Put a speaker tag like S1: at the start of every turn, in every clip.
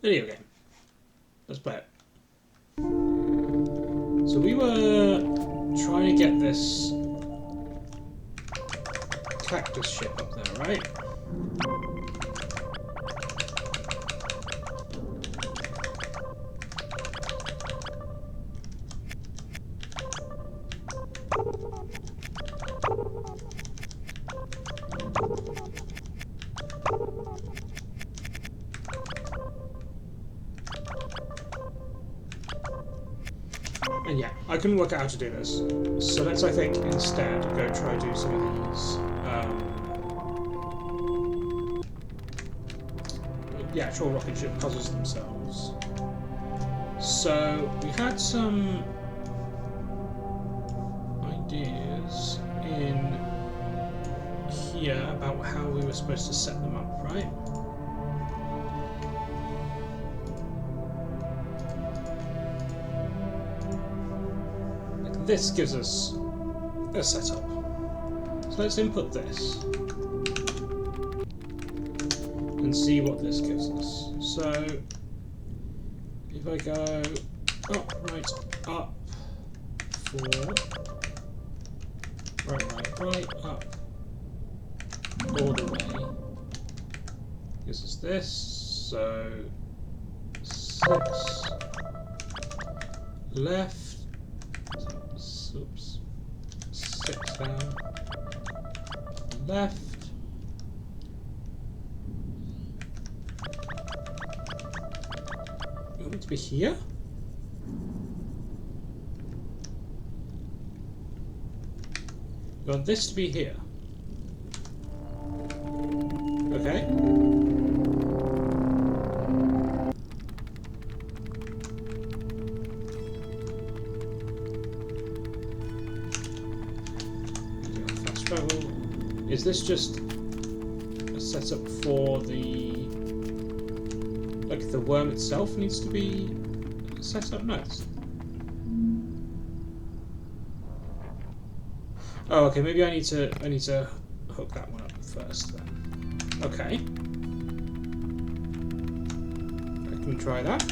S1: Video game. Let's play it. So we were trying to get this cactus ship up there, right? And yeah, I couldn't work out how to do this. So let's, I think, instead go try to do some of these. The actual rocket ship puzzles themselves. So we had some ideas in here about how we were supposed to set them up, right? This gives us a setup. So let's input this and see what this gives us. So if I go up, right, up, forward, right, up, all the way, gives us this. So 6 left. Oops. 6 down. Left. You want it to be here? You want this to be here? Okay. Is this just a setup for the... like the worm itself needs to be set up? No. Oh, okay, maybe I need to hook that one up first then. Okay. I can try that.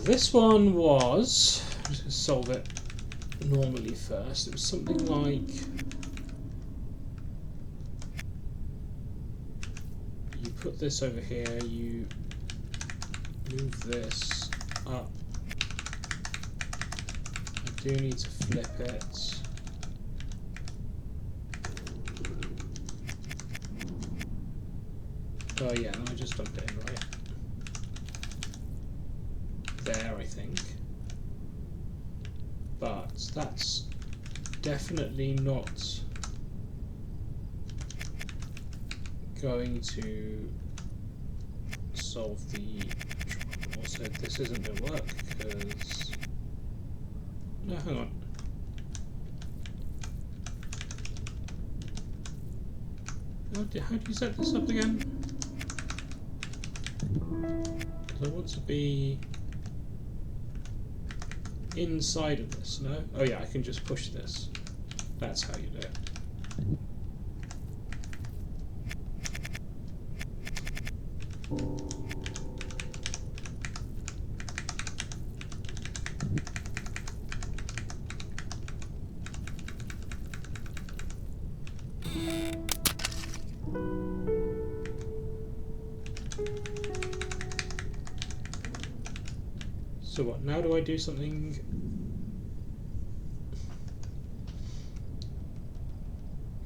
S1: This one was, I'm just going to solve it normally first. It was something like you put this over here, you move this up. I do need to flip it. Oh yeah, no, I just dumped it in, right? There, I think, but that's definitely not going to solve the trouble. Also, this isn't going to work because no, hang on. How do you set this up again? Because I want to be inside of this, no? Oh yeah, I can just push this. That's how you do it. So what, now do I do something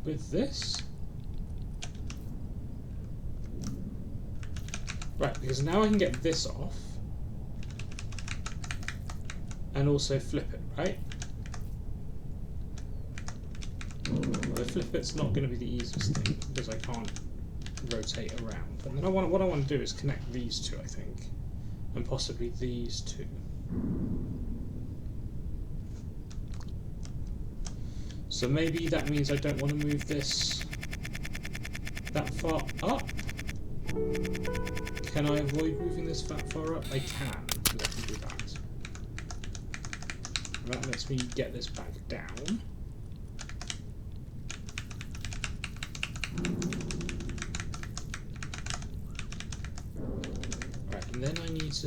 S1: with this? Right, because now I can get this off and also flip it, right? Well, the flip it's not going to be the easiest thing because I can't rotate around. And then what I want to do is connect these two, I think. And possibly these two. So maybe that means I don't want to move this that far up. Can I avoid moving this that far up? I can, because I can do that. That lets me get this back down.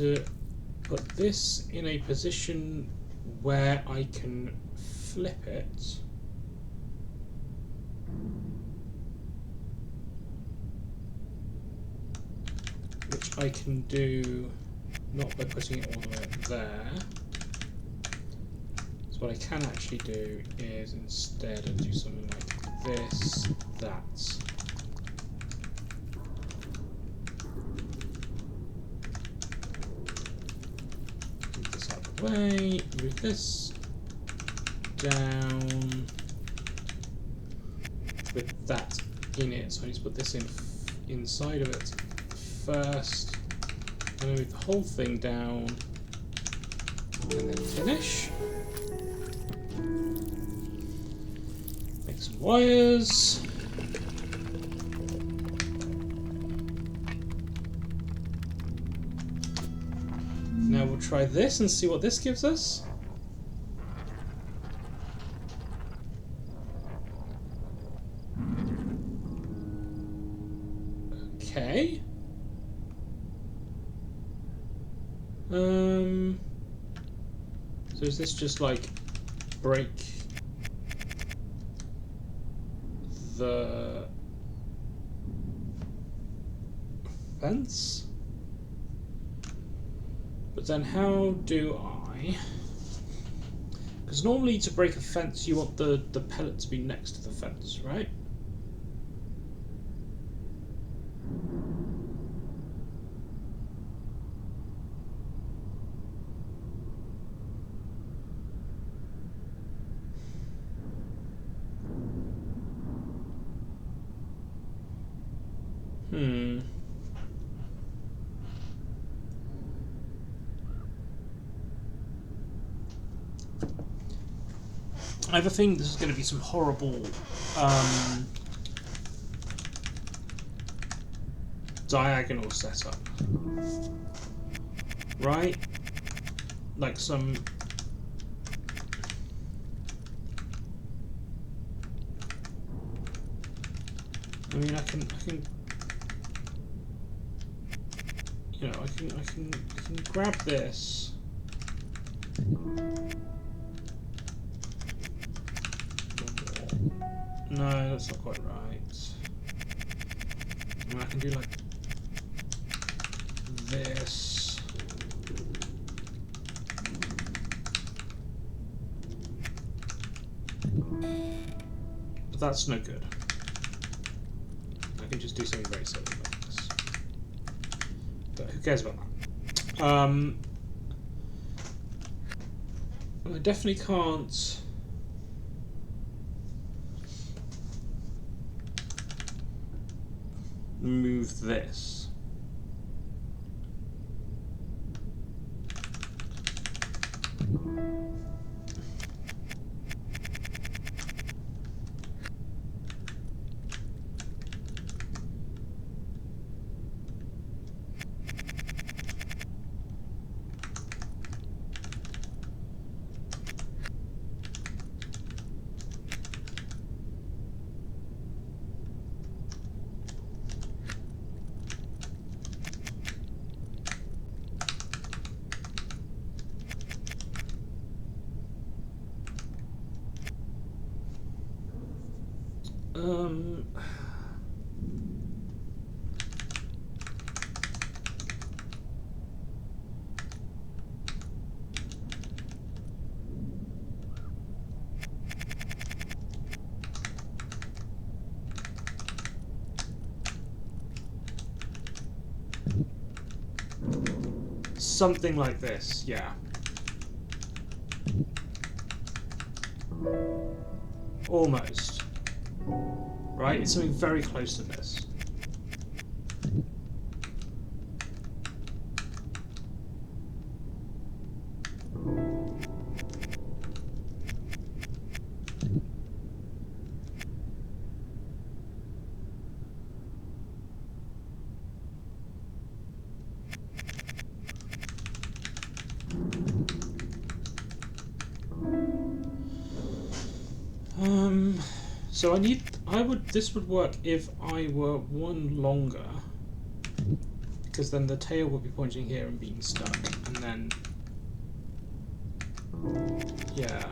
S1: to put this in a position where I can flip it. Which I can do not by putting it all the way up there. So what I can actually do is instead do something like this, that. Move this out of the way, move this down with that in it. So I need to put this in inside of it first, and then move the whole thing down, and then finish. Make some wires. Now we'll try this and see what this gives us. Okay. So is this just like break the fence? But then how do I... Because normally to break a fence you want the pellet to be next to the fence, right? I have a feeling this is going to be some horrible diagonal setup, right? Like some... I mean, I can, you know, I can grab this. No, that's not quite right. I mean, I can do like this. But that's no good. I can just do something very silly like this. But who cares about that? I definitely can't... move this. Something like this, yeah. Almost. Right? It's something very close to this. So this would work if I were one longer, because then the tail will be pointing here and being stuck, and then yeah.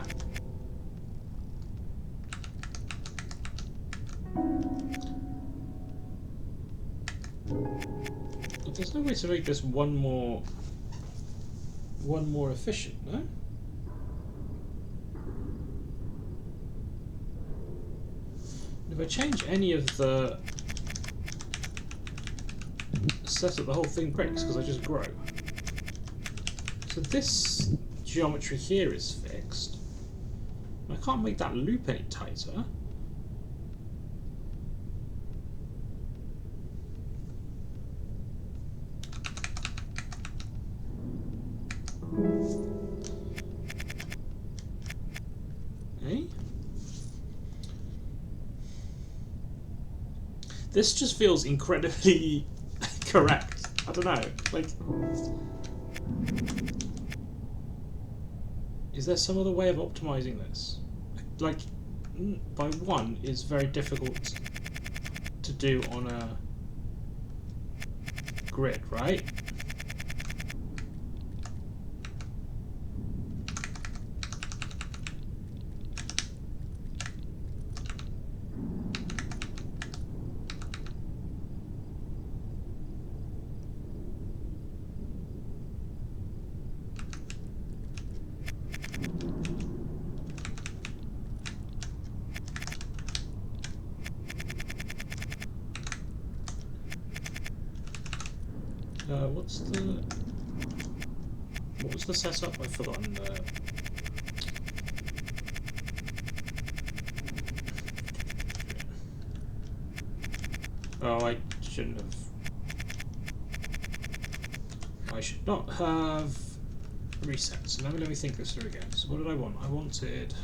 S1: But there's no way to make this one more efficient, no? If I change any of the setup, the whole thing breaks because I just grow. So this geometry here is fixed. I can't make that loop any tighter. Eh? This just feels incredibly correct. I don't know. Like, is there some other way of optimizing this? Like, by one is very difficult to do on a grid, right? What was the setup? I've forgotten the... Oh, I shouldn't have... I should not have reset. So let me think this through again. So what did I want? I wanted...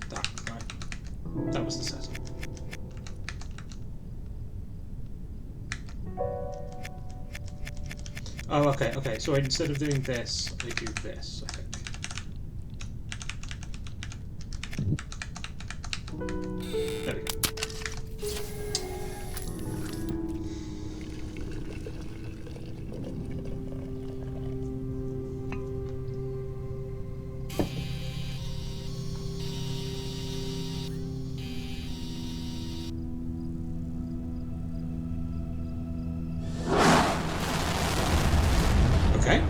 S1: that, right? That was the setup. Oh, okay, okay. So instead of doing this, I do this, I think. There we go. Okay.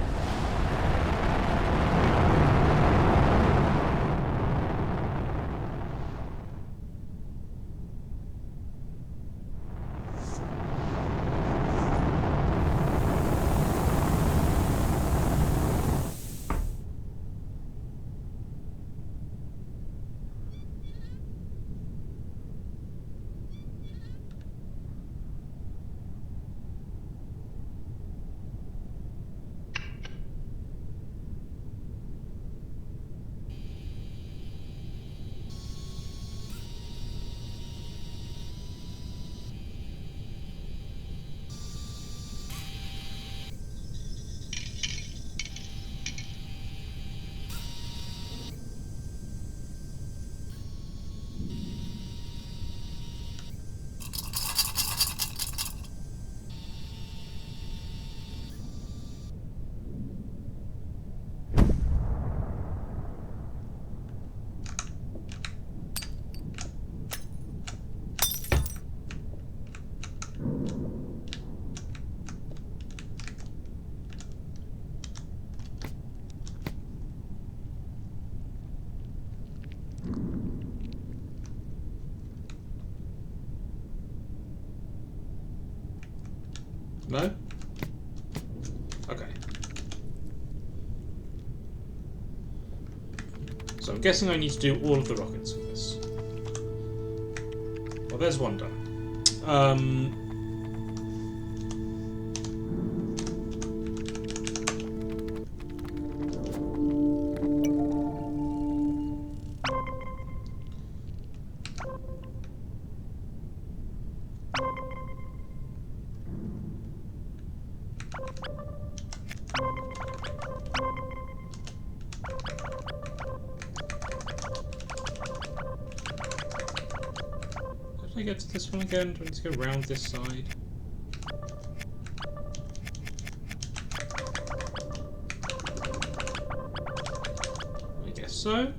S1: No? Okay. So I'm guessing I need to do all of the rockets for this. Well, there's one done. I get to this one again? Do I need to go round this side? I guess so.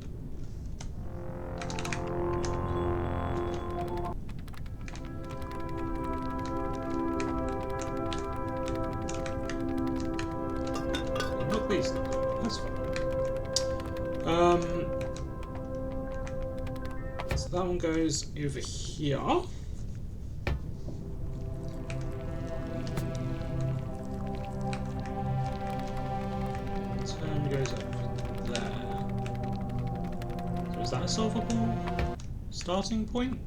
S1: Not these. That's fine. So that one goes over here. Turn goes up there. So is that a solvable starting point?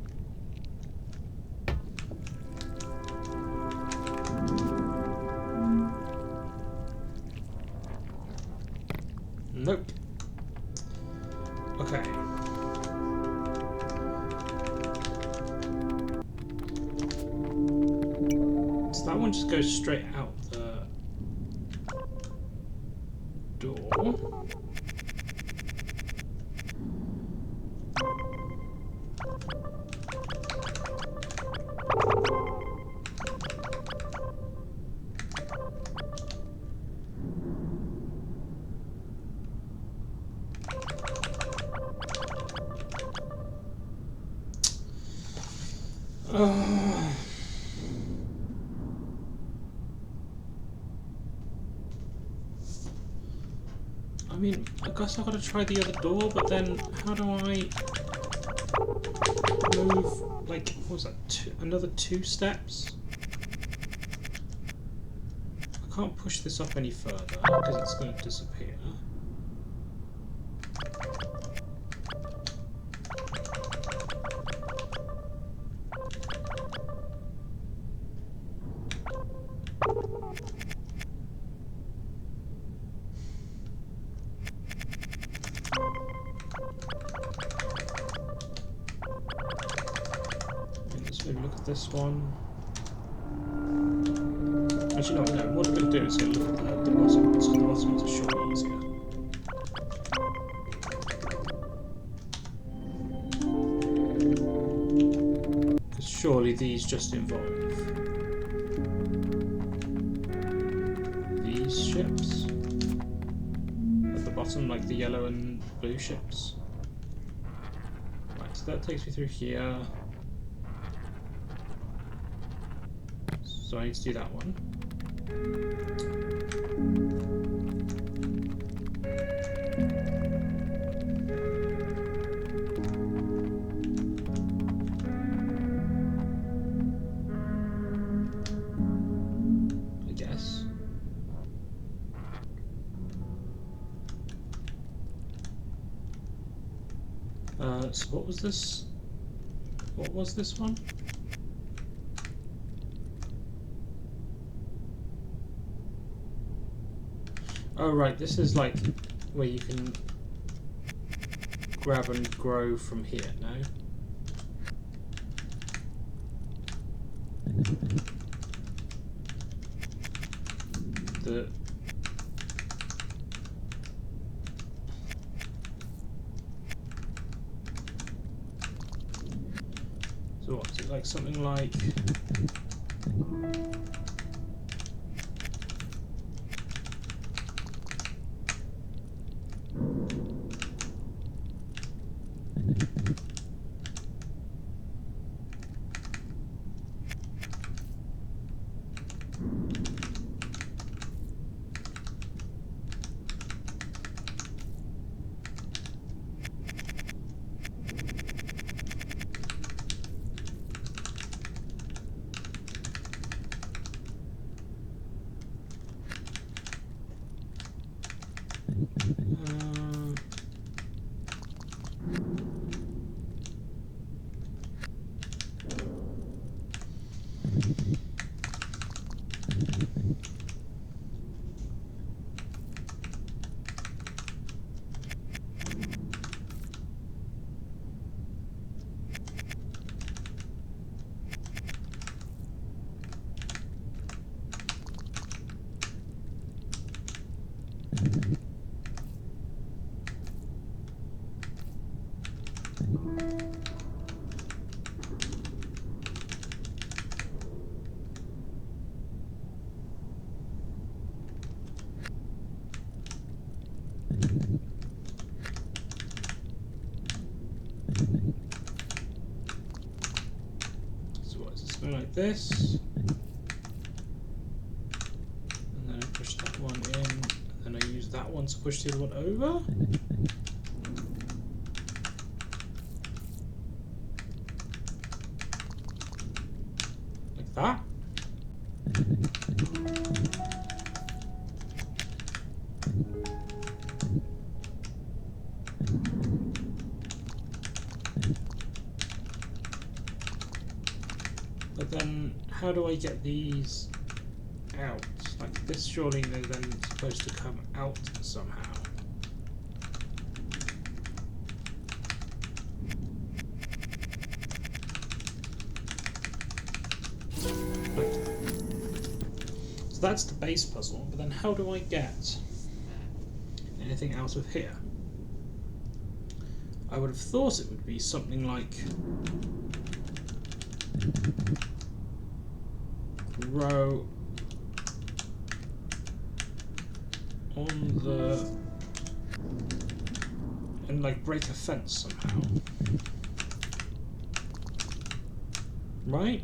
S1: Nope. Okay. So that one just goes straight out the door. I mean, I guess I've got to try the other door, but then how do I move, like, what was that, another 2 steps? I can't push this up any further because it's going to disappear. Let's maybe look at this one. Actually, no, what I'm going to do is going to look at the bottom, because the bottom is surely easier. Because surely these just involve these ships at the bottom, like the yellow and blue ships. Right, so that takes me through here. So I need to do that one. I guess. So what was this? What was this one? Oh right, this is like where you can grab and grow from here, no? So what, is it like something like... what is it? Something like this. And then I push that one in. And then I use that one to push the other one over. Like that. But then, how do I get these out? Like this, surely they're then supposed to come out somehow. Right. So that's the base puzzle, but then how do I get anything out of here? I would have thought it would be something like row on the and like break a fence somehow, right?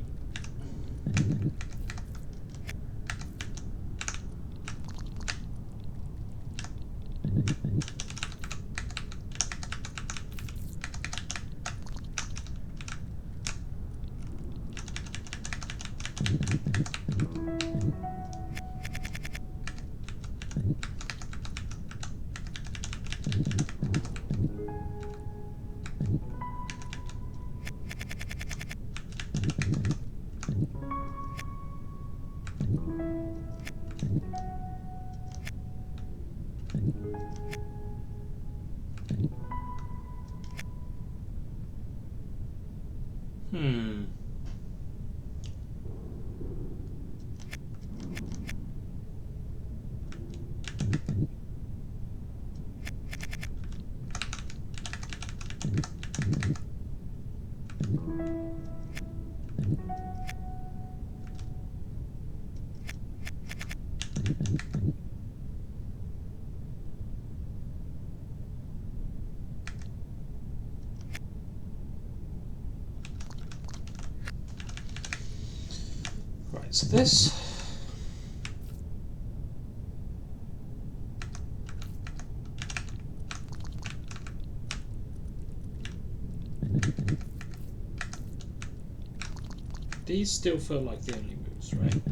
S1: Right, so this these still feel like the only moves, right?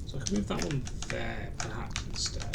S1: So I can move that one there, perhaps, instead.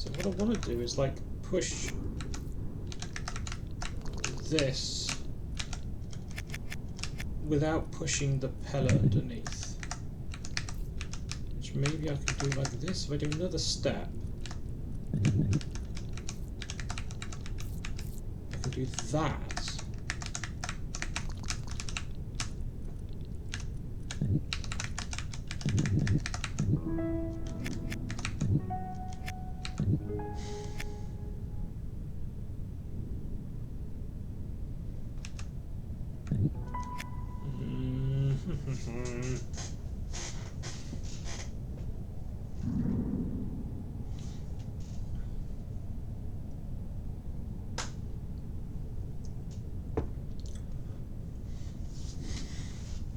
S1: So what I want to do is like push this without pushing the pillar underneath. Which maybe I could do like this. If I do another step, I can do that.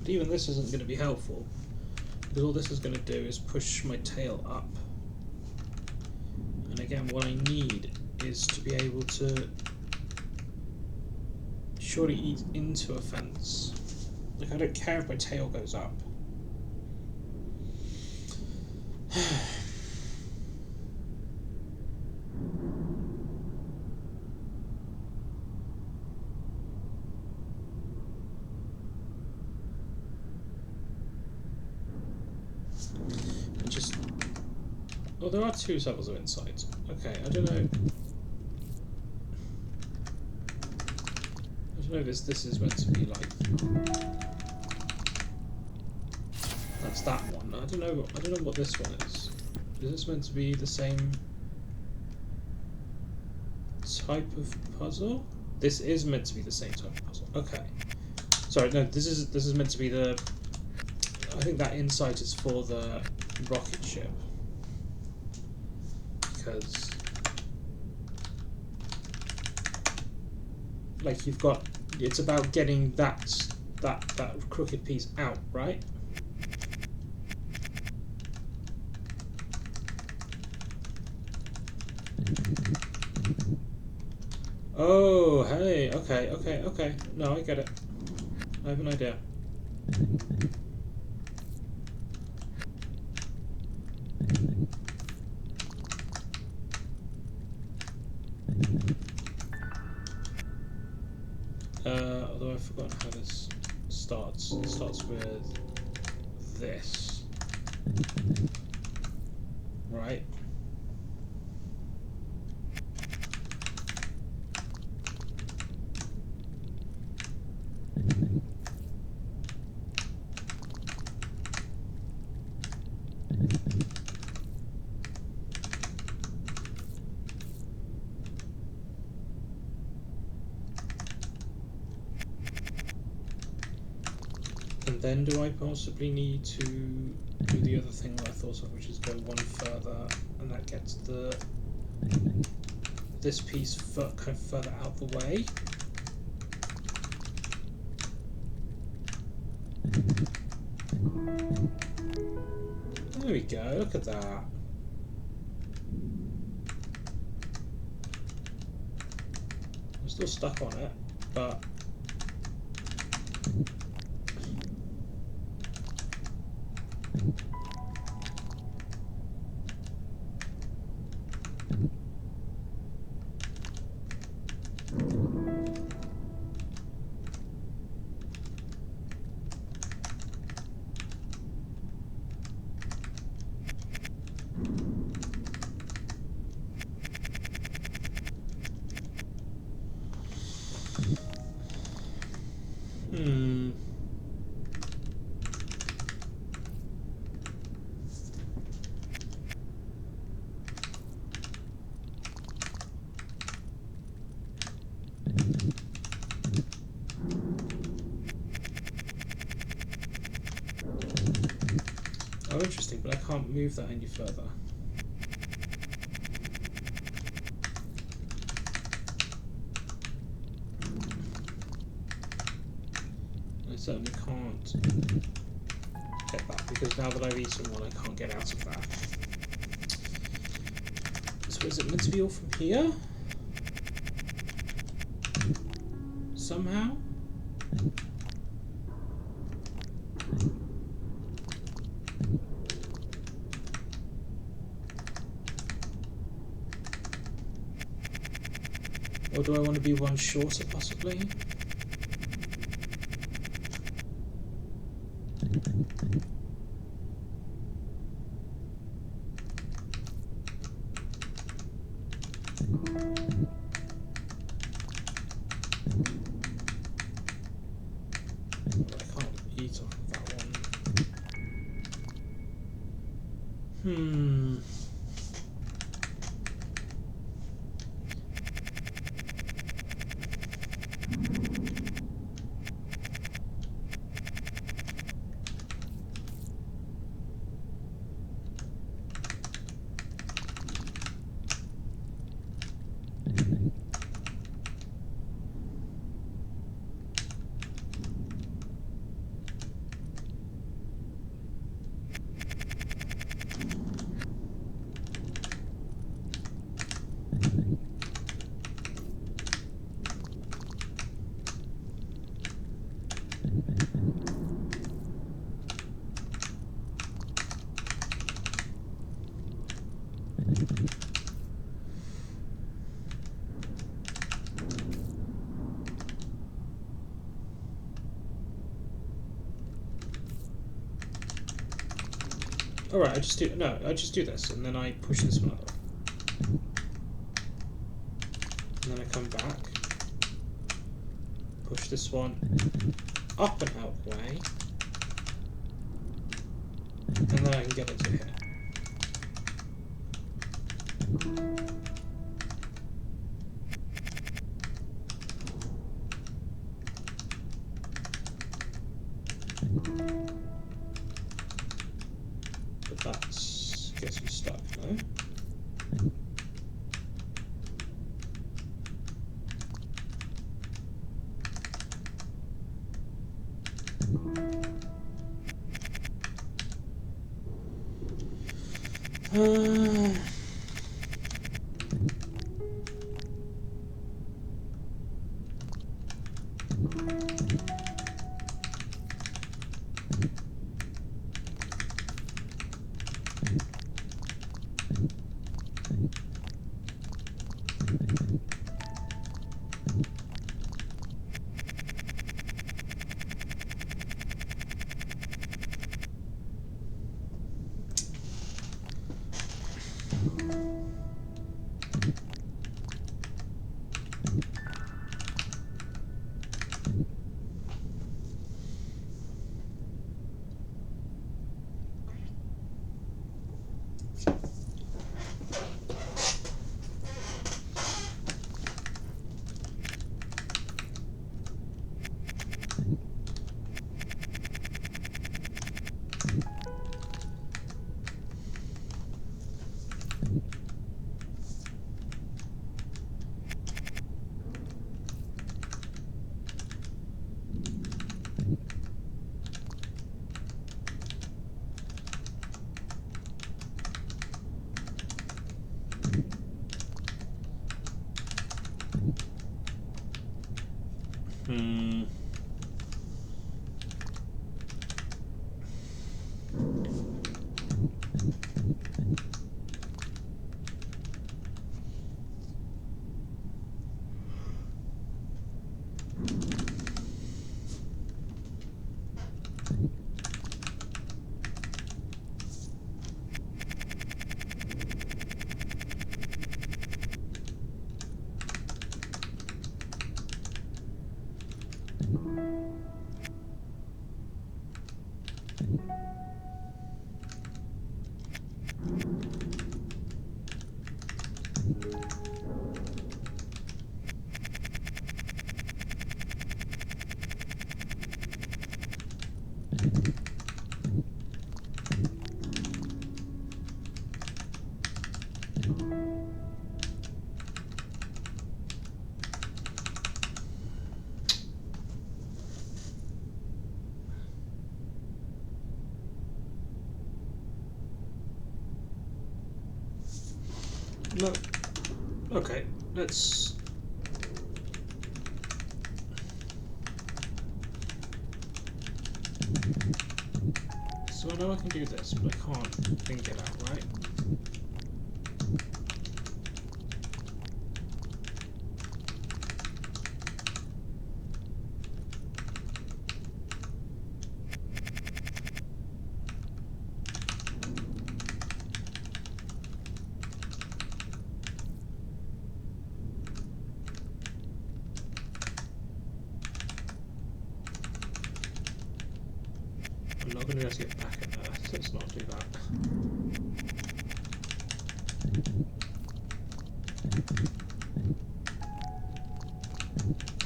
S1: But even this isn't going to be helpful, because all this is going to do is push my tail up. And again, what I need is to be able to surely eat into a fence. Like, I don't care if my tail goes up. Well, there are two levels of insight. Okay, I don't know. I don't know if this is meant to be like. That's that one. I don't know what this one is. Is this meant to be the same type of puzzle? This is meant to be the same type of puzzle. Okay. Sorry, no. This is meant to be the. I think that insight is for the rocket ship. Because, like, you've got, it's about getting that crooked piece out, right? Oh, hey, okay. No, I get it. I have an idea. Although I've forgotten how this starts. It starts with this. Right? And then do I possibly need to do the other thing that I thought of, which is go one further, and that gets this piece kind of further out the way? There we go, look at that. I'm still stuck on it, but oh, interesting, but I can't move that any further. I certainly can't get that, because now that I've eaten one, I can't get out of that. So is it meant to be all from here? Somehow? Or do I want to be one shorter, possibly? I can't eat off of that one. Hmm. Alright, I just do this, and then I push this one up. And then I come back, push this one up and out of the way, and then I can get into here. But that gets me stuck, no? Hmm. No. Okay, let's... So I know I can do this, but I can't think it out, right? I'm not going to be able to get back at Earth, let's not do that.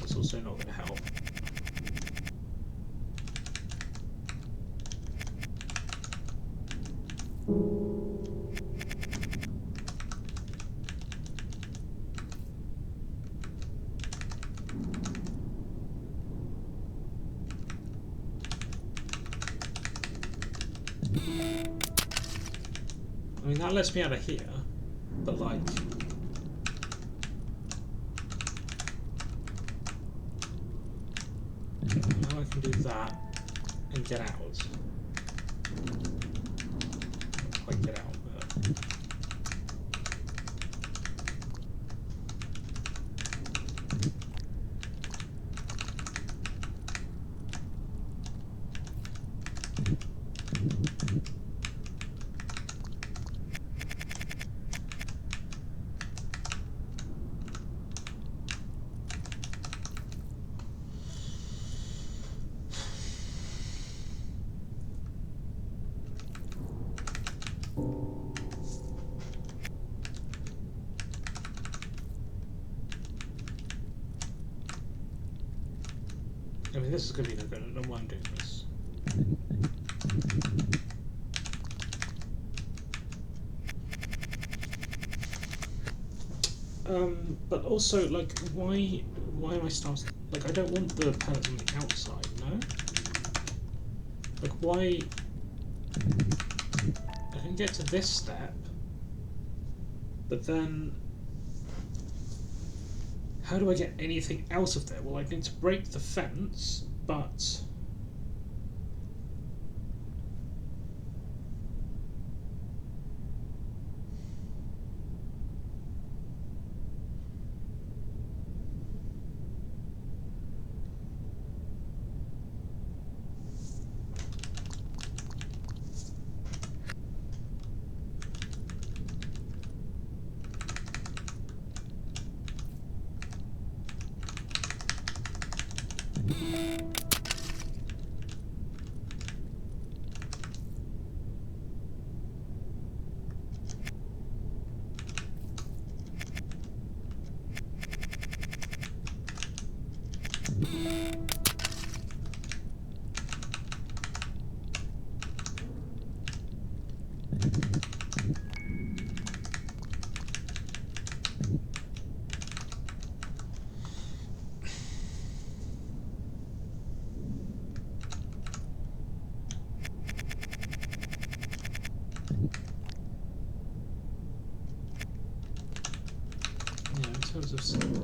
S1: That's also not going to help. I mean, that lets me out of here, but like... now I can do that and get out. Not quite get out, but... I mean, this is going to be no good. I don't want to do this. But also, like, why am I starting? Like, I don't want the pellets on the outside, no? Like, why? I can get to this step, but then how do I get anything out of there? Well, I need to break the fence, but...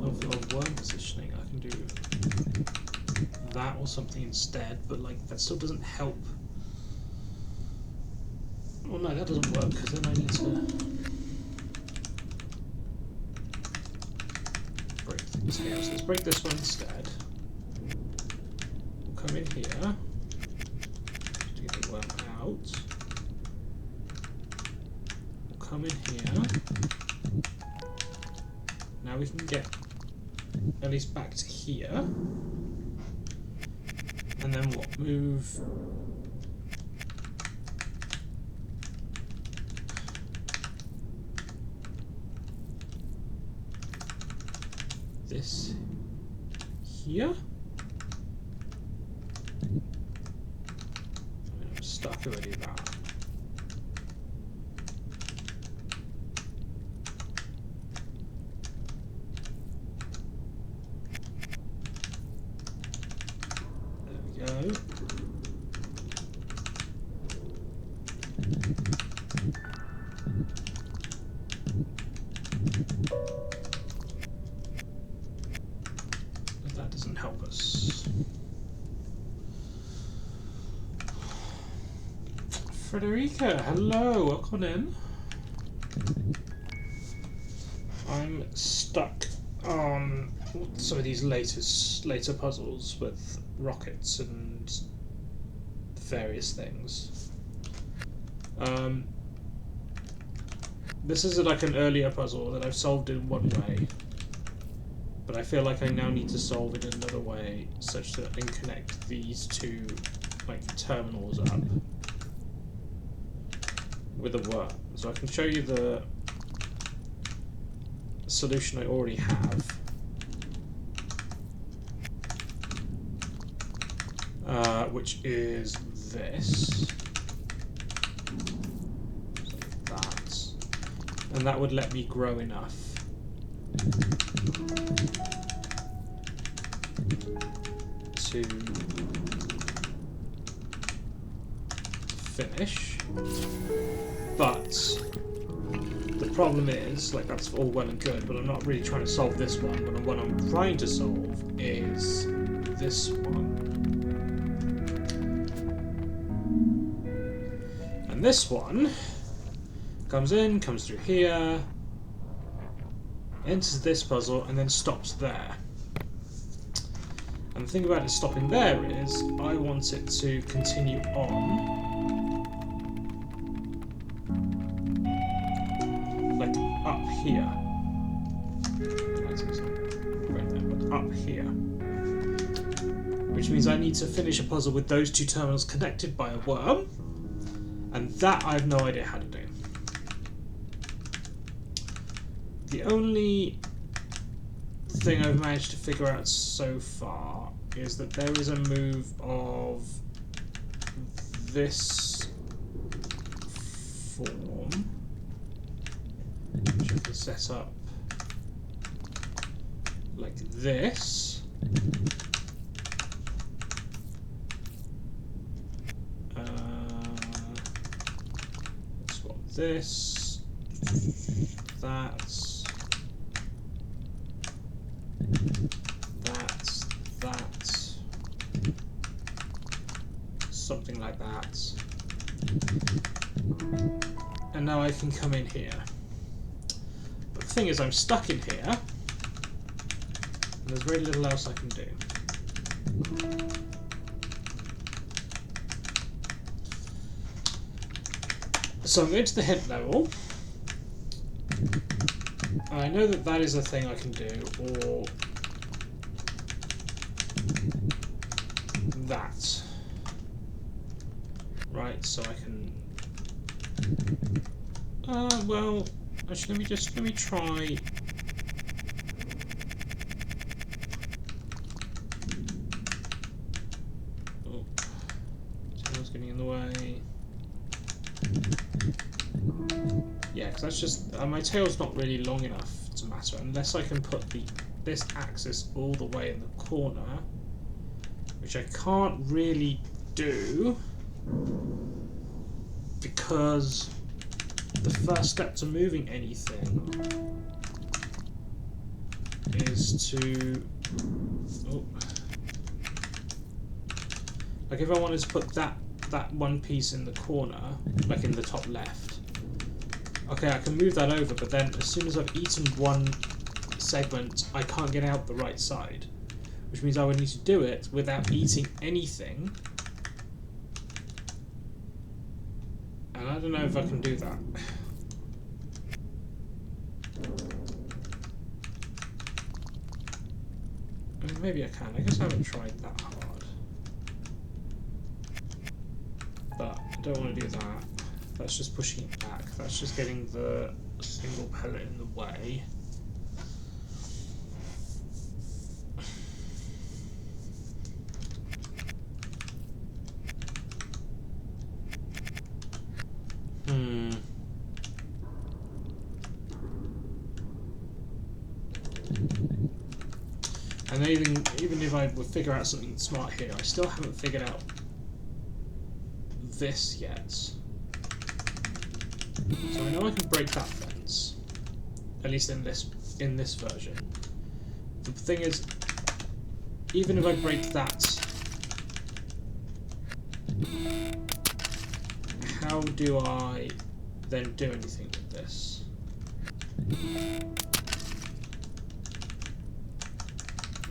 S1: of worm positioning, I can do that or something instead, but like that still doesn't help. Well, no, that doesn't work because then I need to break things here. So let's break this one instead. We'll come in here to get the worm out. We'll come in here. Now we can get at least back to here, and then what? Move this here. I mean, I'm stuck already with that. That doesn't help us. Frederica, hello, welcome in. I'm stuck on some of these later puzzles with rockets and various things. This is like an earlier puzzle that I've solved in one way, but I feel like I now need to solve it in another way such that I can connect these two like terminals up with a worm. So I can show you the solution I already have. Which is this. Like that. And that would let me grow enough to finish. But the problem is, like, that's all well and good, but I'm not really trying to solve this one. But what I'm trying to solve is this one. And this one comes in, comes through here, enters this puzzle, and then stops there. And the thing about it stopping there is, I want it to continue on, like up here. Right there, but up here. Which means I need to finish a puzzle with those two terminals connected by a worm, and that I have no idea how to do. The only thing I've managed to figure out so far is that there is a move of this form, which I can set up like this. Let's swap this, that. Something like that. And now I can come in here. But the thing is, I'm stuck in here, and there's very little else I can do. So I'm going to the hint level. I know that that is a thing I can do, or that. Right, so I can. Well, actually, let me try. Oh, tail's getting in the way. Yeah, because that's just my tail's not really long enough to matter unless I can put this axis all the way in the corner, which I can't really do. Because the first step to moving anything is to, like if I wanted to put that one piece in the corner, like in the top left, okay, I can move that over, but then as soon as I've eaten one segment, I can't get out the right side, which means I would need to do it without eating anything. And I don't know if I can do that. I mean, maybe I can. I guess I haven't tried that hard. But I don't want to do that. That's just pushing it back. That's just getting the single pellet in the way. And even if I would figure out something smart here, I still haven't figured out this yet. So I know I can break that fence, at least in this version. The thing is, even if I break that, how do I then do anything with this?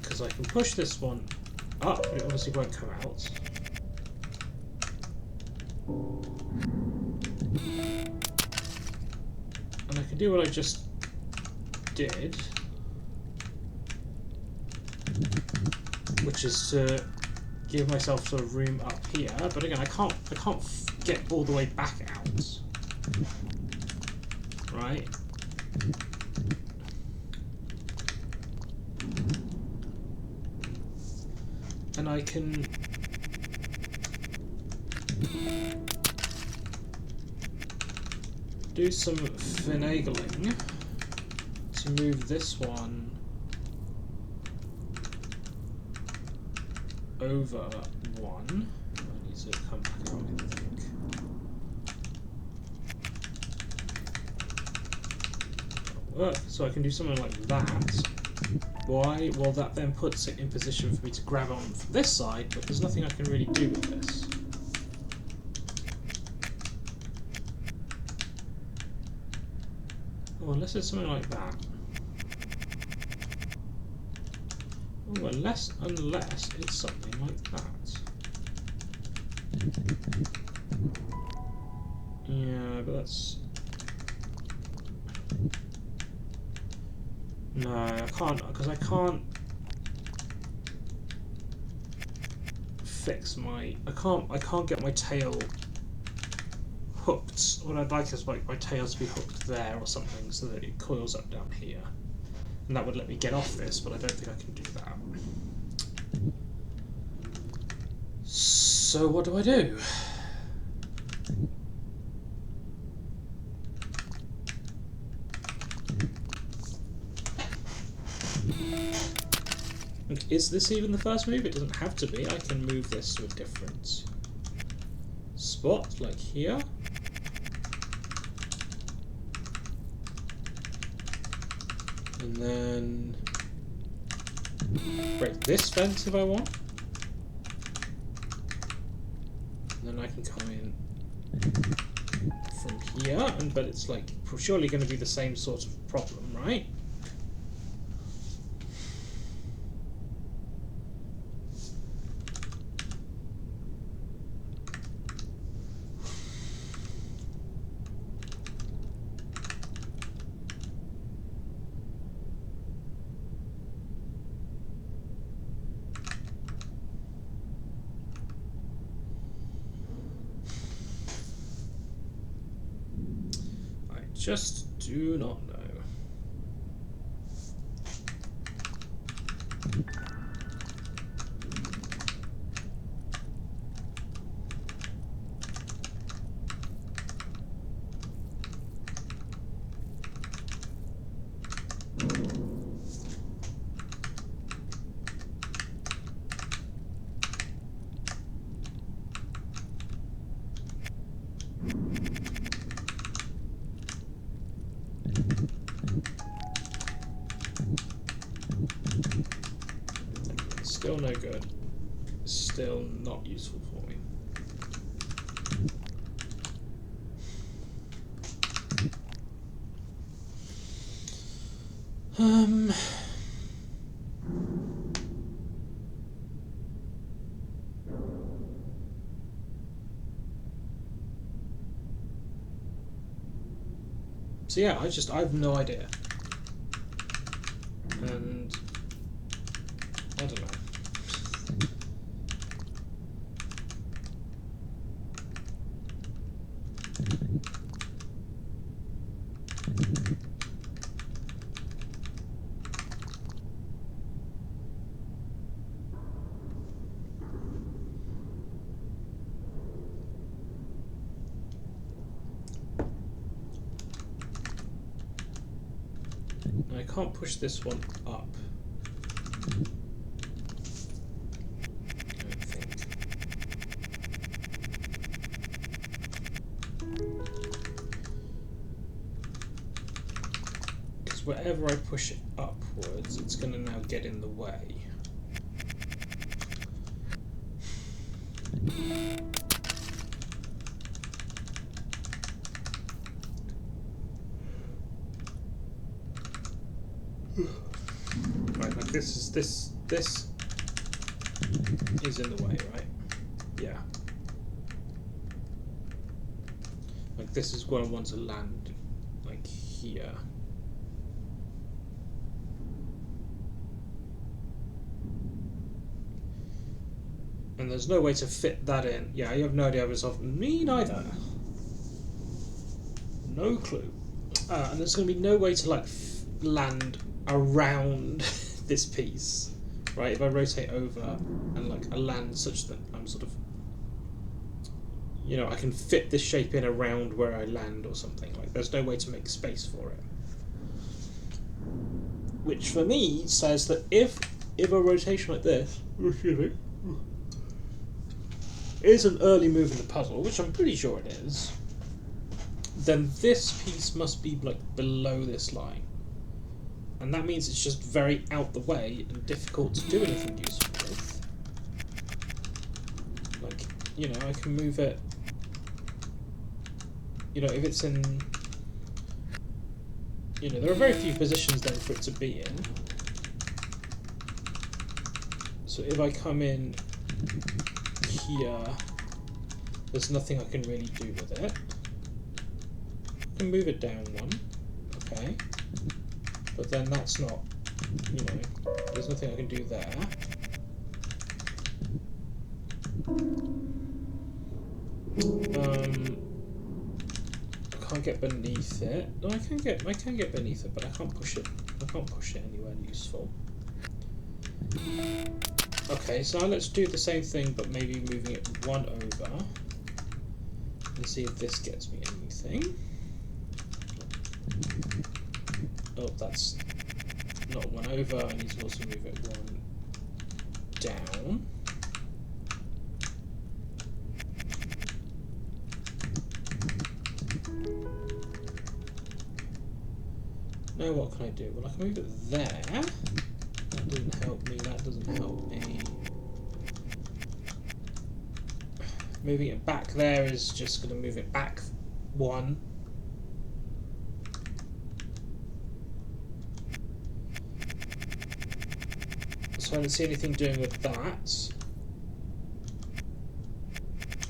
S1: Because I can push this one up, but it obviously won't come out. And I can do what I just did, which is to give myself sort of room up here. But again, I can't get all the way back out, right? I can do some finagling to move this one over one. I need to come back out, I think. Work. So I can do something like that. Why? Well, that then puts it in position for me to grab on from this side, but there's nothing I can really do with this. Oh, unless it's something like that. Oh, unless it's something like that. Yeah, but that's... No, I can't, because I can't fix my... I can't get my tail hooked. What I'd like is like my tail to be hooked there or something so that it coils up down here. And that would let me get off this, but I don't think I can do that. So what do I do? Is this even the first move? It doesn't have to be. I can move this to a different spot, like here. And then break this fence if I want. And then I can come in from here, but it's like surely going to be the same sort of problem, right? Just do not know. Still no good. Still not useful for me. So yeah, I have no idea. And I don't know. I can't push this one up. I don't think. Because wherever I push it upwards, it's going to now get in the way. Right, like this is in the way, right? Yeah. Like this is where I want to land, like here. And there's no way to fit that in. Yeah, you have no idea how it's off. Me neither. No clue. And there's going to be no way to like land around this piece right? If I rotate over and like I land such that I'm sort of, you know, I can fit this shape in around where I land or something. Like there's no way to make space for it. Which for me says that if a rotation like this is an early move in the puzzle, which I'm pretty sure it is, then this piece must be like below this line. And that means it's just very out the way and difficult to do anything useful with. Like, you know, I can move it, you know, if it's in, you know, there are very few positions then for it to be in. So if I come in here, there's nothing I can really do with it. I can move it down one, okay. But then that's not, you know, there's nothing I can do there. I can't get beneath it. No, I can get beneath it, but I can't push it. I can't push it anywhere useful. Okay, so now let's do the same thing, but maybe moving it one over, and see if this gets me anything. Oh, that's not one over. I need to also move it one down. Now what can I do? Well, I can move it there. That doesn't help me. That doesn't help me. Moving it back there is just going to move it back one. So I don't see anything doing with that.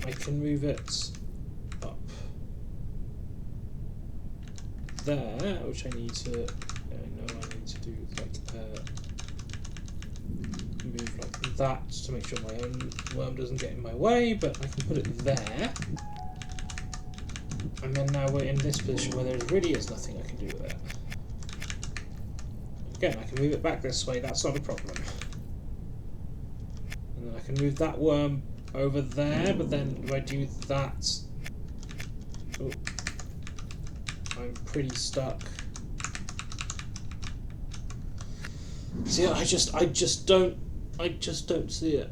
S1: I can move it up there, which I need to. I know I need to do like move like that to make sure my own worm doesn't get in my way. But I can put it there, and then now we're in this position where there really is nothing I can do with it. Again, I can move it back this way. That's not a problem. And then I can move that worm over there, but then if I do that, oh, I'm pretty stuck. See, I just don't see it.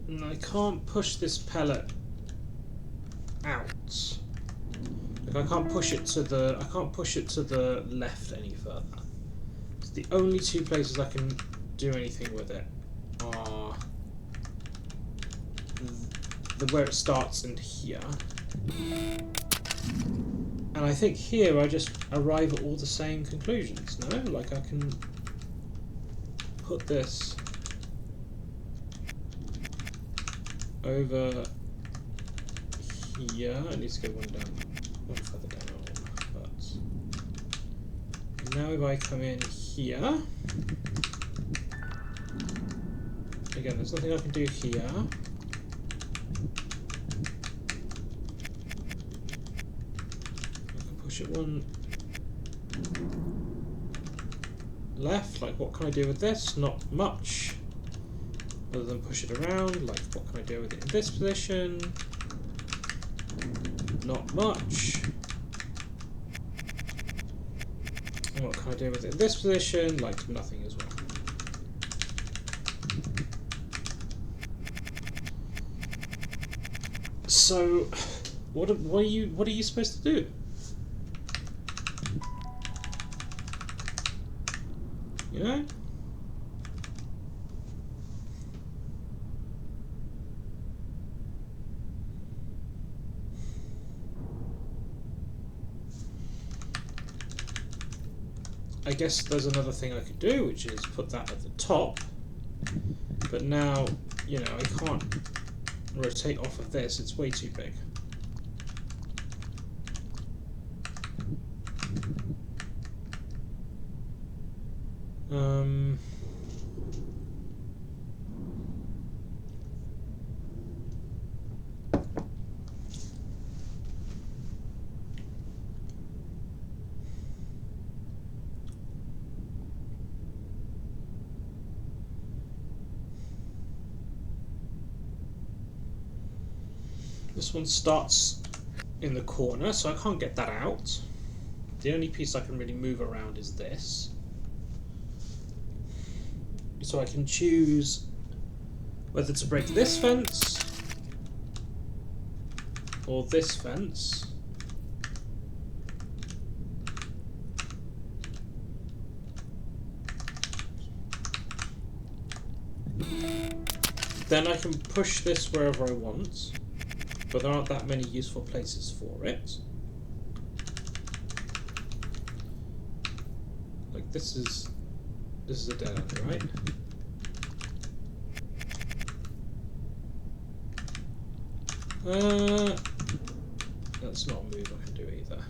S1: And I can't push this pellet out. Like I can't push it to the left any further. So the only two places I can do anything with it are where it starts and here. And I think here I just arrive at all the same conclusions, no? Like I can put this over here. I need to go one further down, but now if I come in here, again there's nothing I can do here. I can push it one left, like what can I do with this? Not much. other than push it around. Like, what can I do with it in this position? Not much. And what can I do with it in this position? Like, nothing as well. So, what are you supposed to do? You know? I guess there's another thing I could do, which is put that at the top. But now, you know, I can't rotate off of this, it's way too big. This one starts in the corner, so I can't get that out. The only piece I can really move around is this. So I can choose whether to break this fence or this fence. Then I can push this wherever I want, but there aren't that many useful places for it. Like this is a dead end, right? That's not a move I can do either.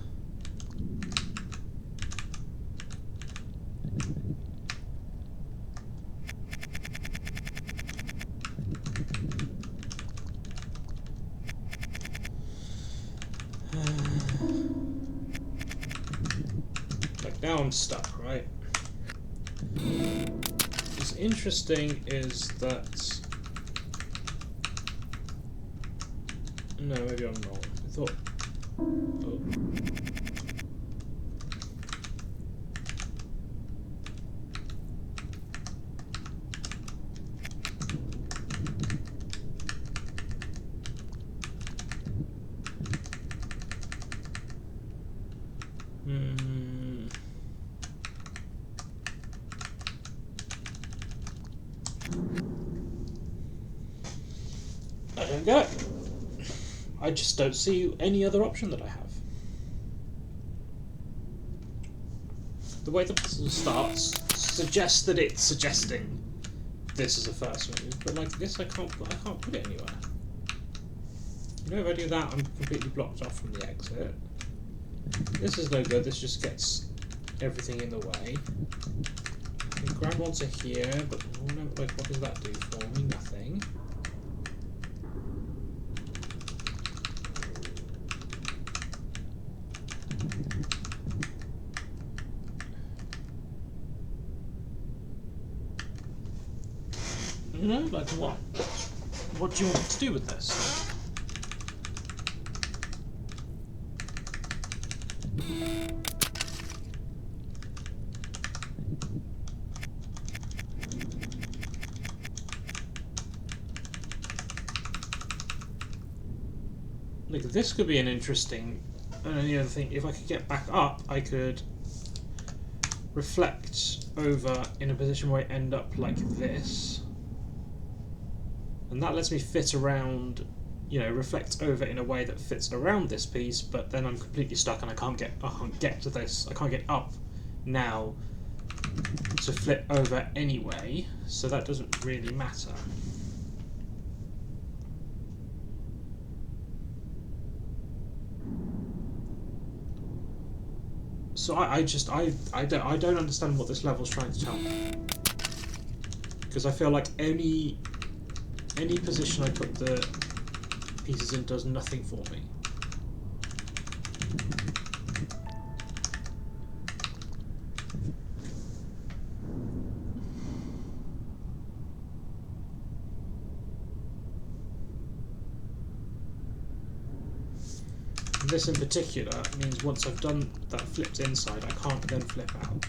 S1: Like now I'm stuck, right? What's interesting is that... No, maybe I'm wrong. I thought... Oh. I don't get it. I just don't see any other option that I have. The way the puzzle starts suggests that it's suggesting this is a first move, but like this I can't put it anywhere. You know, if I do that, I'm completely blocked off from the exit. This is no good. This just gets everything in the way. I can grab onto here, but like, what does that do for me? Nothing. You know, like what? What do you want to do with this? Like this could be an interesting. And the other thing, if I could get back up, I could reflect over in a position where I end up like this. And that lets me fit around, you know, reflect over in a way that fits around this piece, but then I'm completely stuck and I can't get to this. I can't get up now to flip over anyway, so that doesn't really matter. So I don't understand what this level's trying to tell me, because I feel like any position I put the pieces in does nothing for me. this in particular means once I've done that flipped inside, I can't then flip out.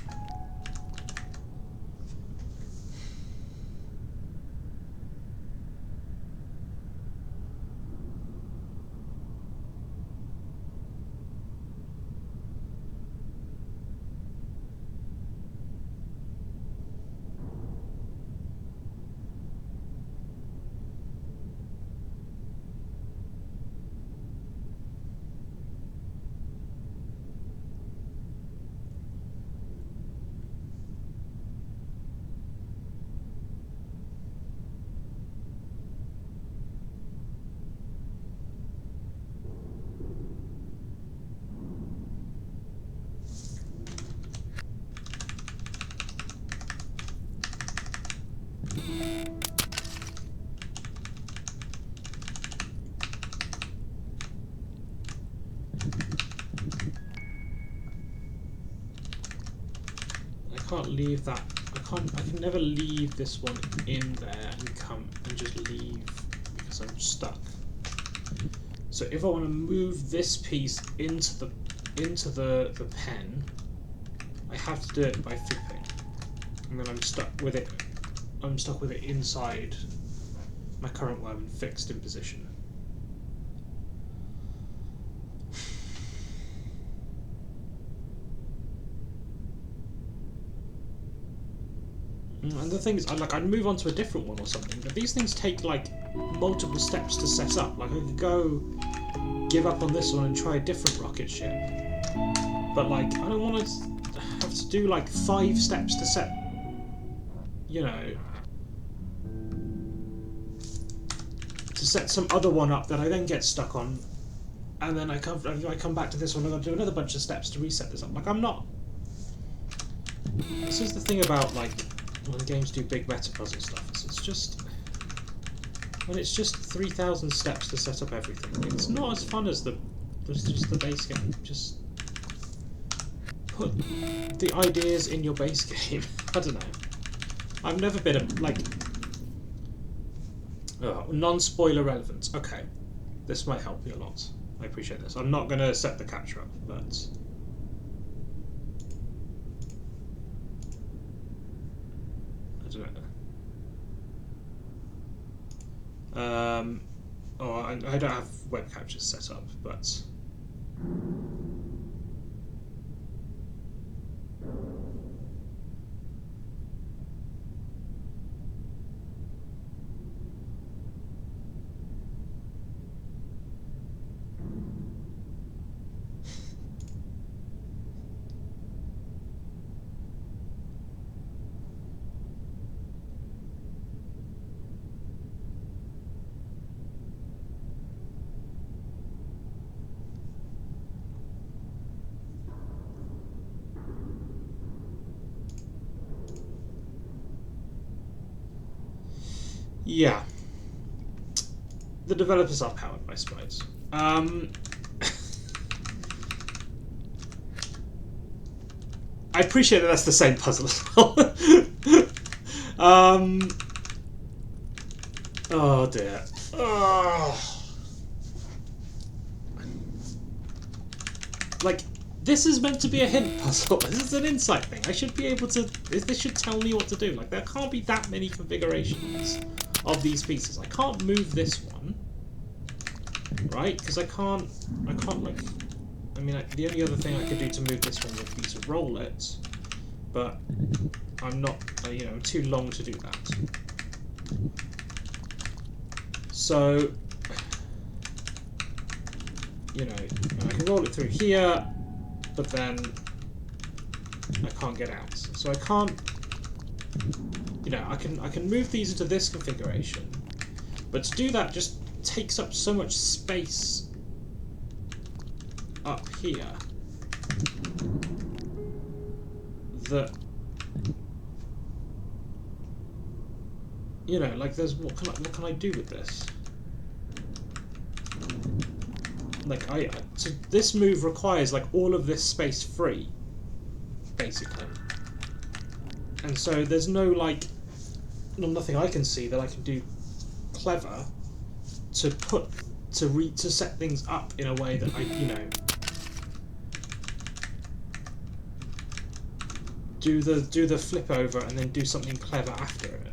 S1: I can't leave that. I can never leave this one in there and come and just leave because I'm stuck. So if I want to move this piece into the pen, I have to do it by flipping, and then I'm stuck with it. I'm stuck with it inside my current worm and fixed in position. And the thing is, I'd move on to a different one or something, but these things take like multiple steps to set up. Like I could go give up on this one and try a different rocket ship, but like I don't want to have to do like 5 steps to set, you know, to set some other one up that I then get stuck on, and then I come back to this one and I've got to do another bunch of steps to reset this up. Like I'm not. This is the thing about like when games do big meta puzzle stuff. It's just when it's just 3,000 steps to set up everything. It's not as fun as just the base game. Just put the ideas in your base game. I don't know. I've never been a like non-spoiler relevant. Okay, this might help me a lot. I appreciate this. I'm not going to set the capture up, but. I don't have web captures set up, but yeah, the developers are powered, I suppose. I appreciate that that's the same puzzle as well. Oh dear. Oh. Like, this is meant to be a hint puzzle. This is an insight thing. I should be able to. This should tell me what to do. Like, there can't be that many configurations of these pieces. I can't move this one, right? Because I can't like. I mean, the only other thing I could do to move this one would be to roll it, but I'm not. You know, I'm too long to do that. So, you know, I can roll it through here, but then I can't get out. So I can't. You know, I can move these into this configuration, but to do that just takes up so much space up here that, you know, like there's what can I do with this? Like so this move requires like all of this space free, basically. And so there's no like, nothing I can see that I can do clever to put to set things up in a way that I do the flip over and then do something clever after it.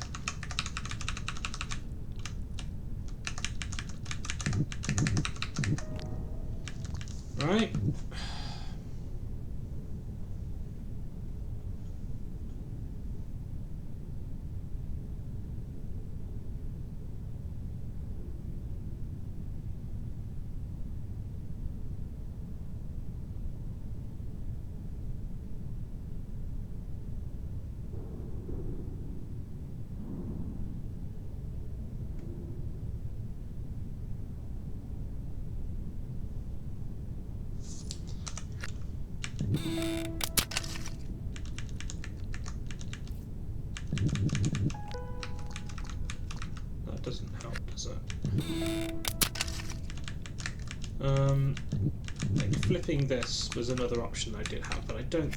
S1: Right? That doesn't help, does it? Like flipping this was another option I did have, but I don't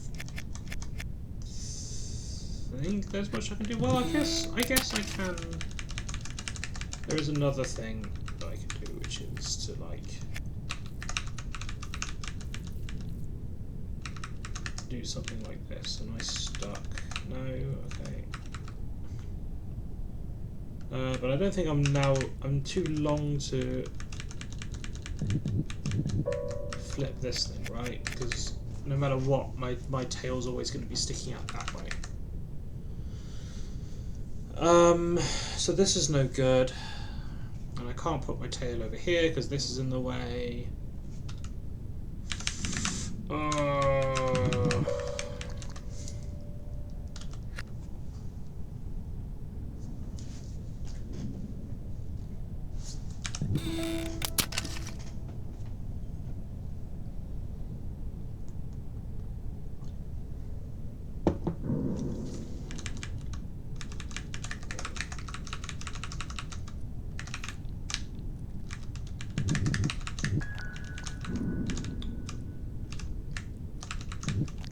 S1: think there's much I can do. Well, I guess I can. There is another thing that I can do, which is to like do something like this. Am I stuck? No. Okay. But I don't think I'm too long to flip this thing, right? Because no matter what, my tail's always going to be sticking out that way. So this is no good. And I can't put my tail over here because this is in the way.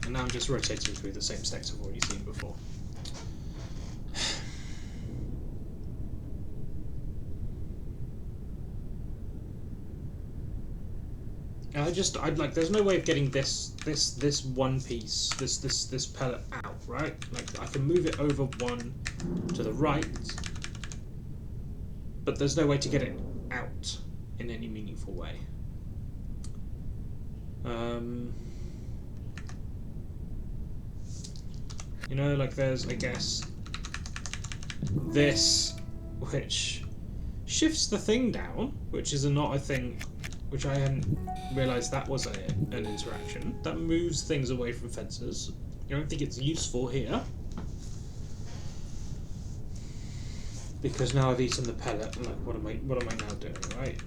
S1: And now I'm just rotating through the same steps I've already seen before. And I'd like, there's no way of getting this one piece, this pellet out, right? Like, I can move it over one to the right, but there's no way to get it out in any meaningful way. You know, like there's, I guess, this, which shifts the thing down, which is not a thing, which I hadn't realised that was an interaction. That moves things away from fences. I don't think it's useful here, because now I've eaten the pellet. And like, what am I now doing, right?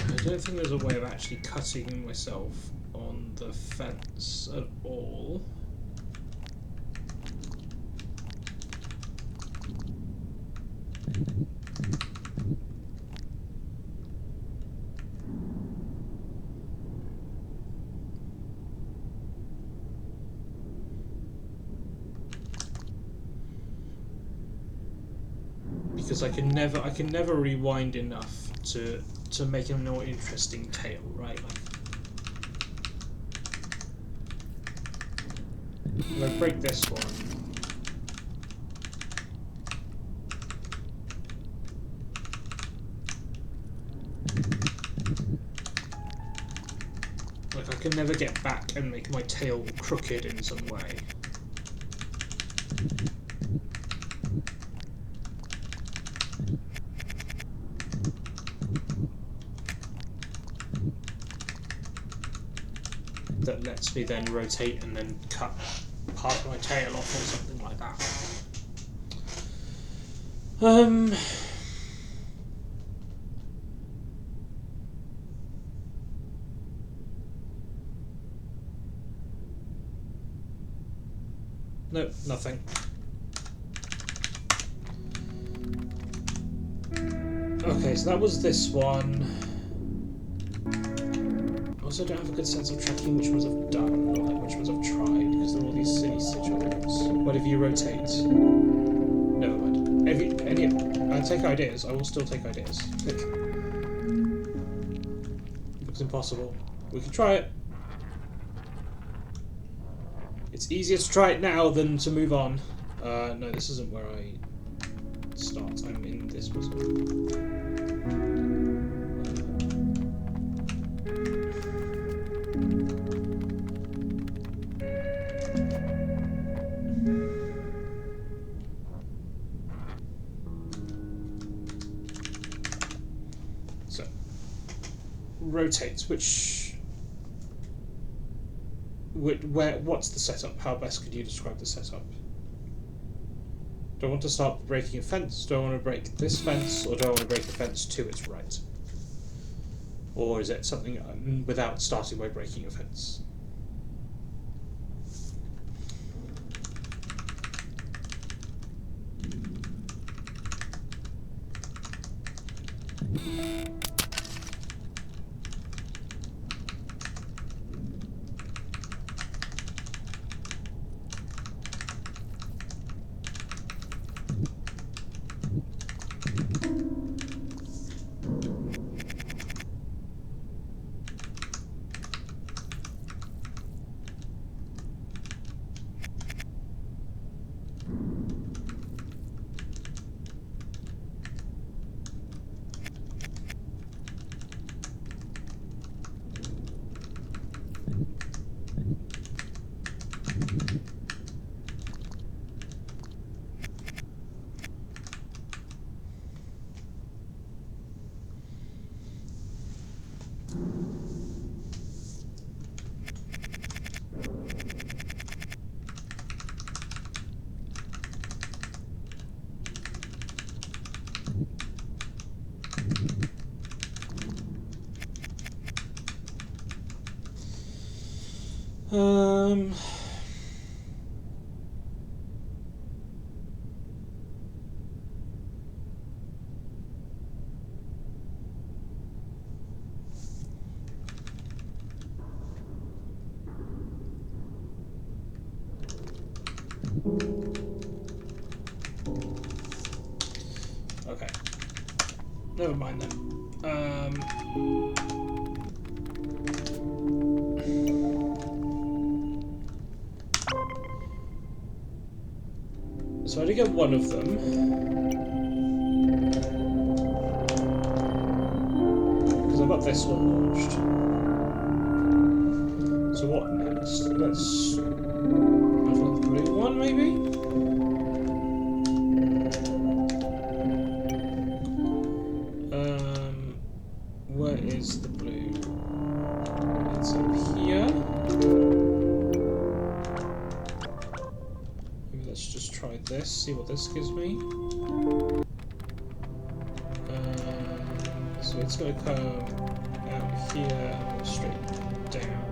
S1: I don't think there's a way of actually cutting myself on the fence at all. Because I can never rewind enough to make a more interesting tail, right? Like, if I break this one, like I can never get back and make my tail crooked in some way. that lets me then rotate and then cut part of my tail off or something like that. Nope, nothing. Okay, so that was this one. I also don't have a good sense of tracking which ones I've done, or like which ones I've tried, because there are all these silly sigils. What if you rotate? Never mind. Any I take ideas. I will still take ideas. Looks impossible. We can try it. It's easier to try it now than to move on. No, this isn't where I start. I'm in this puzzle. So, rotate. What's the setup? How best could you describe the setup? Do I want to start breaking a fence? Do I want to break this fence? Or do I want to break the fence to its right? Or is it something without starting by breaking a fence? Okay. Never mind then. So I did get one of them. Because I got this one launched. So what next? Let's... the blue one, maybe? Where is the blue? It's up here. Maybe let's just try this, see what this gives me. So it's going to come out here and go straight down.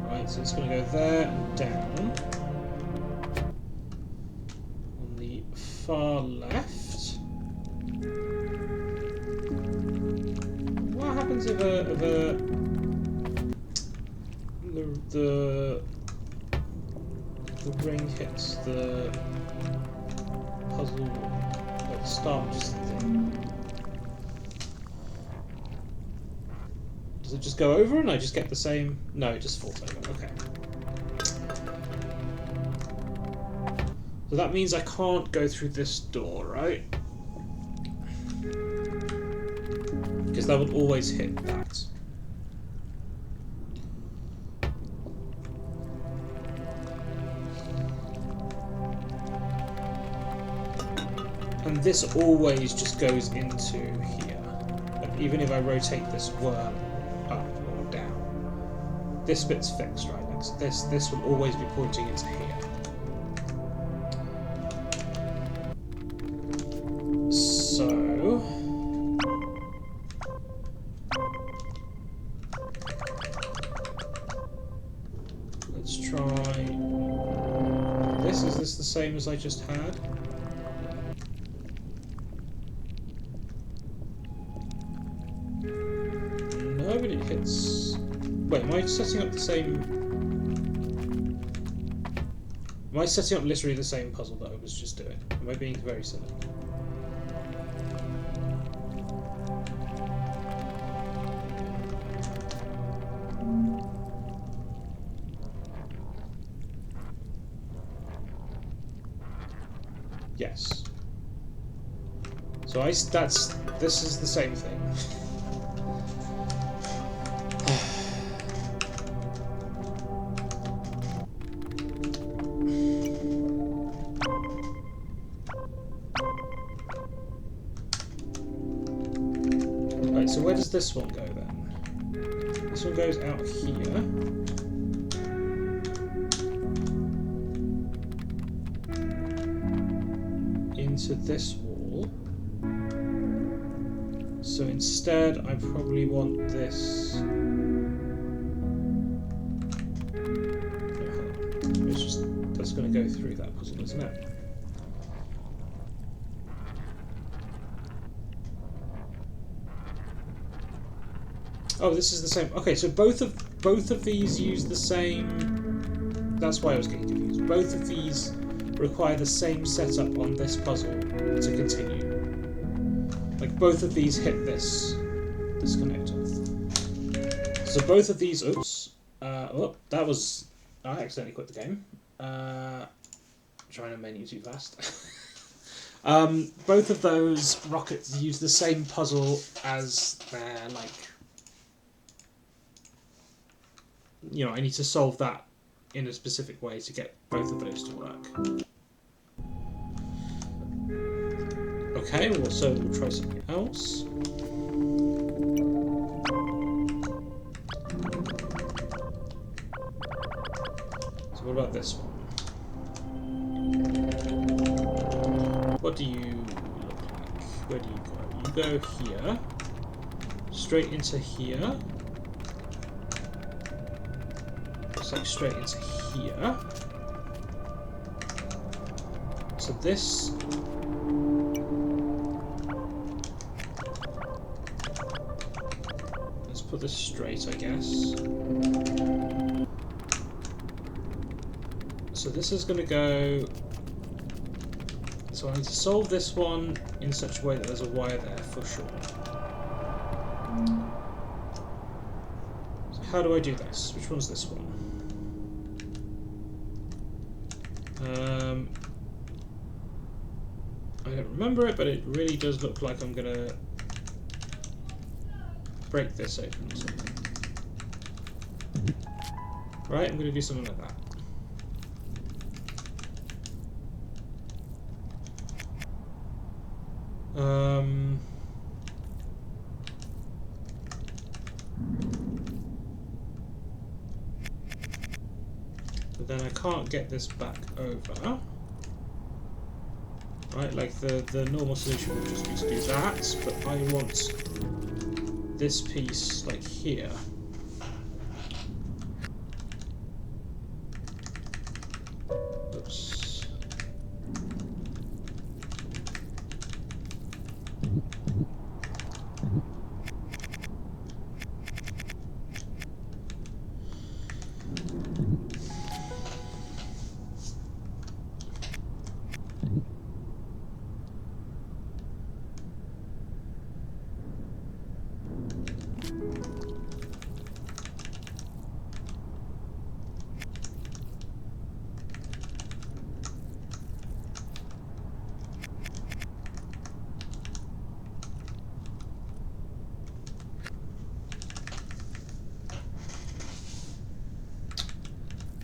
S1: Right, so it's going to go there and down. On the far left. What happens if the ring hits the puzzle at the start, just the thing? Does it just go over and I just get the same? No, it just falls over. Okay. So that means I can't go through this door, right? Because that would always hit that. And this always just goes into here. And even if I rotate this worm up or this bit's fixed, right? Like, so this will always be pointing into here. So let's try this. Is this the same as I just had? No, but it hits. Wait, am I setting up the same? Am I setting up literally the same puzzle that I was just doing? Am I being very silly? Yes. So this is the same thing. Right, so where does this one go then? This one goes out here. Into this wall. So instead I probably want this. It's just that's going to go through that puzzle, isn't it? Oh, this is the same. Okay, so both of these use the same. That's why I was getting confused. Both of these require the same setup on this puzzle to continue. Like both of these hit this connector. So both of these. Oops. Oh, that was. I accidentally quit the game. Trying to menu too fast. Both of those rockets use the same puzzle as their like. You know, I need to solve that in a specific way to get both of those to work. Okay, well, so we'll try something else. So what about this one? What do you look like? Where do you go? You go here, straight into here. Like straight into here. So this let's put this straight, I guess. So this is going to go. So I need to solve this one in such a way that there's a wire there for sure. So how do I do this? Which one's this one? I don't remember it, but it really does look like I'm gonna break this open or something. Right, I'm gonna do something like that. But then I can't get this back over. Right, like the normal solution would just be to do that, but I want this piece like here. Oops.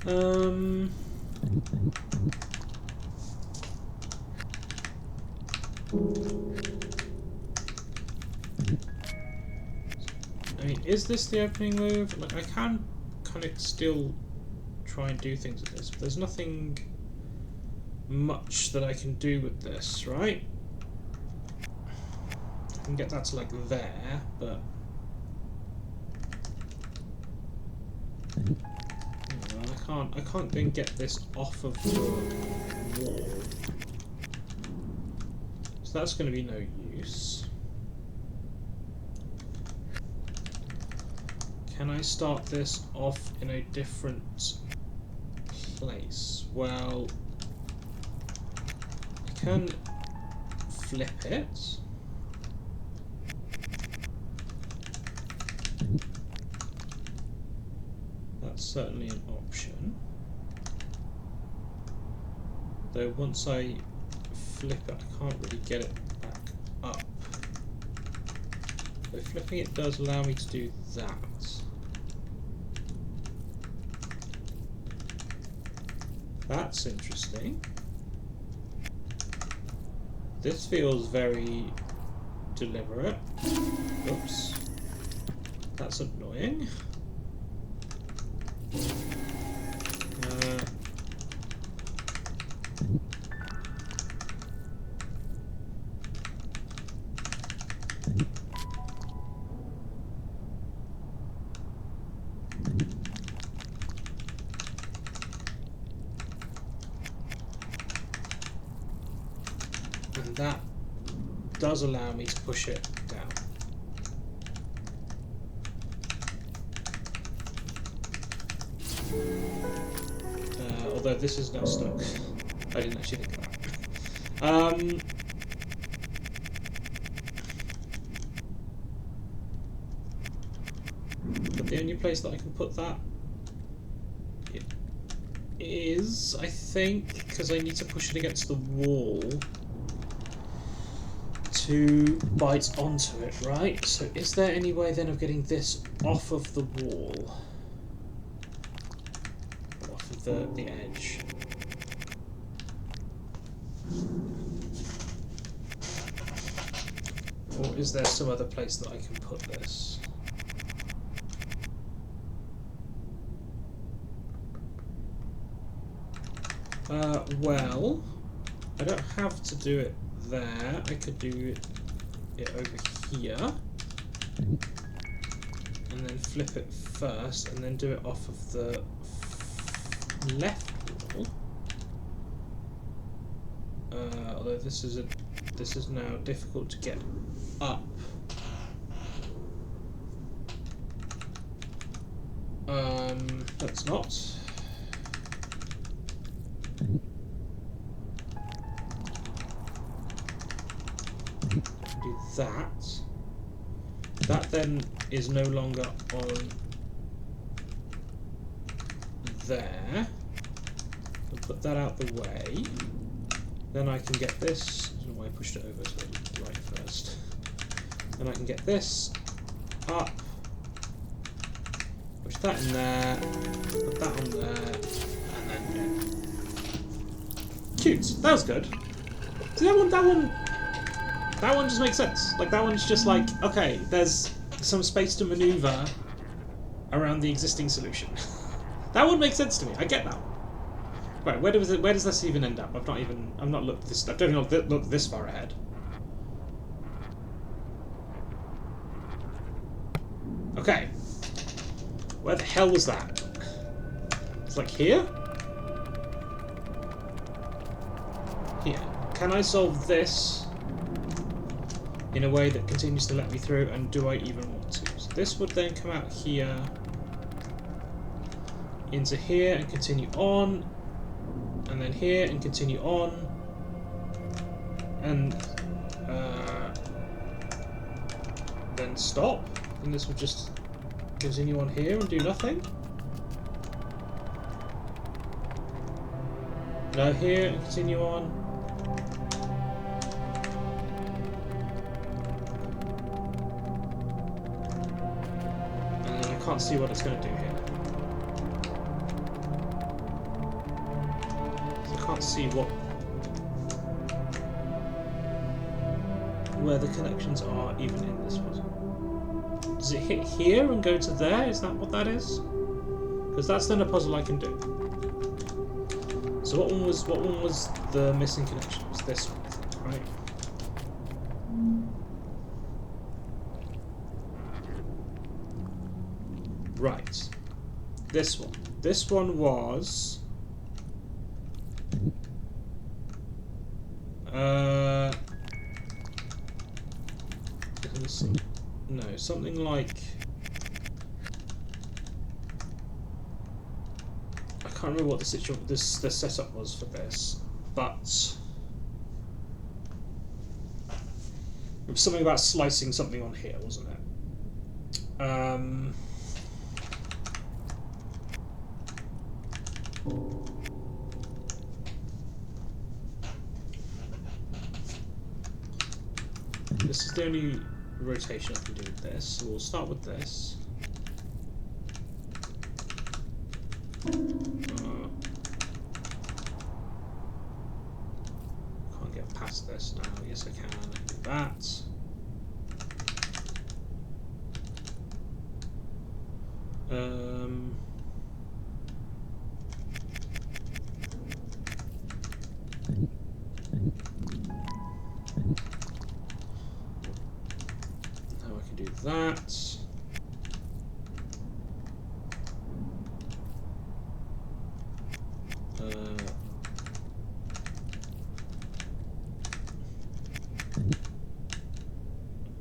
S1: I mean, is this the opening move? Like, I can kind of still try and do things with this, but there's nothing much that I can do with this, right? I can get that to like there, but I can't then get this off of the wall. So that's going to be no use. Can I start this off in a different place? Well, I can flip it. That's certainly an option. Though once I flip it, I can't really get it back up. So flipping it does allow me to do that. That's interesting. This feels very deliberate. Oops. That's annoying. And that does allow me to push it down. Although this is now stuck. I didn't actually think of that. But the only place that I can put that is, I think, because I need to push it against the wall to bite onto it, right? So is there any way then of getting this off of the wall? Off of the edge? Or is there some other place that I can put this? Well, I don't have to do it there. I could do it over here. And then flip it first, and then do it off of the left wall. Although this is now difficult to get up. Let's not. Do that. That then is no longer on there. I'll put that out the way. Then I can get this. I don't know why I pushed it over to the right first. Then I can get this up. Push that in there. Put that on there. And then cute. That was good. See, that one just makes sense. Like, that one's just like, okay, there's some space to maneuver around the existing solution. That one makes sense to me. I get that one. Right, where does this even end up? I've not looked this. I've not looked this far ahead. Okay. Where the hell was that? It's like here? Here. Can I solve this in a way that continues to let me through, and do I even want to? So this would then come out here, into here and continue on, and then here and continue on, and then stop, and this would just continue on here and do nothing. Now here and continue on. And I can't see what it's going to do here. Can't see where the connections are even in this puzzle. Does it hit here and go to there? Is that what that is? Because that's then a puzzle I can do. So what one was the missing connection? It was this one, I think, right? Right. This one. This one was let's see. No, something like I can't remember what the setup was for this, but it was something about slicing something on here, wasn't it? This is the only rotation I can do with this, so we'll start with this. Can't get past this now. Yes, I can. I can do that. Now I can do that.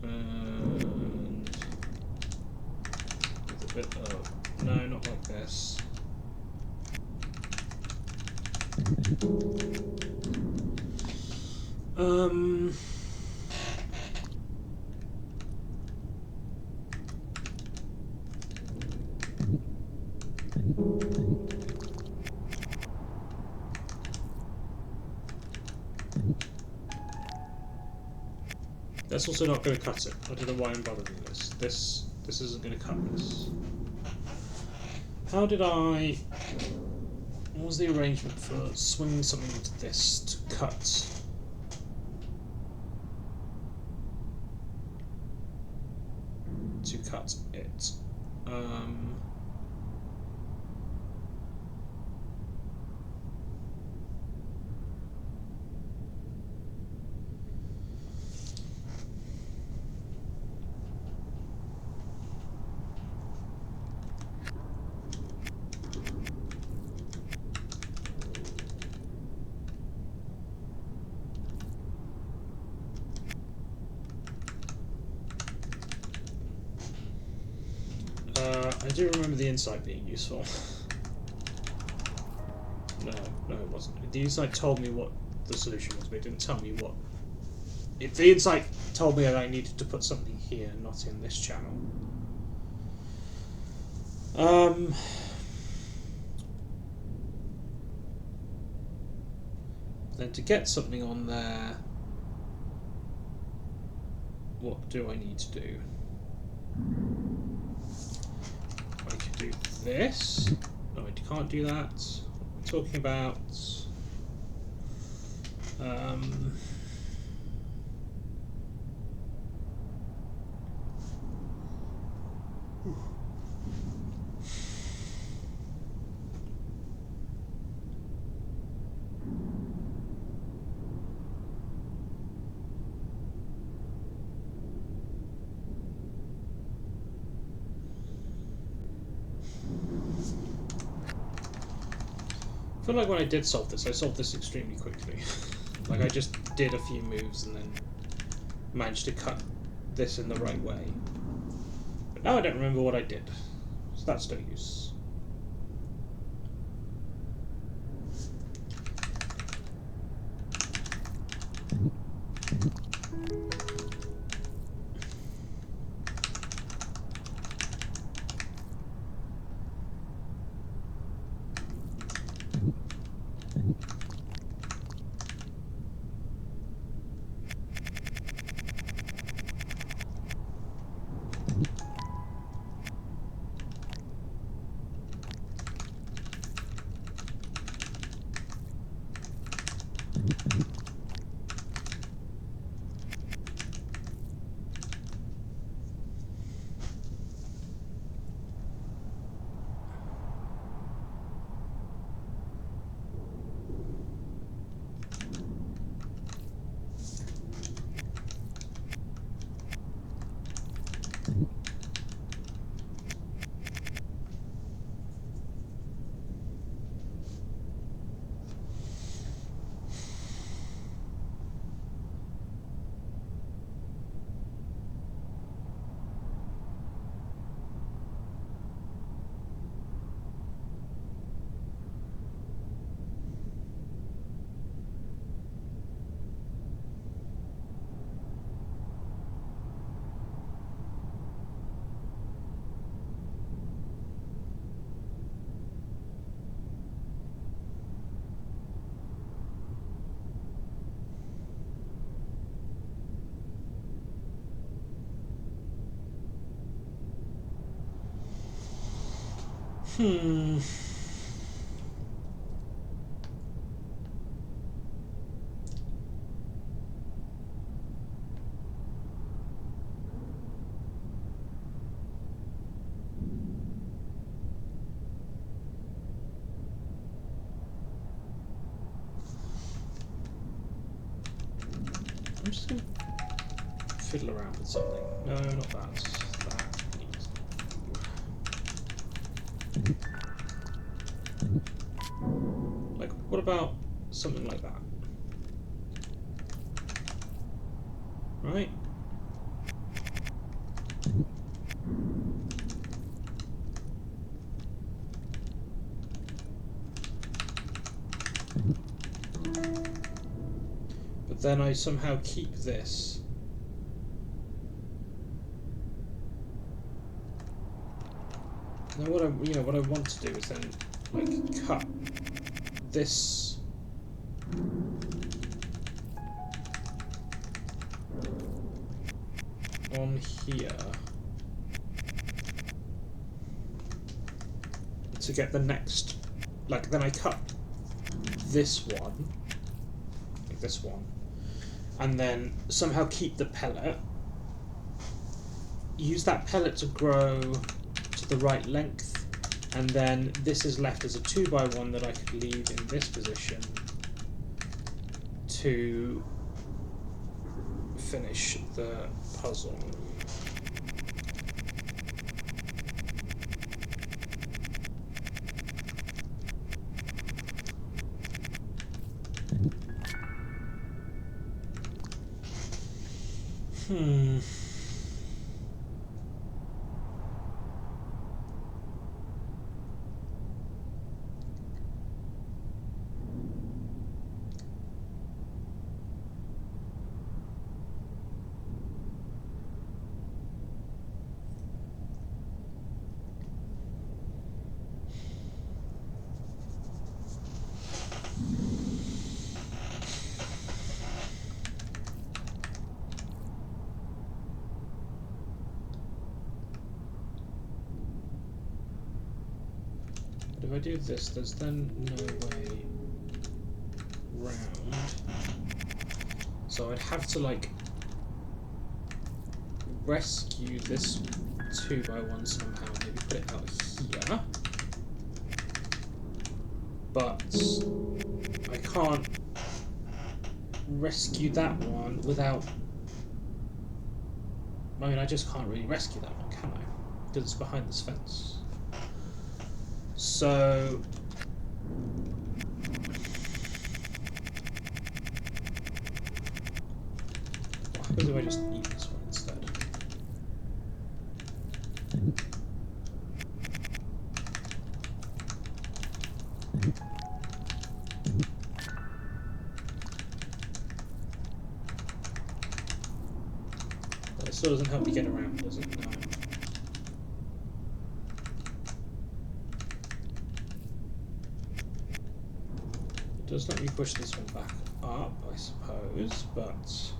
S1: And with a bit of no, not like this. That's also not going to cut it. I don't know why I'm bothering this. This isn't going to cut this. How did I... What was the arrangement for swinging something into this to cut? To cut it. I do remember the insight being useful. No, it wasn't. The insight told me what the solution was, but it didn't tell me what... the insight told me that I needed to put something here, not in this channel. Then to get something on there, what do I need to do? I can do this. No, I can't do that. What we're talking about. I feel like when I did solve this, I solved this extremely quickly. Like I just did a few moves and then managed to cut this in the right way. But now I don't remember what I did, so that's no use. Hmm. I'm just gonna fiddle around with something. No, not that. That. Like, what about something like that? Right? But then I somehow keep this. Now what I want to do is then like cut this on here to get the next, like then I cut this one, like this one, and then somehow keep the pellet, use that pellet to grow to the right length, and then this is left as a 2x1 that I could leave in this position to finish the puzzle. Hmm. But if I do this, there's then no way round. So I'd have to like rescue this 2x1 somehow, maybe put it out here. But I can't rescue that one without... I mean, I just can't really rescue that one, can I? Because it's behind this fence. So... what happens if I just eat this one instead? It still doesn't help me get around, does it? No. It does let me push this one back up, I suppose, but is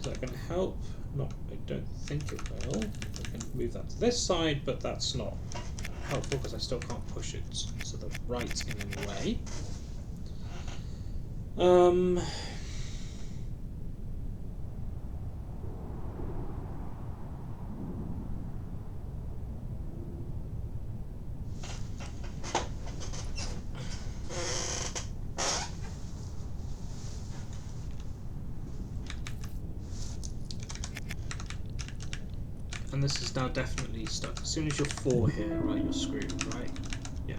S1: that going to help? Not, I don't think it will. I can move that to this side, but that's not helpful because I still can't push it to the right in any way. And this is now definitely stuck. As soon as you're 4 here, right, you're screwed, right? Yeah.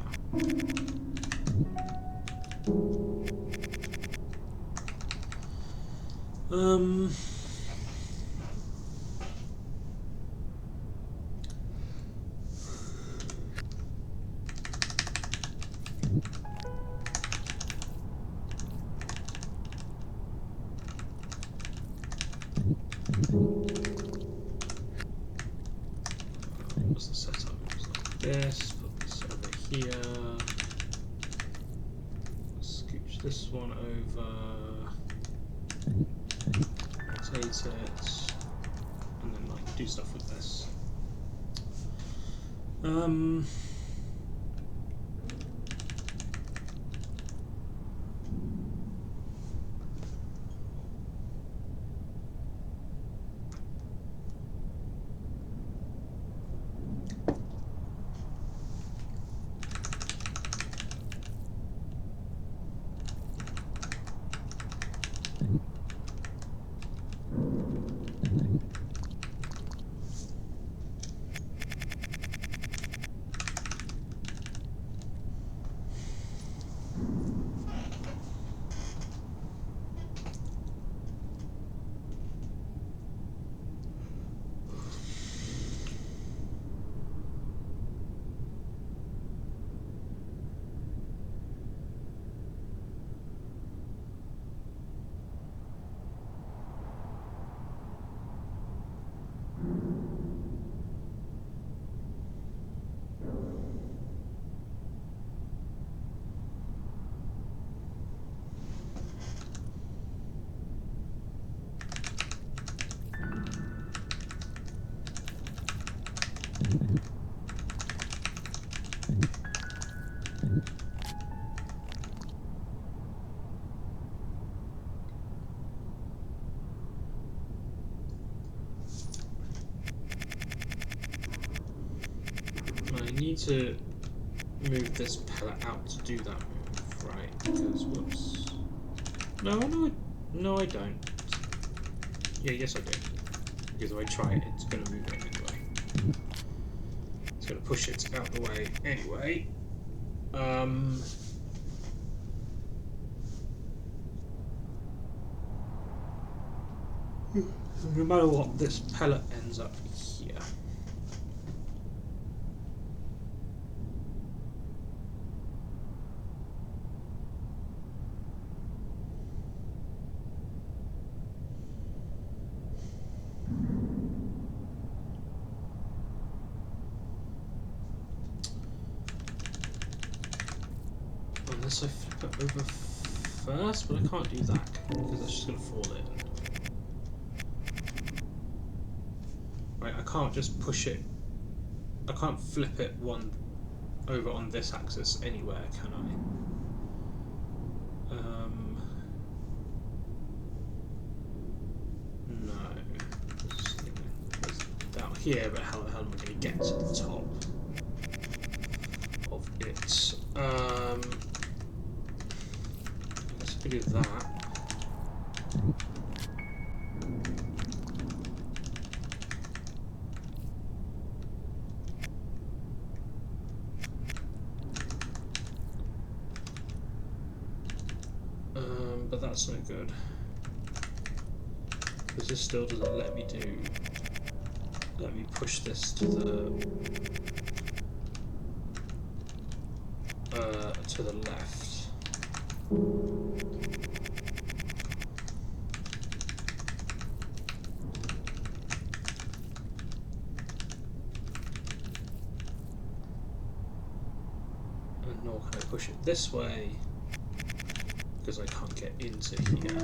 S1: What's the setup? It's like this, put this over here, scooch this one over, rotate it, and then like do stuff with this. Um. I need to move this pellet out to do that move, right? Because whoops. No, I don't. Yeah, yes, I do. Because if I try it, it's going to move it anyway. It's going to push it out the way anyway. No matter what, this pellet ends up here. Unless I flip it over first, but I can't do that because that's just going to fall in. Right, I can't just push it. I can't flip it one over on this axis anywhere, can I? No. It's down here, but how the hell am I going to get to the top of it? Let's do that. But that's no good. Because this still doesn't let me push this to the left. And nor can I push it this way because I can't get into here.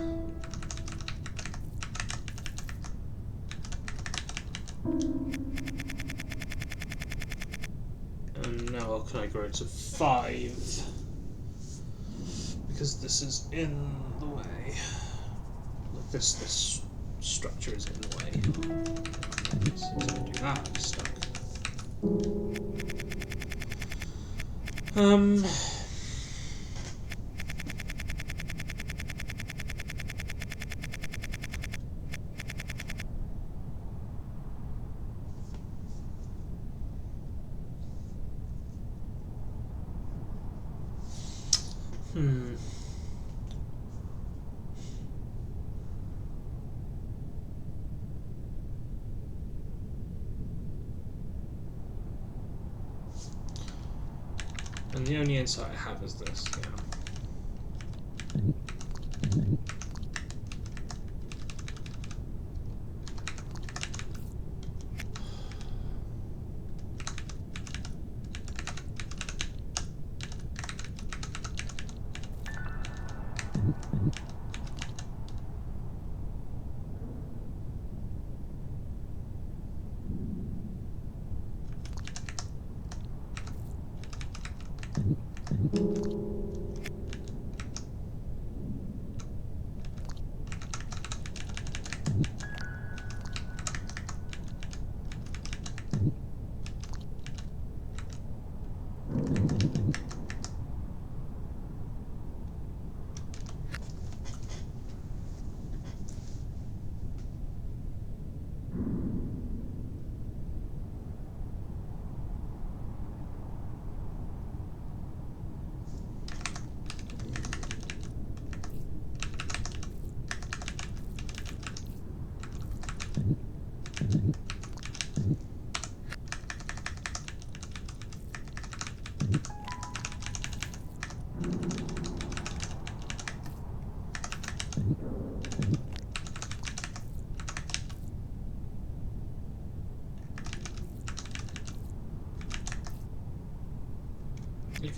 S1: And now can I grow to 5? Because this is in the way. Like this structure is in the way. As soon as I do that, I'm stuck. And the only insight I have is this, yeah.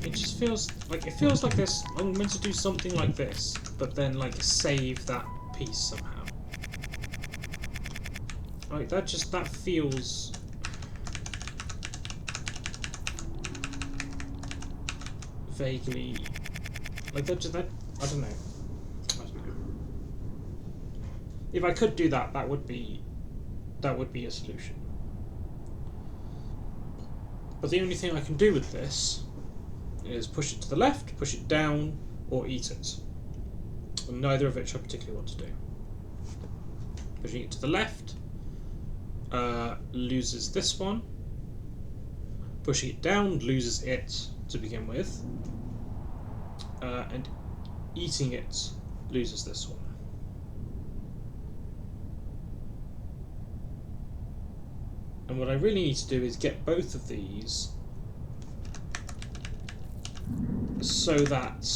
S1: It just feels like this. I'm meant to do something like this, but then like save that piece somehow. Like that feels vaguely like that. I don't know. If I could do that, that would be a solution. But the only thing I can do with this is push it to the left, push it down, or eat it. And neither of which I particularly want to do. Pushing it to the left loses this one. Pushing it down loses it to begin with. And eating it loses this one. And what I really need to do is get both of these so that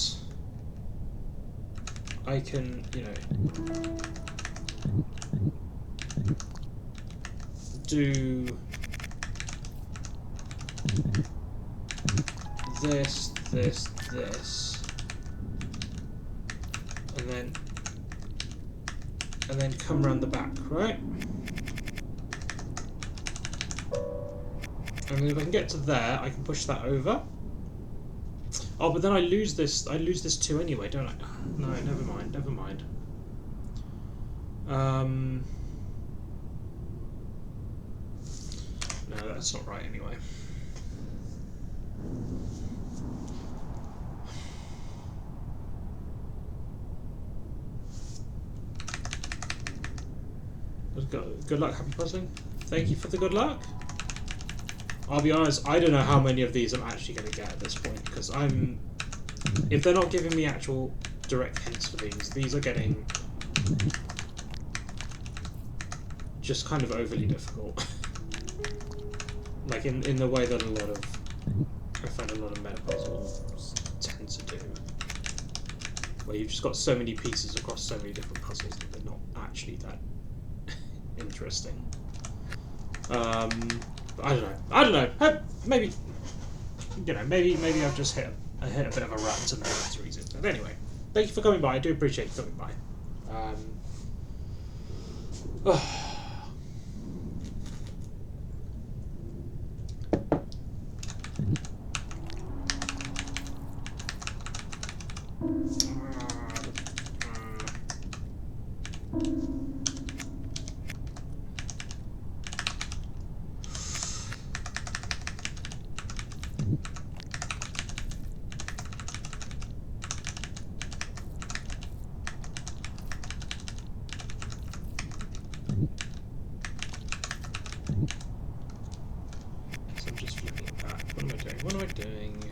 S1: I can, you know, do this, and then come around the back, right? And then if I can get to there, I can push that over. Oh, but then I lose this too anyway, don't I? No, never mind. No, that's not right anyway. Good luck, happy puzzling. Thank you for the good luck. I'll be honest, I don't know how many of these I'm actually going to get at this point, because if they're not giving me actual direct hints for these are getting just kind of overly difficult. Like in the way that I find a lot of meta puzzles tend to do. Where you've just got so many pieces across so many different puzzles that they're not actually that interesting. I don't know. Maybe, you know, maybe I've just hit a bit of a rut and that's the reason. But anyway, thank you for coming by. I do appreciate you coming by. So I'm just flipping it back. What am I doing?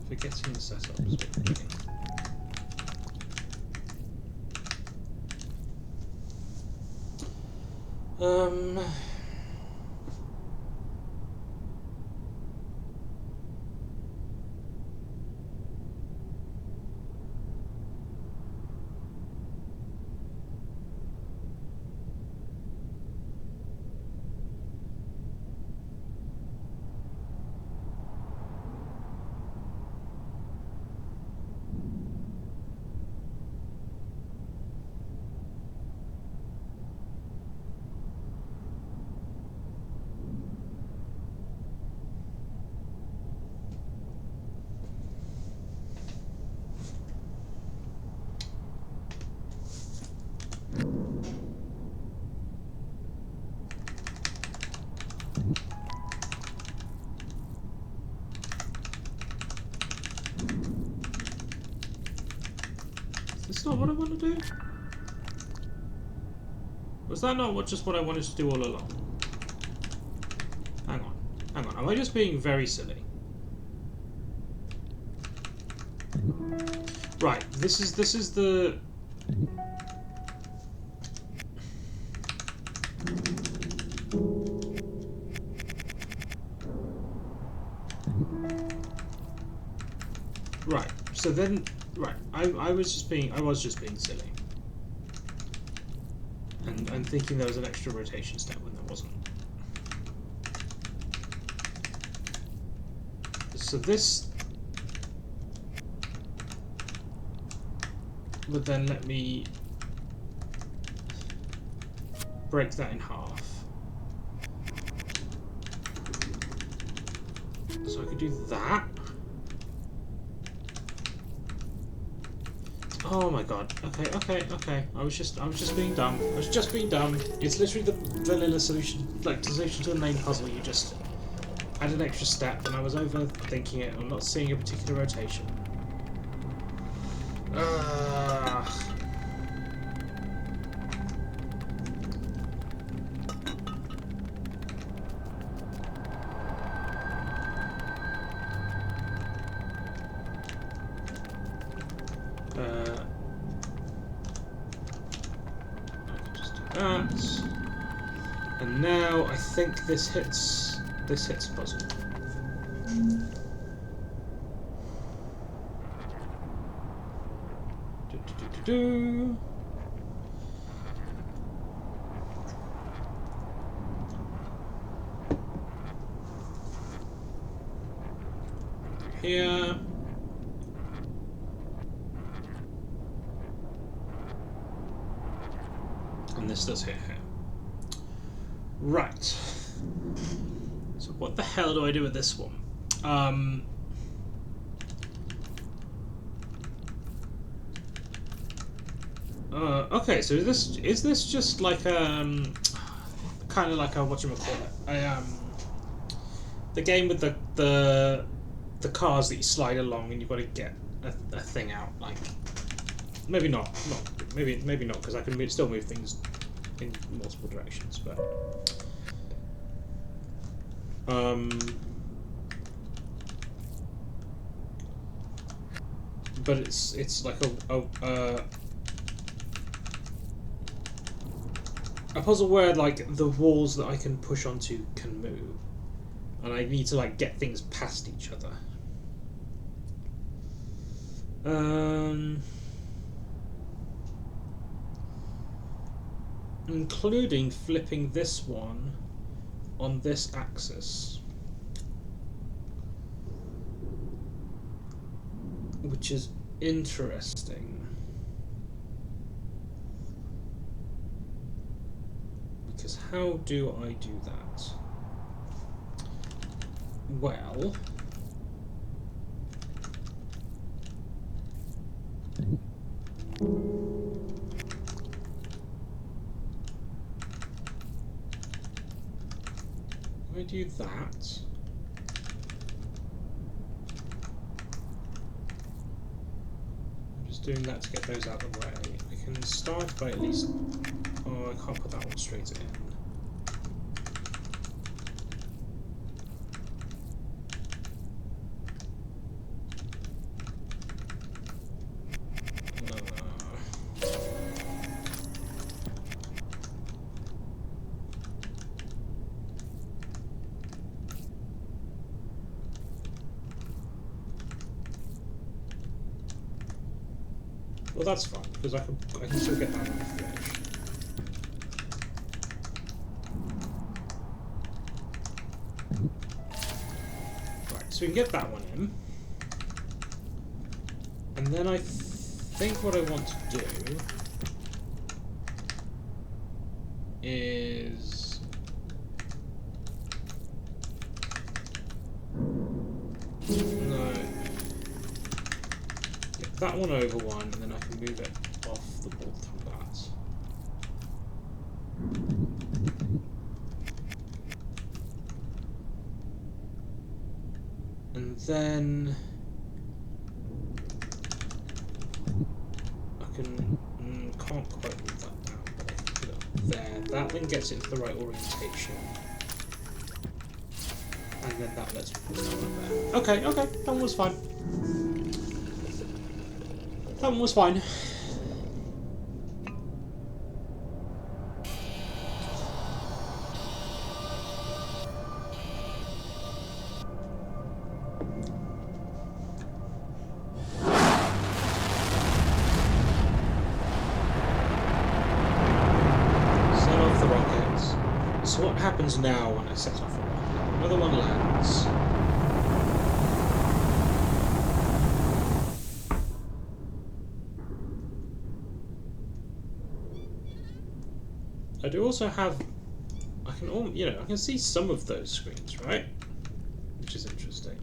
S1: Forgetting the setup is what I'm doing. It's not what I want to do. Was that not just what I wanted to do all along? Hang on. Hang on. Am I just being very silly? Right. This is the... Right. So then... Right. I was just being silly. And thinking there was an extra rotation step when there wasn't. So this would then let me break that in half. So I could do that. Oh my god. Okay. I was just being dumb. I was just being dumb. It's literally the vanilla solution, like the solution to a main puzzle. You just add an extra step, and I was overthinking it. I'm not seeing a particular rotation. And now I think this hits a puzzle. Here. And this does hit here. Right. So what the hell do I do with this one? Okay, so is this just like kind of like a whatchamacallit? The game with the cars that you slide along and you've got to get a thing out, like maybe not maybe not, because I can still move things in multiple directions, but it's like a puzzle where like the walls that I can push onto can move, and I need to like get things past each other. Including flipping this one on this axis, which is interesting because how do I do that? Well, I do that. I'm just doing that to get those out of the way. I can start by at least... Oh, I can't put that one straight in. Well, that's fine, because I can still get that one finished. Right, so we can get that one in. And then I think what I want to do is... No. Get that one over one, and then I can move it off the wall through that. And then... can... can't quite move that down, but I can put it up there. That then gets it into the right orientation. And then that lets me put that one there. Okay, okay, that one was fine. That one was fine. So what happens now when I set off a rocket? Another one lands. I do also have... I can, you know, I can see some of those screens, right? Which is interesting.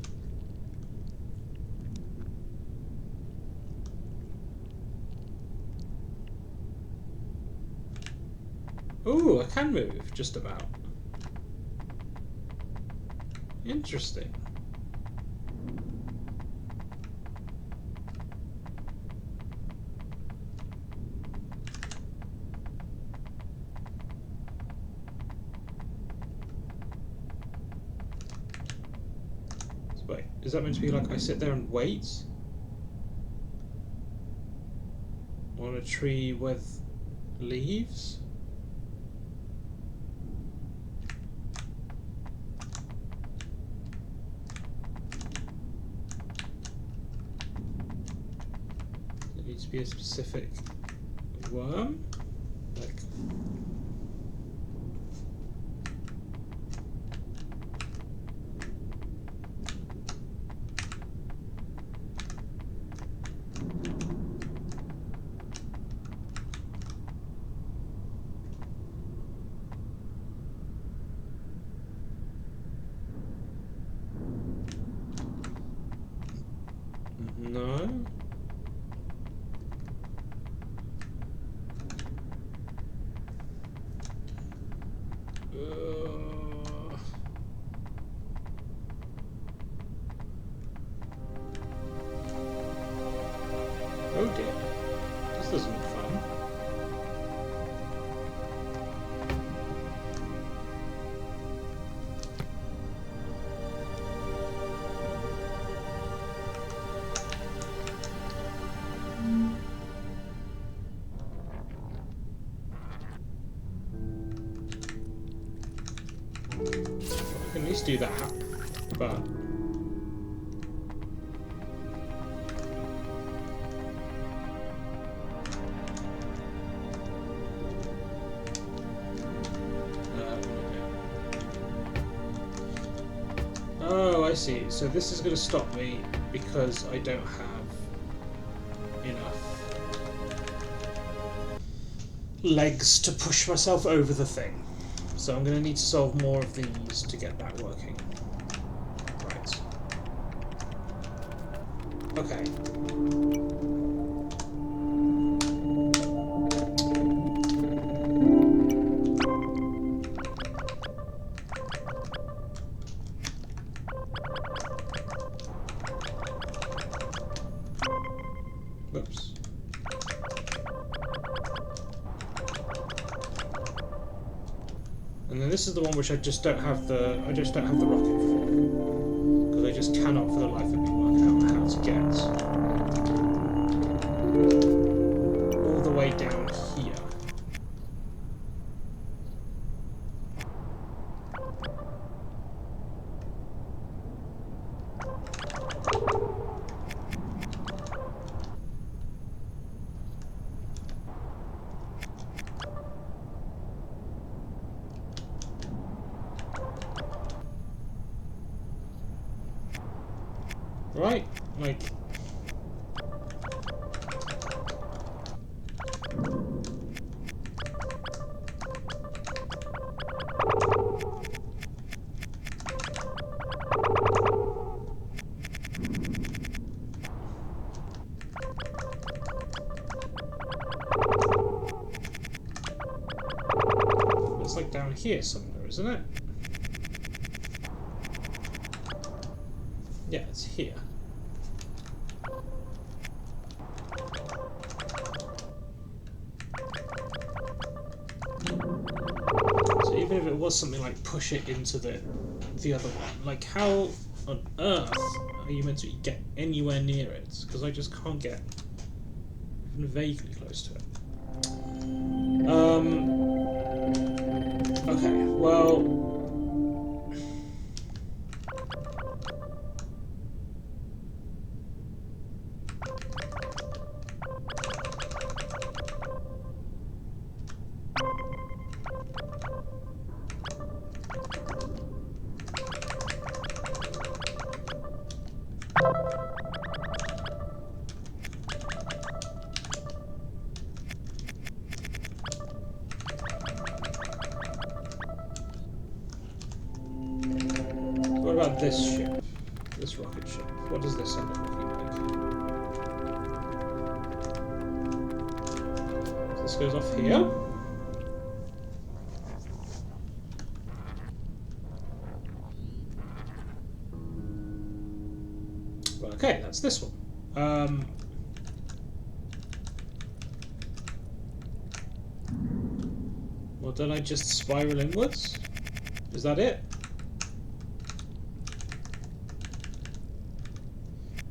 S1: Ooh, I can move, just about. Interesting. So wait, is that meant to be like I sit there and wait? On a tree with leaves? To be a specific worm, like no. Oh dear, this doesn't look fun. I can at least do that, but... Oh, I see. So this is going to stop me because I don't have enough legs to push myself over the thing. So I'm going to need to solve more of these to get that working. Right. Okay. Whoops. And then this is the one which I just don't have the rocket for, because I just cannot for the life of me work out how to get all the way down here. Right, like... It's like down here somewhere, isn't it? Yeah, it's here. Even if it was something like push it into the other one, like how on earth are you meant to get anywhere near it? Because I just can't get even vaguely close to it. Okay, well. What about this ship? This rocket ship? What does this end up looking like? This goes off here. Well, okay, that's this one. Well, don't I just spiral inwards? Is that it?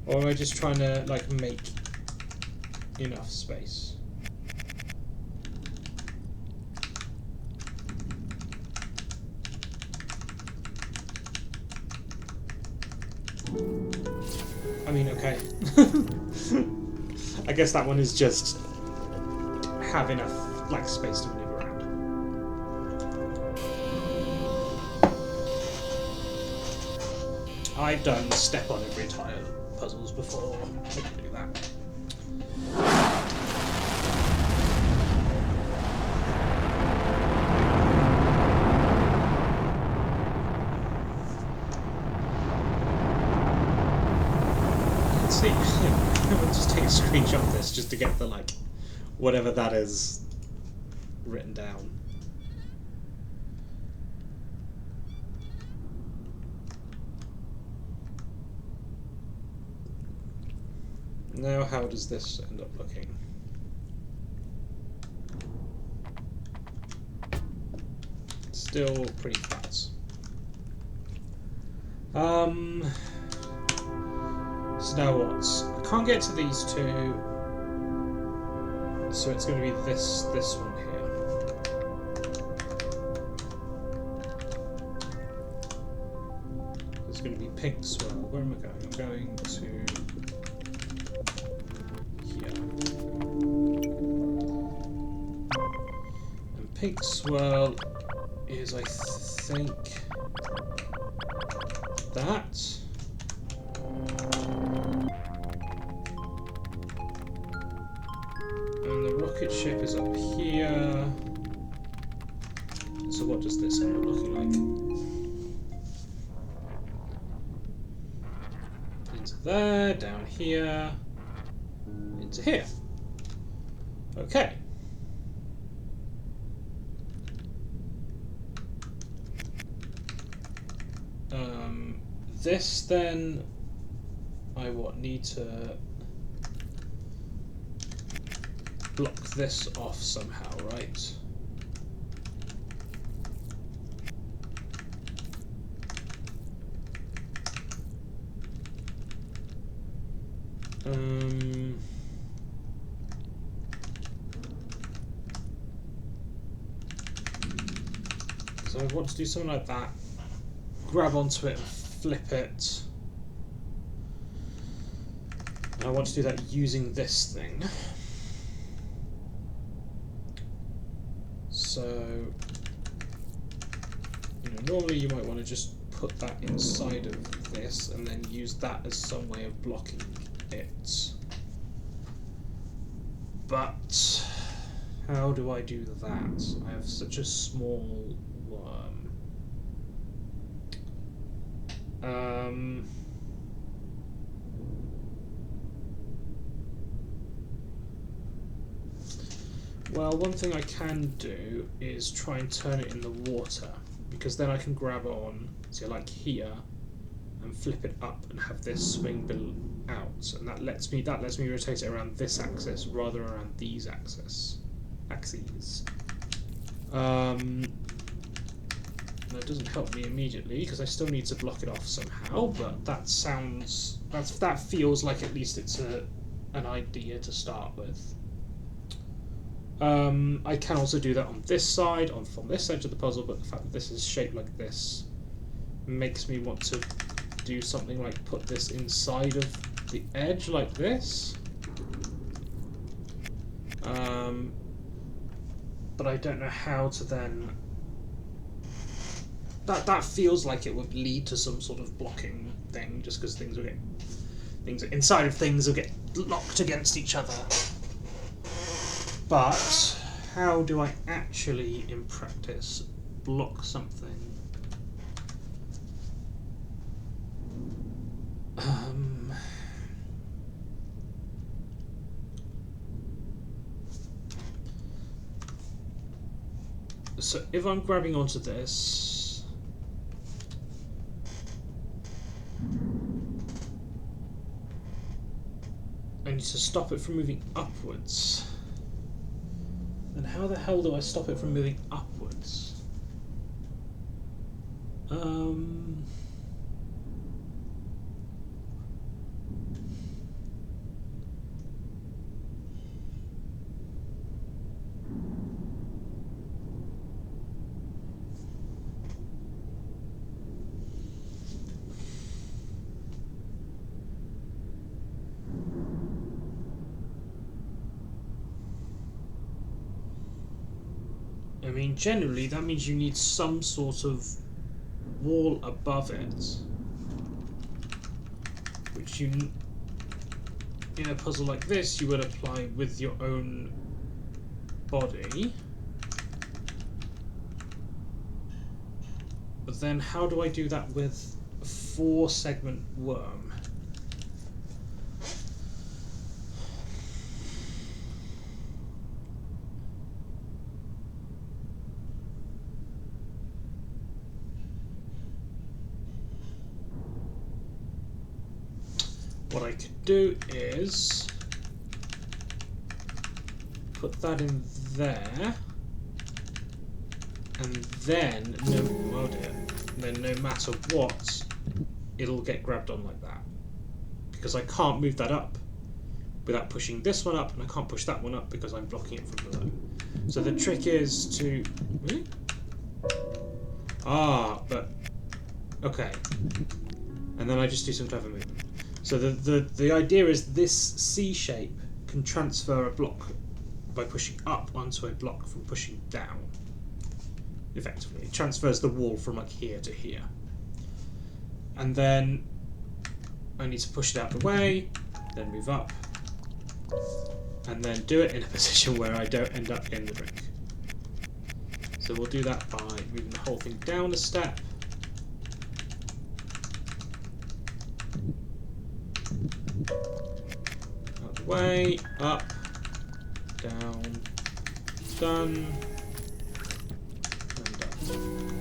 S1: Or am I just trying to, like, make enough space? I mean, okay. I guess that one is just have enough, like, space to maneuver around. I've done step on every tile puzzles before. I can do that. See, I'll just take a screenshot of this just to get the, like, whatever that is written down. Now, how does this end up looking? Still pretty flat. So now what? I can't get to these two, so it's going to be this one here. There's going to be pink swirl. Where am I going? I'm going to here. And pink swirl is, I think, that. Rocket ship is up here. So what does this end up looking like? Into there, down here, into here. Okay. This then, I need to block this off somehow, right? So I want to do something like that. Grab onto it and flip it. And I want to do that using this thing. So, normally you might want to just put that inside of this and then use that as some way of blocking it. But how do I do that? I have such a small worm. Well, one thing I can do is try and turn it in the water, because then I can grab on, so like here, and flip it up and have this swing out, and that lets me rotate it around this axis rather than around these axes. That doesn't help me immediately because I still need to block it off somehow, but that feels like at least it's an idea to start with. I can also do that on this side, from this edge of the puzzle, but the fact that this is shaped like this makes me want to do something like put this inside of the edge like this. But I don't know how to then... That feels like it would lead to some sort of blocking thing, just because things inside of things will get locked against each other. But how do I actually, in practice, block something? So if I'm grabbing onto this, I need to stop it from moving upwards. Then how the hell do I stop it from moving upwards? I mean, generally, that means you need some sort of wall above it, which in a puzzle like this, you would apply with your own body. But then, how do I do that with a 4-segment worm? What I could do is put that in there, and then no matter what, it'll get grabbed on like that, because I can't move that up without pushing this one up, and I can't push that one up because I'm blocking it from below. So the trick is to really? But okay, and then I just do some clever movement. So the idea is this C shape can transfer a block by pushing up onto a block from pushing down. Effectively, it transfers the wall from like here to here. And then I need to push it out the way, then move up, and then do it in a position where I don't end up in the brick. So we'll do that by moving the whole thing down a step. Out the way, up, down, done, and done.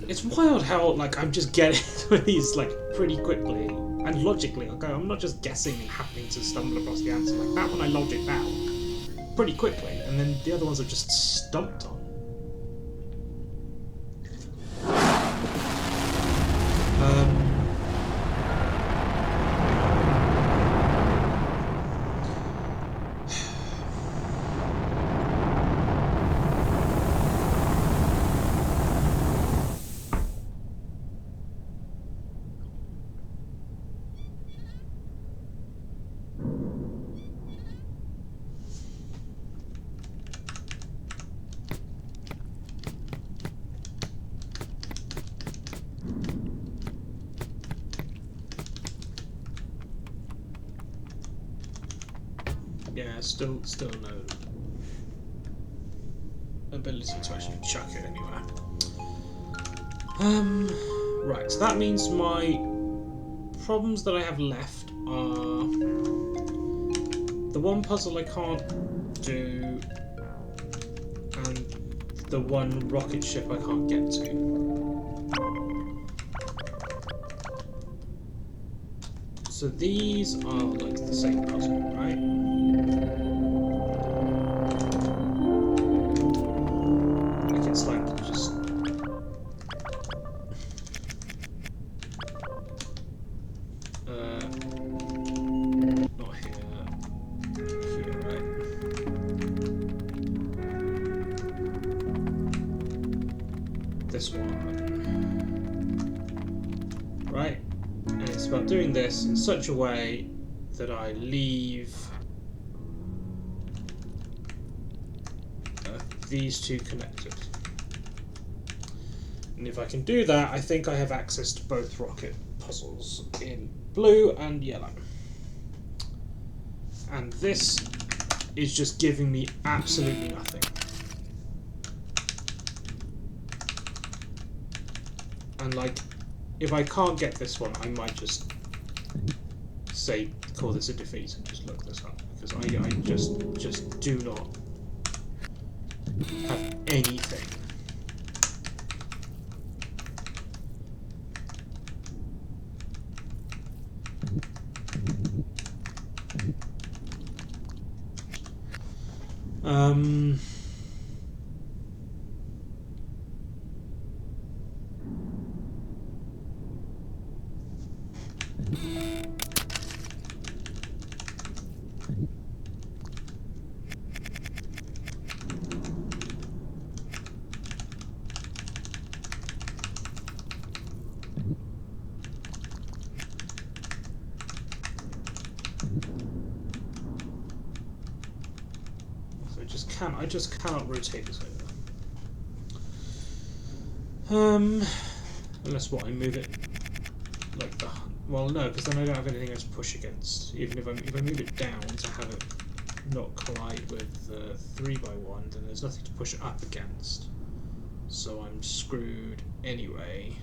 S1: It's wild how I'm just getting these pretty quickly and logically. I'm not just guessing and happening to stumble across the answer like that one. I logged it down pretty quickly, and then the other ones I've just stumped on. Yeah, still no ability to actually chuck it anywhere. Right, so that means my problems that I have left are the one puzzle I can't do and the one rocket ship I can't get to. So these are the same puzzle, right? doing this in such a way that I leave these two connected. And if I can do that, I think I have access to both rocket puzzles in blue and yellow. And this is just giving me absolutely nothing. And like, if I can't get this one, I might just say, call this a defeat and just look this up, because I just do not have anything. I just cannot rotate this over. Unless what, I move it like that. Well, no, because then I don't have anything else to push against. Even if I move it down to have it not collide with the 3x1, then there's nothing to push it up against. So I'm screwed anyway.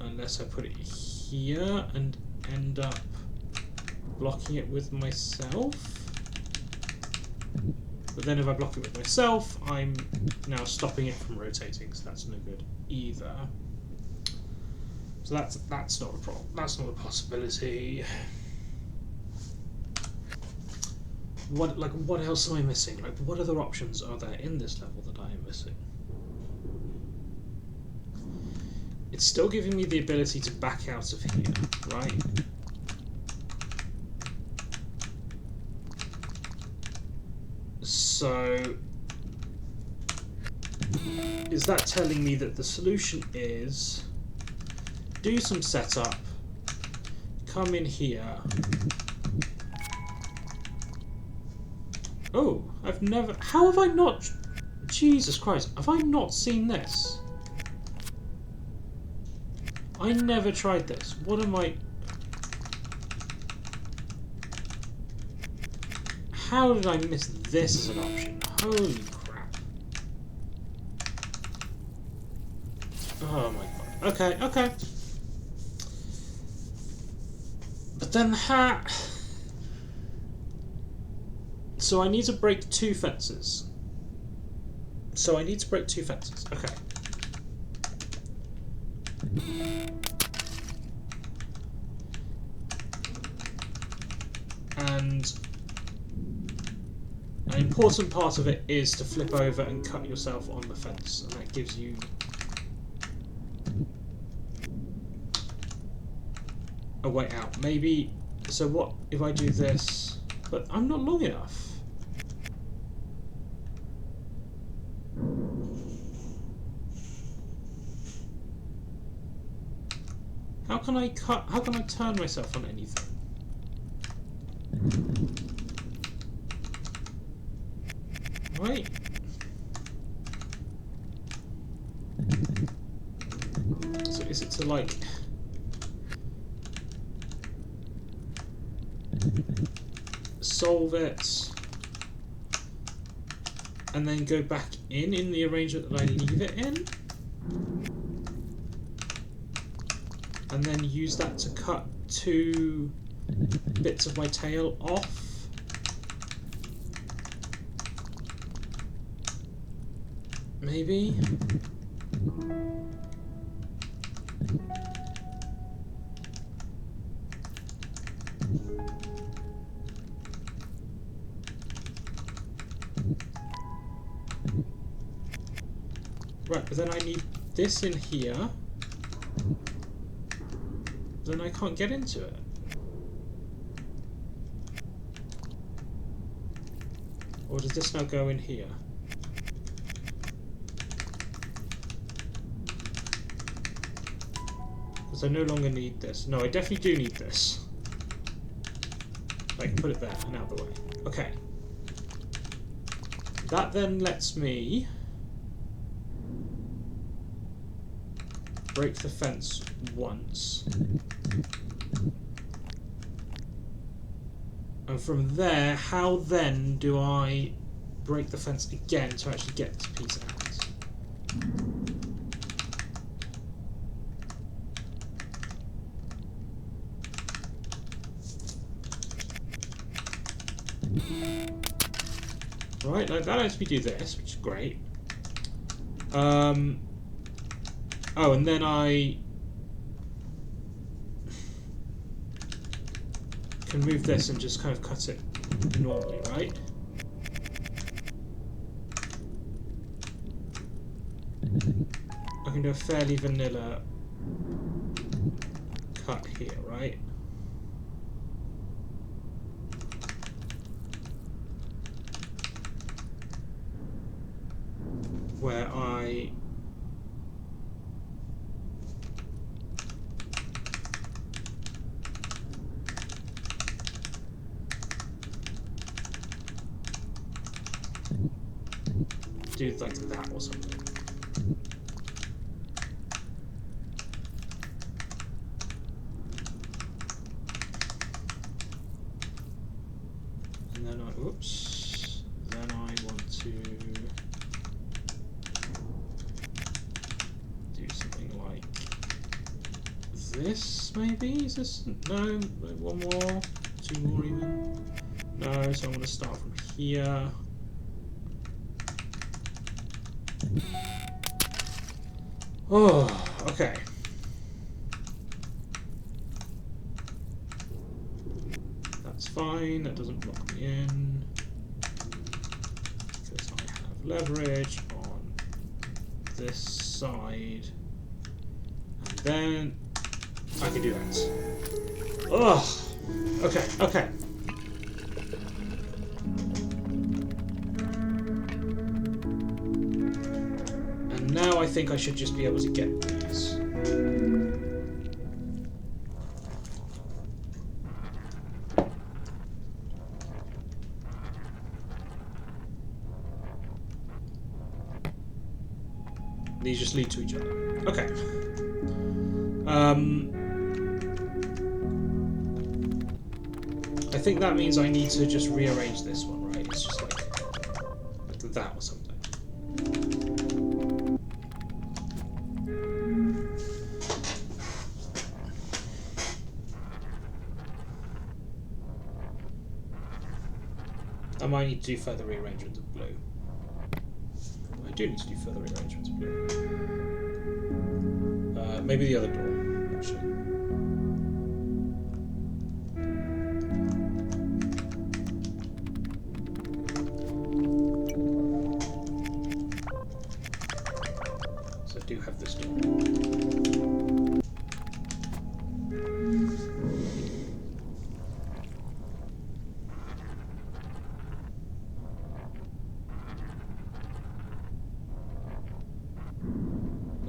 S1: Unless I put it here and end up blocking it with myself. But then if I block it with myself, I'm now stopping it from rotating, so that's no good either. So that's not a problem. That's not a possibility. What else am I missing? Like, what other options are there in this level that I am missing? It's still giving me the ability to back out of here, right? So, is that telling me that the solution is do some setup, come in here. Oh, I've never... How have I not... Jesus Christ, have I not seen this? I never tried this. What am I... How did I miss this as an option? Holy crap. Oh my god. Okay, okay. But then so I need to break two fences. Okay. And an important part of it is to flip over and cut yourself on the fence, and that gives you a way out. Maybe, so what if I do this, but I'm not long enough. How can I turn myself on anything? Right. So is it to like solve it and then go back in the arrangement that I leave it in? And then use that to cut two bits of my tail off? Maybe? Right, but then I need this in here. Then I can't get into it. Or does this now go in here? Because I no longer need this. No, I definitely do need this. I can put it there and out of the way. Okay. That then lets me break the fence once. And from there, how then do I break the fence again to actually get this piece out? Right, that lets me do this, which is great. Oh, and then I can move this and just kind of cut it normally, right? I can do a fairly vanilla cut here, right? Where I do like that or something. And then I, whoops, then I want to do something like this, maybe? Is this, no, one more, two more even. No, so I'm going to start from here. Oh, okay. That's fine, that doesn't block me in. Because I have leverage on this side. And then I can do that. Oh, okay, okay. And now I think I should just be able to get these. These just lead to each other. Okay. I think that means I need to just rearrange this one, right? It's just like that or something. I might need to do further rearrangements of blue. I do need to do further rearrangements of blue. Maybe the other door, actually. So I do have this door.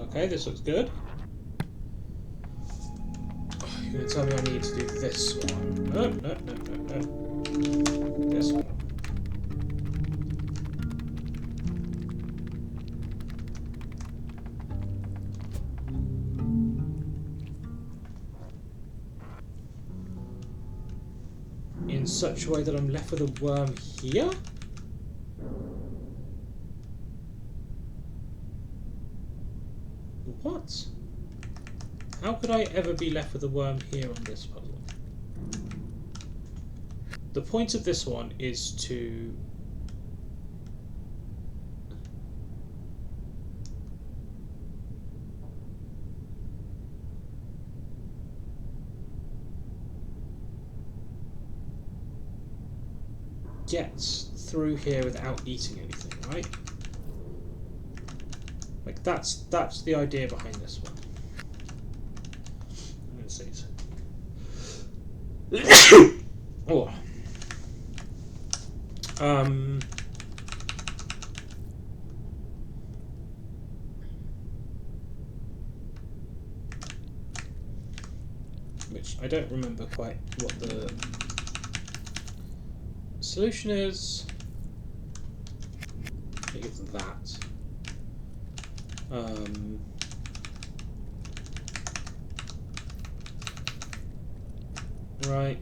S1: Okay, this looks good. You're going to tell me I need to do this one. No, no, no, no, no. This one. In such a way that I'm left with a worm here? What? How could I ever be left with a worm here on this puzzle? The point of this one is to get through here without eating anything, right? Like that's the idea behind this one. I'm gonna say so. Oh. don't remember quite what the solution is. I think it's that. Right.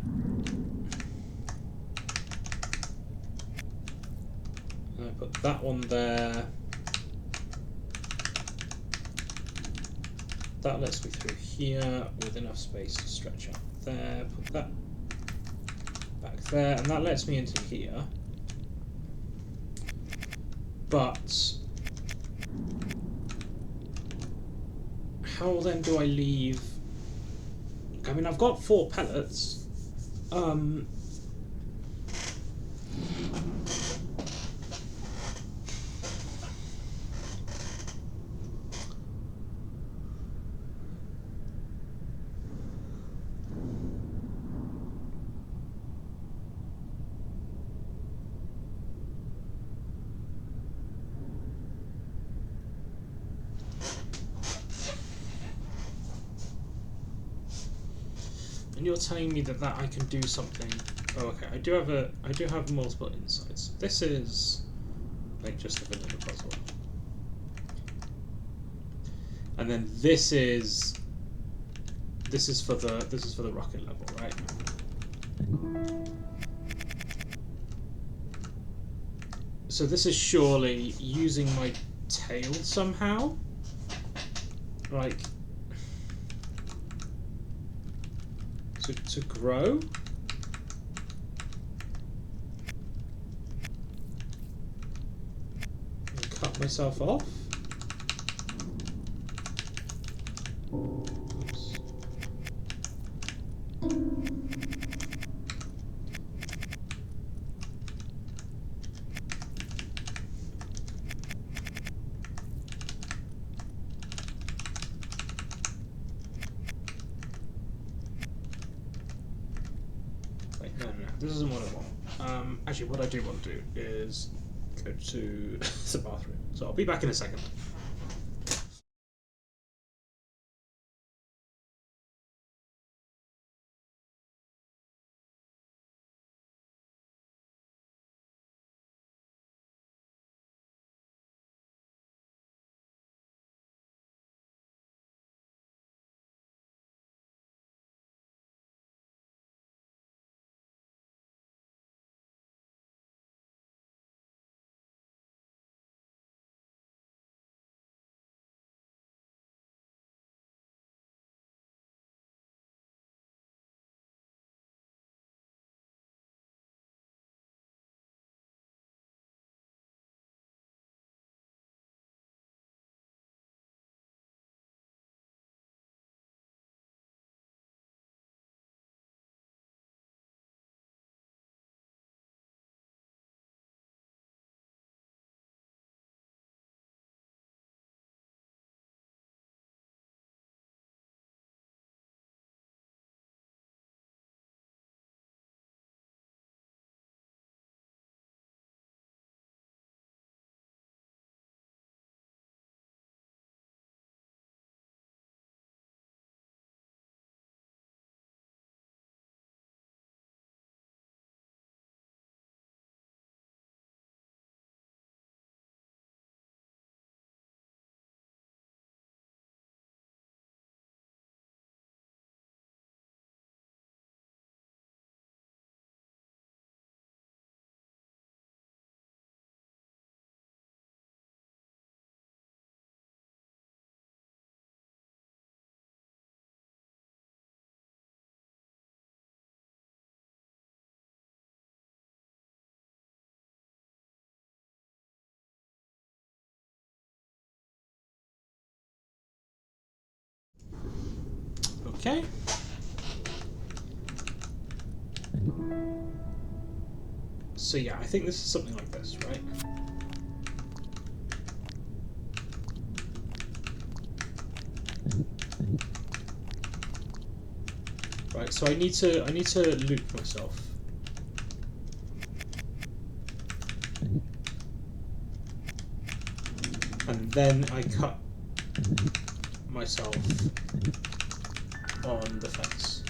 S1: And I put that one there. That lets me through here with enough space to stretch out there. Put that back there, and that lets me into here. But how then do I leave? I mean, I've got 4 pellets. And you're telling me that I can do something. Oh, okay. I do have multiple insights. This is like just a vanilla puzzle, and then this is for the rocket level, right? So this is surely using my tail somehow, like. To grow? And cut myself off? Oops. No, this isn't what I want. Actually, what I do want to do is go to the bathroom. So I'll be back in a second. Okay. So yeah, I think this is something like this, right? Right, so I need to loop myself. And then I cut myself on the fence.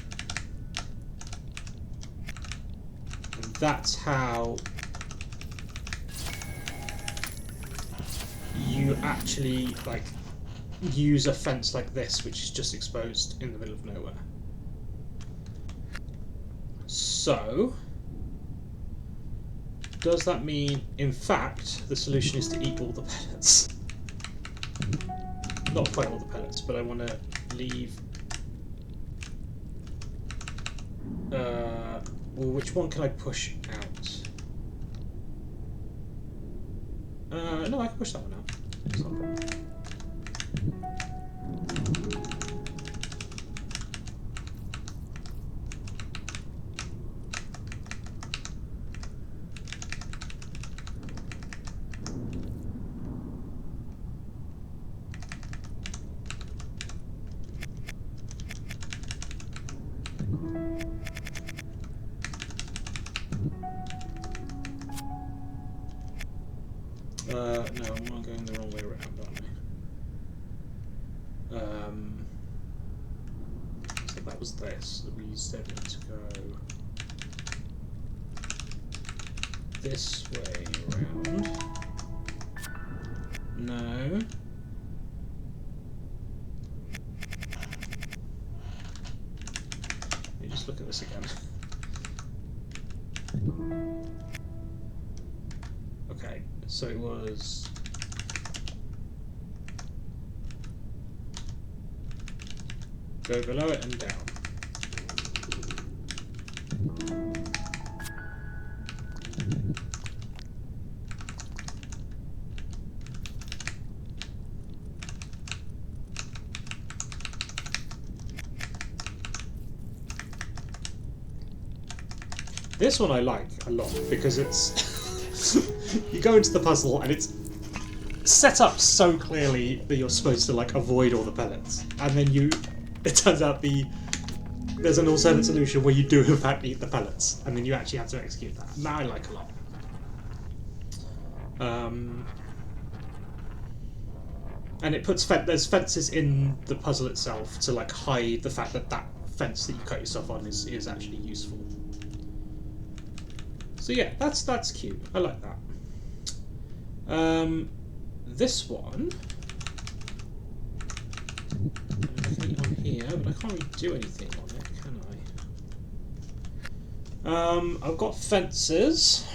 S1: that's how you actually like use a fence like this, which is just exposed in the middle of nowhere. So, does that mean, in fact, the solution is to eat all the pellets? Not quite all the pellets, but I want to leave... well, which one can I push out? No, I can push that one out. That's not a problem. No, I'm going the wrong way around, aren't I? So that was this. We said it to go this way around. No. Let me just look at this again. Okay, so it was... go below it and down. This one I like a lot because it's... you go into the puzzle and it's set up so clearly that you're supposed to like avoid all the pellets, and then it turns out there's an alternate solution where you do in fact eat the pellets, and then you actually have to execute that. That I like a lot. And it puts there's fences in the puzzle itself to like hide the fact that that fence that you cut yourself on is actually useful. So yeah, that's cute. I like that. This one, I'm looking on here, but I can't really do anything on it, can I? I've got fences.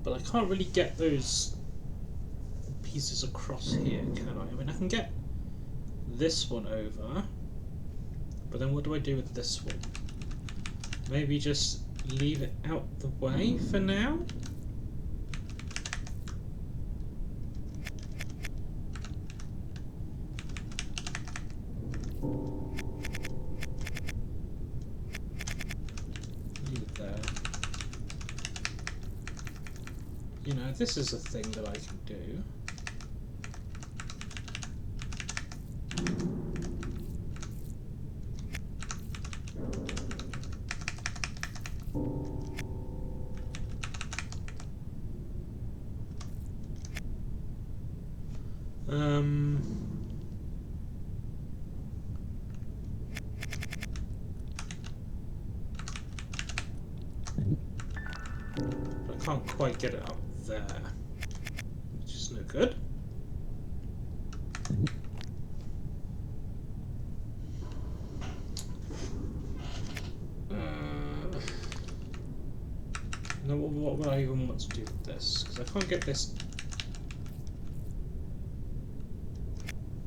S1: But I can't really get those pieces across here, can I? I mean, I can get this one over, but then what do I do with this one? Maybe just leave it out the way for now? You know, this is a thing that I can do. But I can't quite get it up there, which is no good. Now, what would I even want to do with this? Because I can't get this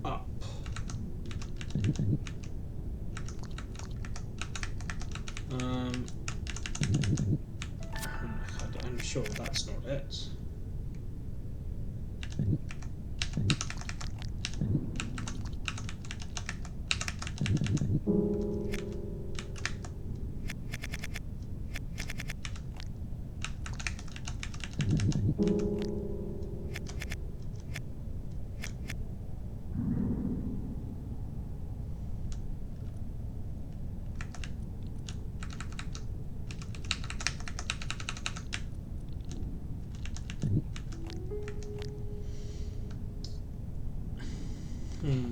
S1: up. I'm sure that's not it. So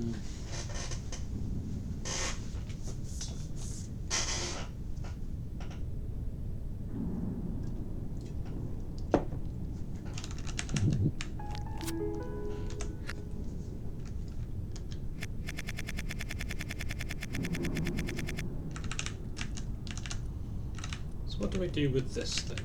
S1: what do we do with this thing?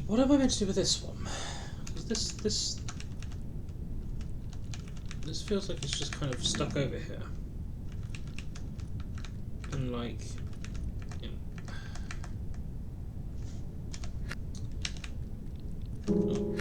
S1: What am I meant to do with this one? 'Cause this feels like it's just kind of stuck over here, and like, you know. Oh.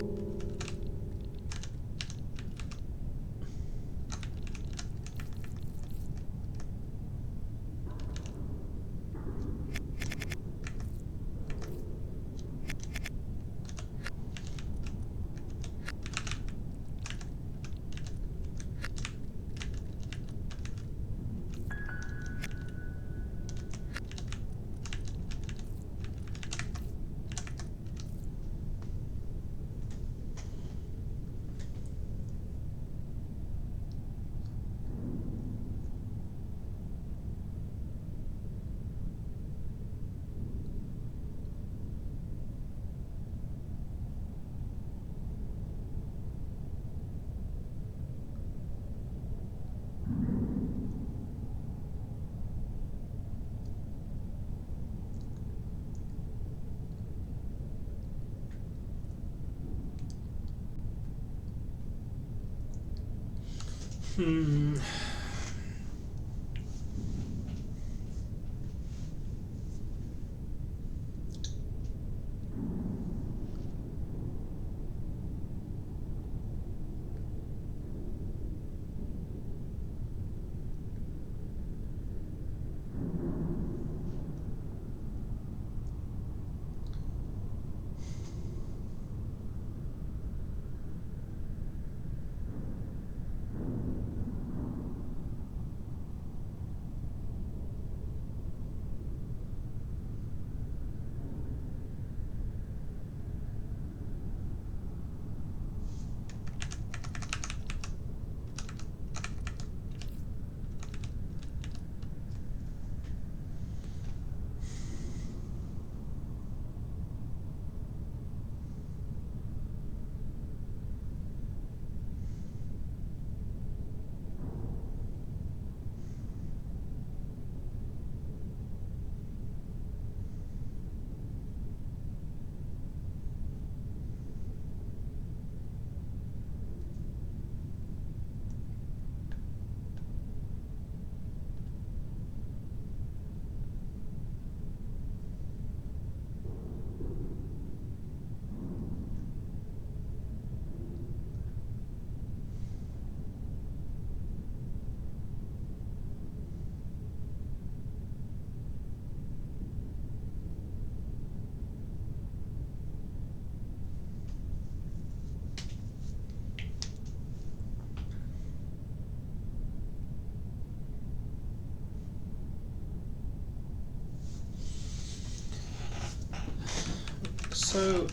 S1: Hmm. So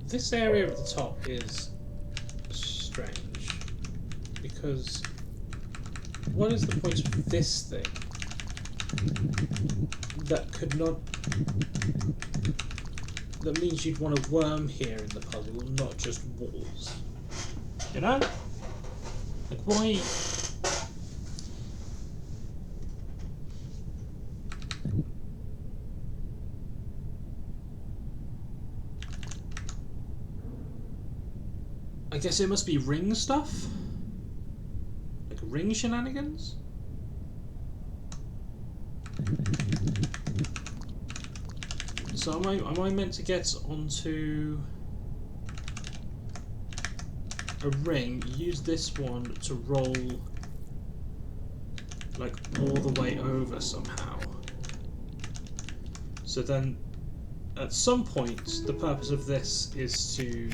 S1: this area at the top is strange because what is the point of this thing that could not? That means you'd want a worm here in the puzzle, not just walls. You know? Like why? I guess it must be ring stuff? Like ring shenanigans? So am I meant to get onto a ring, use this one to roll like all the way over somehow? So then at some point the purpose of this is to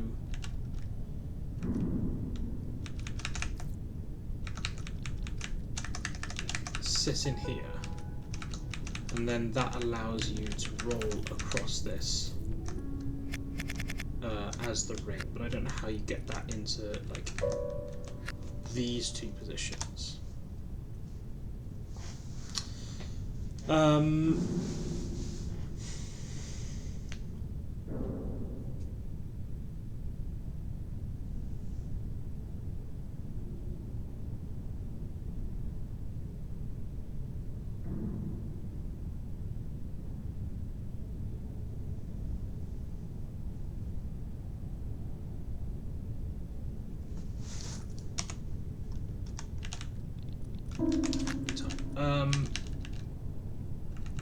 S1: sit in here, and then that allows you to roll across this as the ring, but I don't know how you get that into like these two positions.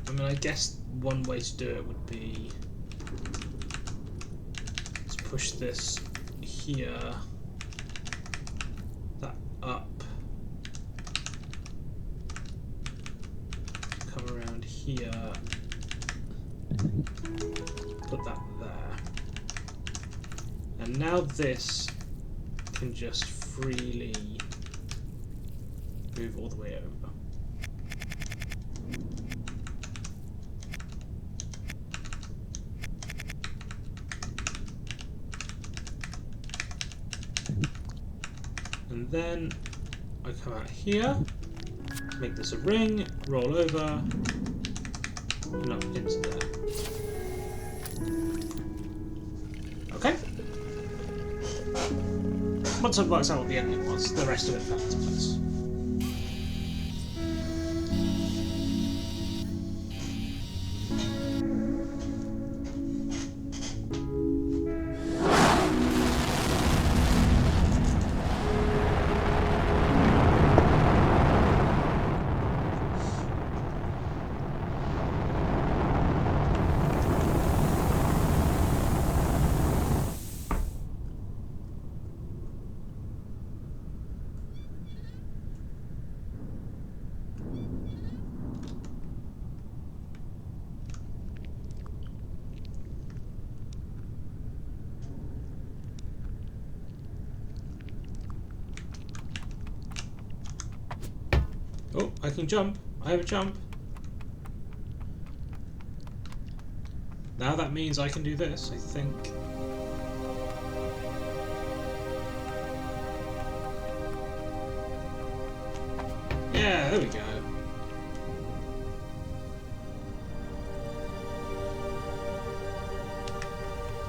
S1: I mean, I guess one way to do it would be to push this here, that up, come around here, put that there, and now this can just freely move all the way over. And then I come out here, make this a ring, roll over, and up into there. Okay. Once I've worked out what the ending was, the rest of it fell into place. Oh, I can jump. I have a jump. Now that means I can do this, I think. Yeah, there we go.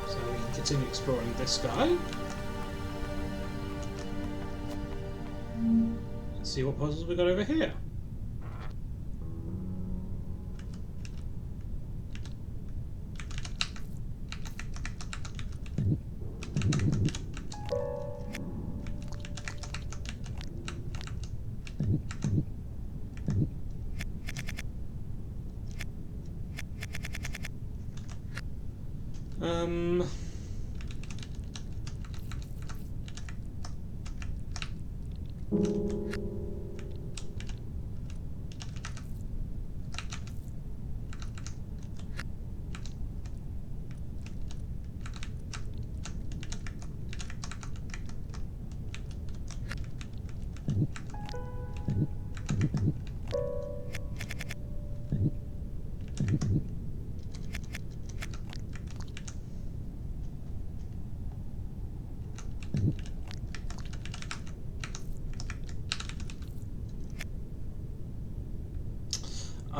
S1: So we can continue exploring this guy. Let's see what puzzles we got over here.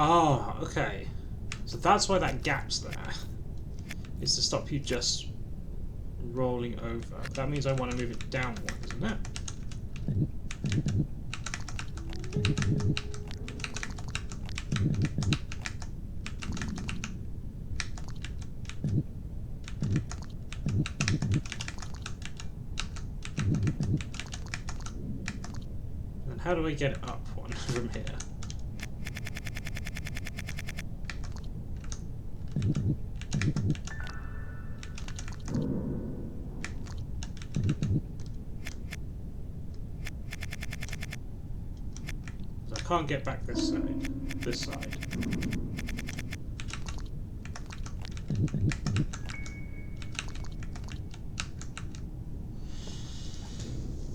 S1: Oh, okay. So that's why that gap's there. Is to stop you just rolling over. That means I want to move it down one, isn't it? And how do I get it up one from here? I can't get back this side. This side.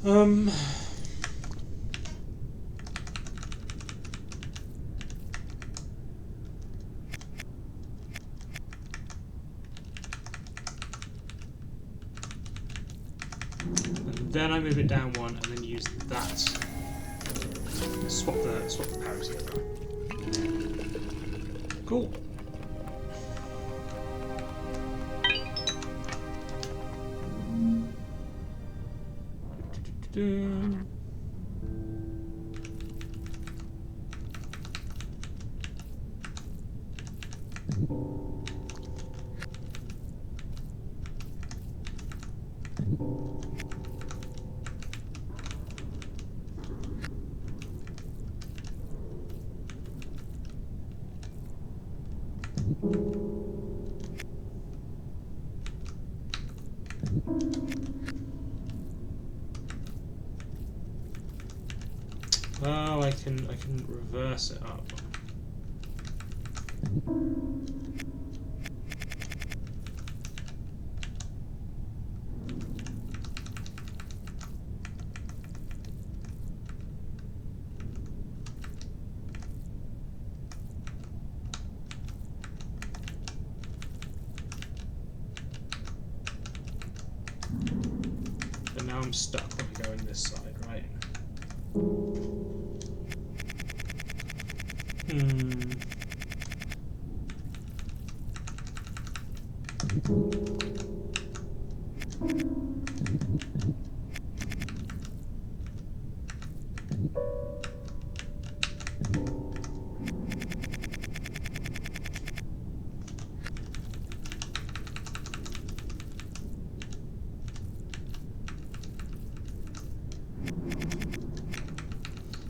S1: And then I move it down one, and then use that. Swap the parity over. Cool. Oh, I can reverse it up. But now I'm stuck when I go in this side, right?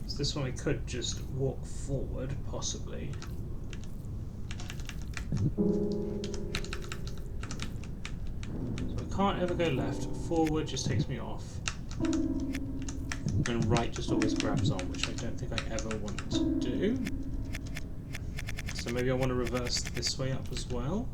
S1: So this one I could just walk forward, possibly. So I can't ever go left. Forward just takes me off. And right just always grabs on, which I don't think I ever want to do. So maybe I want to reverse this way up as well.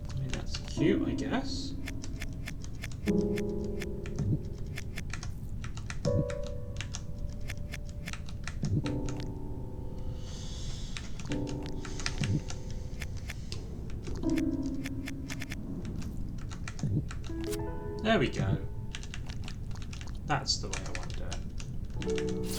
S1: I mean, that's cute, I guess. There we go. That's the way I want to do it.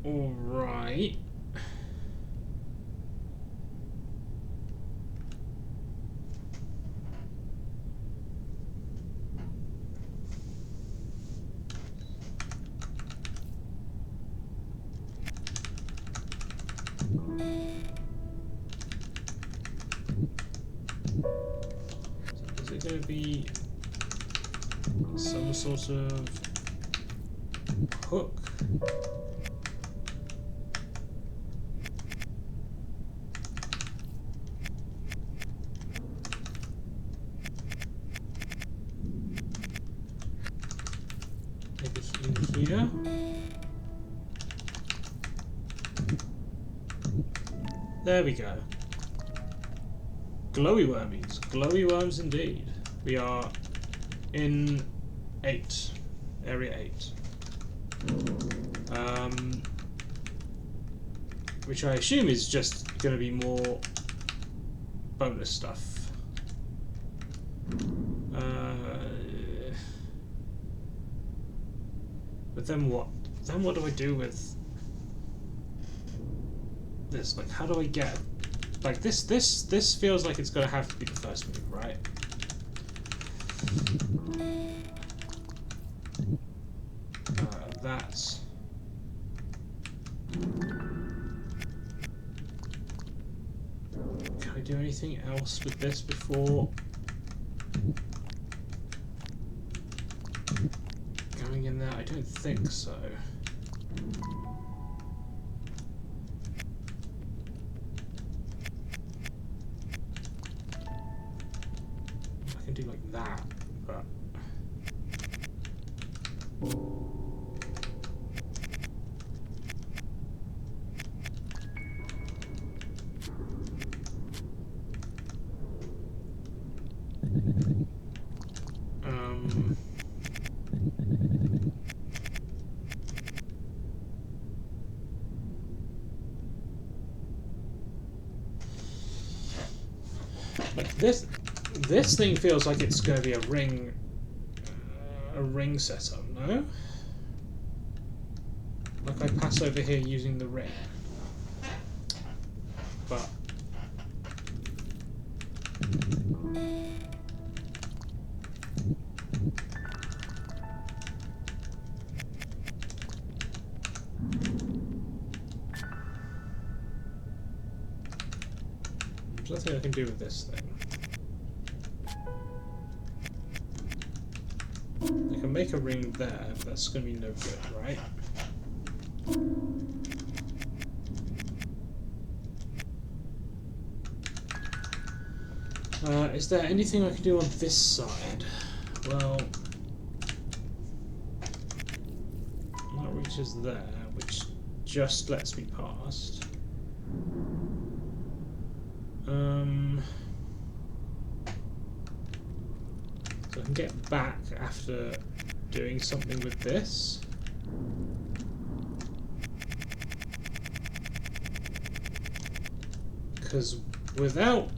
S1: All right. So is it going to be some sort of hook? There we go. Glowy wormies. Glowy worms indeed. We are in 8. Area 8. Which I assume is just going to be more bonus stuff. But then what? Then what do I do with this? Like, how do I get... Like, this feels like it's going to have to be the first move, right? That's... Can I do anything else with this before going in there? I don't think so. I can do like that, but... Like this thing feels like it's going to be a ring setup, no? Like I pass over here using the ring, but there's nothing I can do with this thing. I can make a ring there, but that's going to be no good, right? Is there anything I can do on this side? Well, that reaches there, which just lets me past. So I can get back after doing something with this. Because without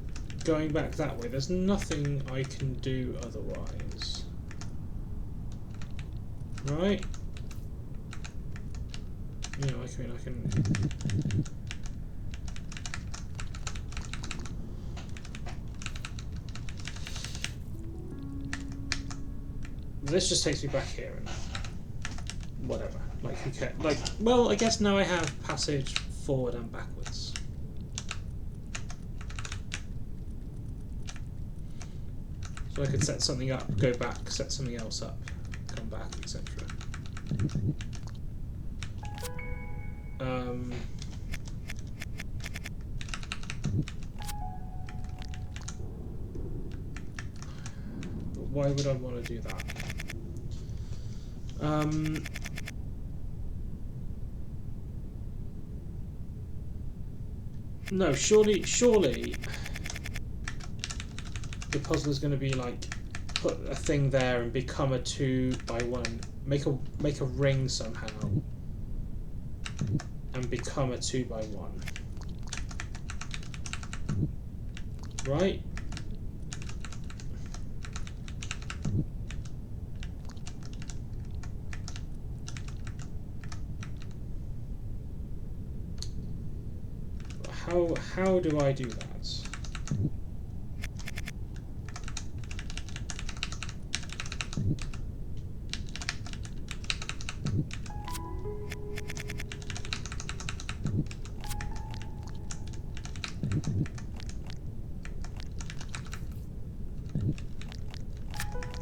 S1: going back that way, there's nothing I can do otherwise. Right? You know, I mean, I can... This just takes me back here and whatever. Like, who cares? Like, well, I guess now I have passage forward and backwards. So I could set something up, go back, set something else up, come back, etc. Why would I want to do that? No, surely the puzzle is going to be like put a thing there and become a 2x1, make a ring somehow and become a 2x1, right? How do I do that?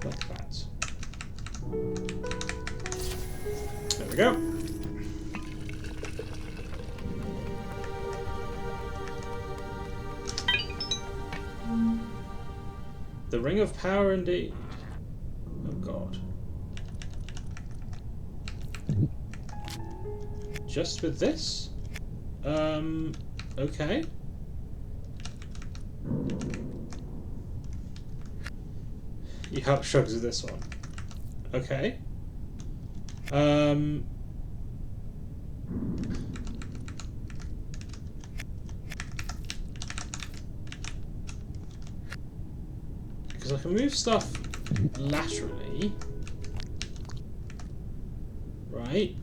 S1: Like that. There we go. The Ring of Power indeed. Oh god. Just with this? Okay. You help shrugs with this one. Okay. Because I can move stuff laterally. Right.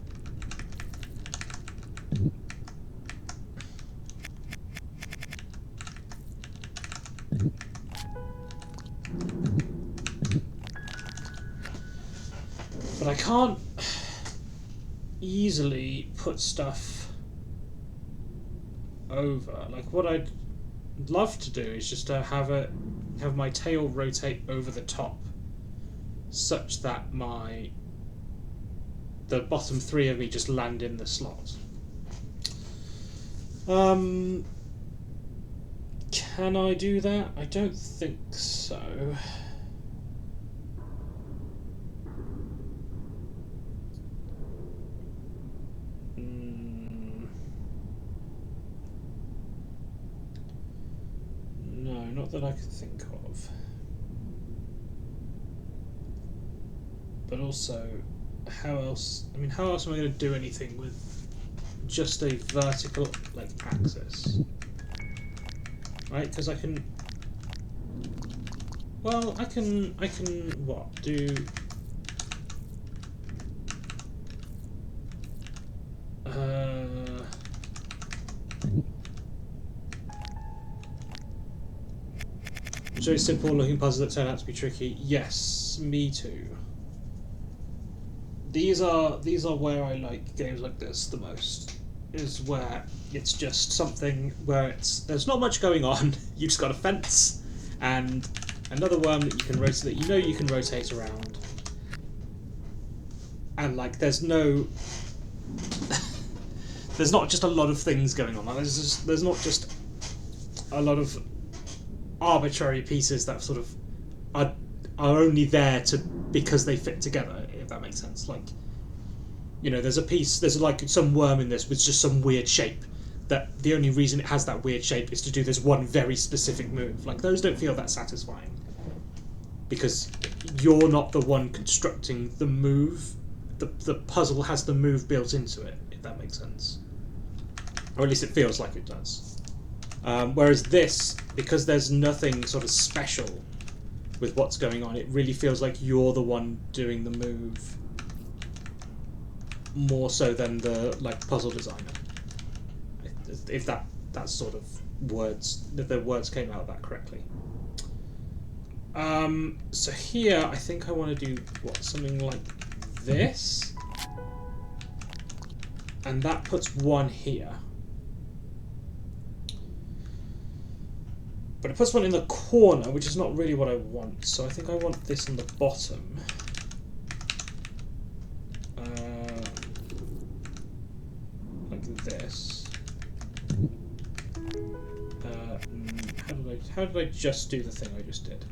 S1: But I can't easily put stuff over. Like, what I'd love to do is just to have my tail rotate over the top, such that the bottom three of me just land in the slot. Can I do that? I don't think so. No, not that I can think of. But also, how else? I mean, how else am I going to do anything with just a vertical, like, axis? Right? Because I can. Well, I can what do? Very simple looking puzzles that turn out to be tricky. Yes, me too. These are where I like games like this the most. Is where it's just something where there's not much going on. You just got a fence and another worm that you can rotate, that you know you can rotate around, and like there's not just a lot of things going on. There's not just a lot of arbitrary pieces that sort of are only there because they fit together, if that makes sense. Like, you know, there's like some worm in this with just some weird shape, that the only reason it has that weird shape is to do this one very specific move. Like, those don't feel that satisfying because you're not the one constructing the move. The puzzle has the move built into it, if that makes sense, or at least it feels like it does. Whereas this, because there's nothing sort of special with what's going on, it really feels like you're the one doing the move more so than the puzzle designer. If that's sort of words, if the words came out of that correctly. So here I think I want to do something like this, and that puts one here. But it puts one in the corner, which is not really what I want. So I think I want this on the bottom. Like this. How did I just do the thing I just did?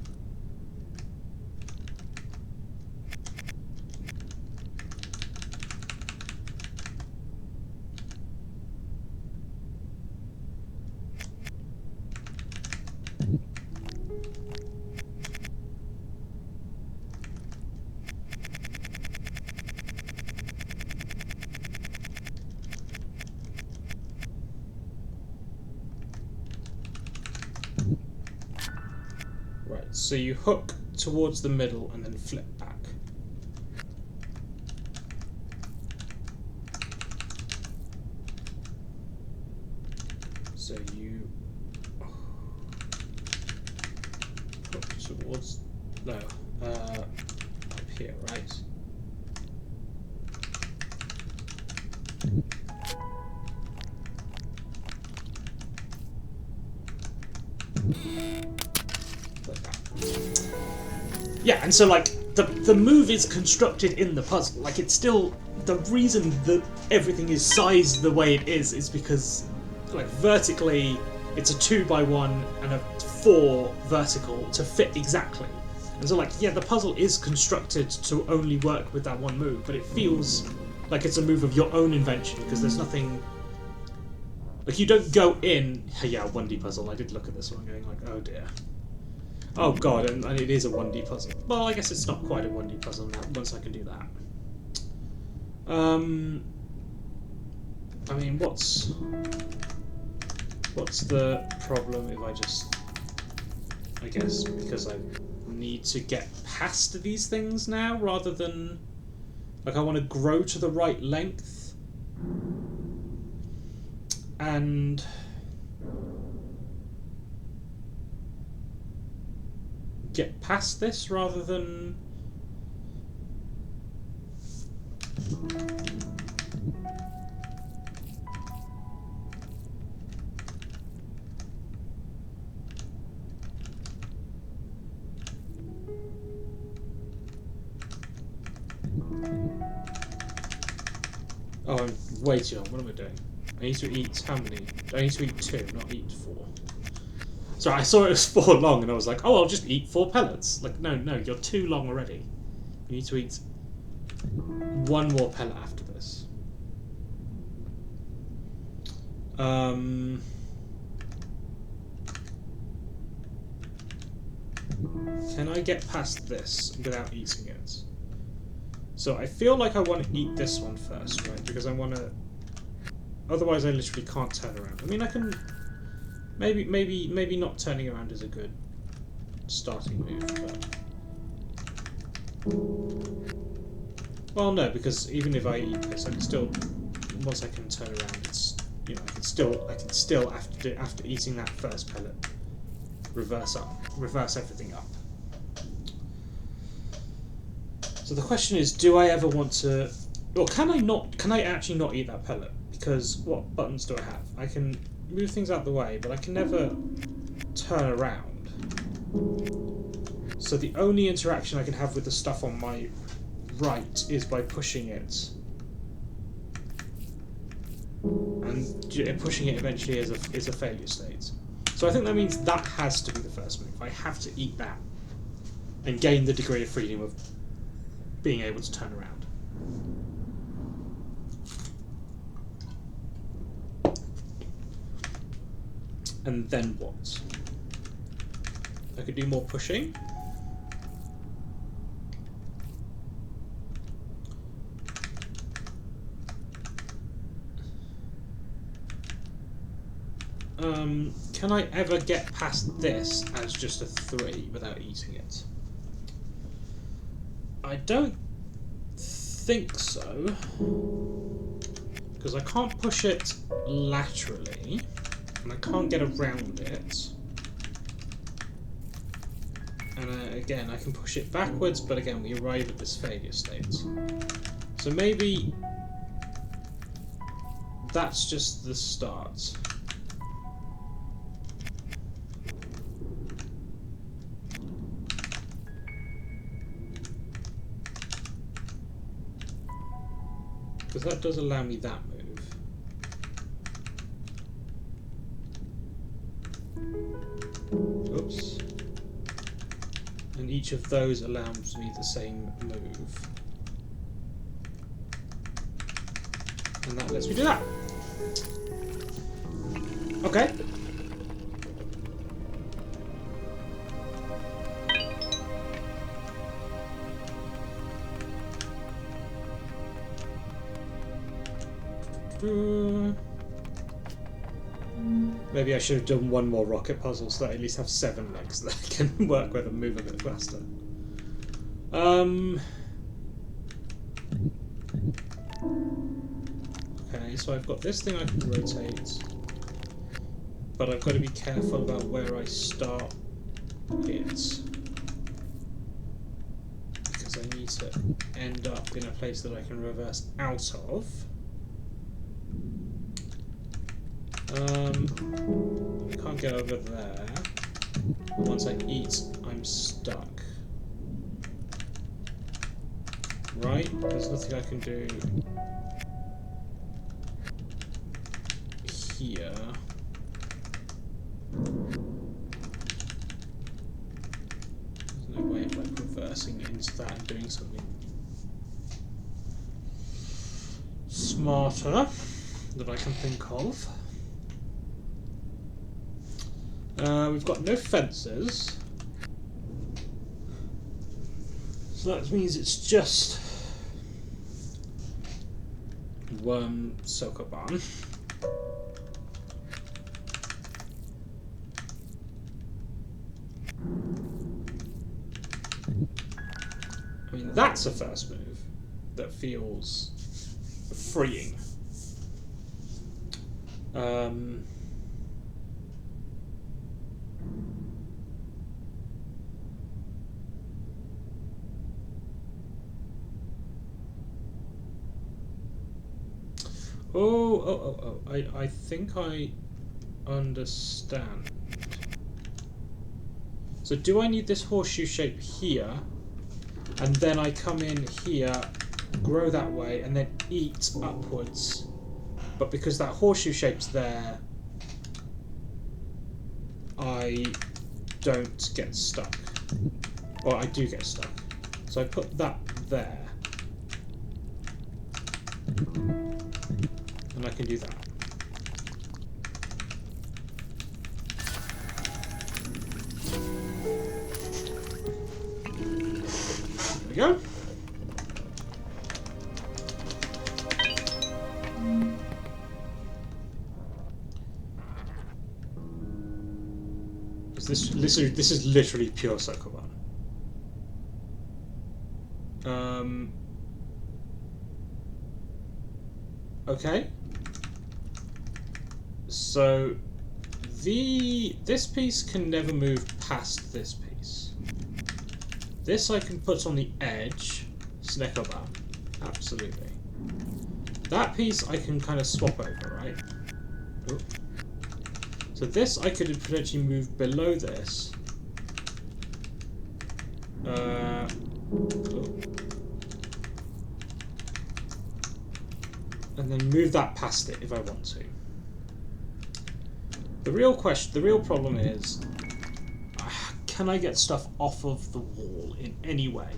S1: So you hook towards the middle and then flip back. So you hook towards, up here, right? Yeah, and so like the move is constructed in the puzzle. Like, it's still, the reason that everything is sized the way it is because like vertically it's a 2x1 and a 4 vertical to fit exactly. And so like, yeah, the puzzle is constructed to only work with that one move, but it feels like it's a move of your own invention because there's nothing. Like, you don't go in. Yeah, 1D puzzle. I did look at this one going like, oh dear. Oh god, and it is a 1D puzzle. Well, I guess it's not quite a 1D puzzle now, once I can do that. I mean, what's the problem if I just... I guess because I need to get past these things now, rather than... Like, I want to grow to the right length. And... get past this, rather than... Oh, I'm way too long. What am I doing? I need to eat how many? I need to eat 2, not eat 4. Sorry, I saw it was 4 long and I was like, oh, I'll just eat 4 pellets. Like, no, you're too long already. You need to eat 1 more pellet after this. Can I get past this without eating it? So I feel like I want to eat this one first, right? Because I want to... Otherwise I literally can't turn around. I mean, I can... Maybe not turning around is a good starting move, but... Well, no, because even if I eat this, I can still... Once I can turn around, it's... You know, I can still after eating that first pellet, reverse everything up. So the question is, do I ever want to... Or can I actually not eat that pellet? Because what buttons do I have? I can move things out of the way, but I can never turn around. So the only interaction I can have with the stuff on my right is by pushing it. And pushing it eventually is a failure state. So I think that means that has to be the first move. I have to eat that and gain the degree of freedom of being able to turn around. And then what? I could do more pushing. Can I ever get past this as just a 3 without eating it? I don't think so, because I can't push it laterally, and I can't get around it. And again, I can push it backwards, but again, we arrive at this failure state. So maybe that's just the start. Because that does allow me that move. Oops. And each of those allows me the same move. And that lets me do that. Okay. Maybe I should have done 1 more rocket puzzle so that I at least have 7 legs that I can work with and move a bit faster. Okay, so I've got this thing I can rotate, but I've got to be careful about where I start it, because I need to end up in a place that I can reverse out of. I can't get over there. Once I eat, I'm stuck. Right? There's nothing I can do here. There's no way of like reversing into that and doing something smarter that I can think of. We've got no fences. So that means it's just Worm Sokoban. I mean, that's a first move that feels freeing. I think I understand. So do I need this horseshoe shape here, and then I come in here, grow that way, and then eat upwards? But because that horseshoe shape's there, I don't get stuck. Or I do get stuck. So I put that there. And I can do that. There we go. This is literally pure Sokoban. Okay. So this piece can never move past this piece. This I can put on the edge. Snekoban. Absolutely. That piece I can kind of swap over, right? Ooh. So this I could potentially move below this. And then move that past it if I want to. The real problem is, can I get stuff off of the wall in any way?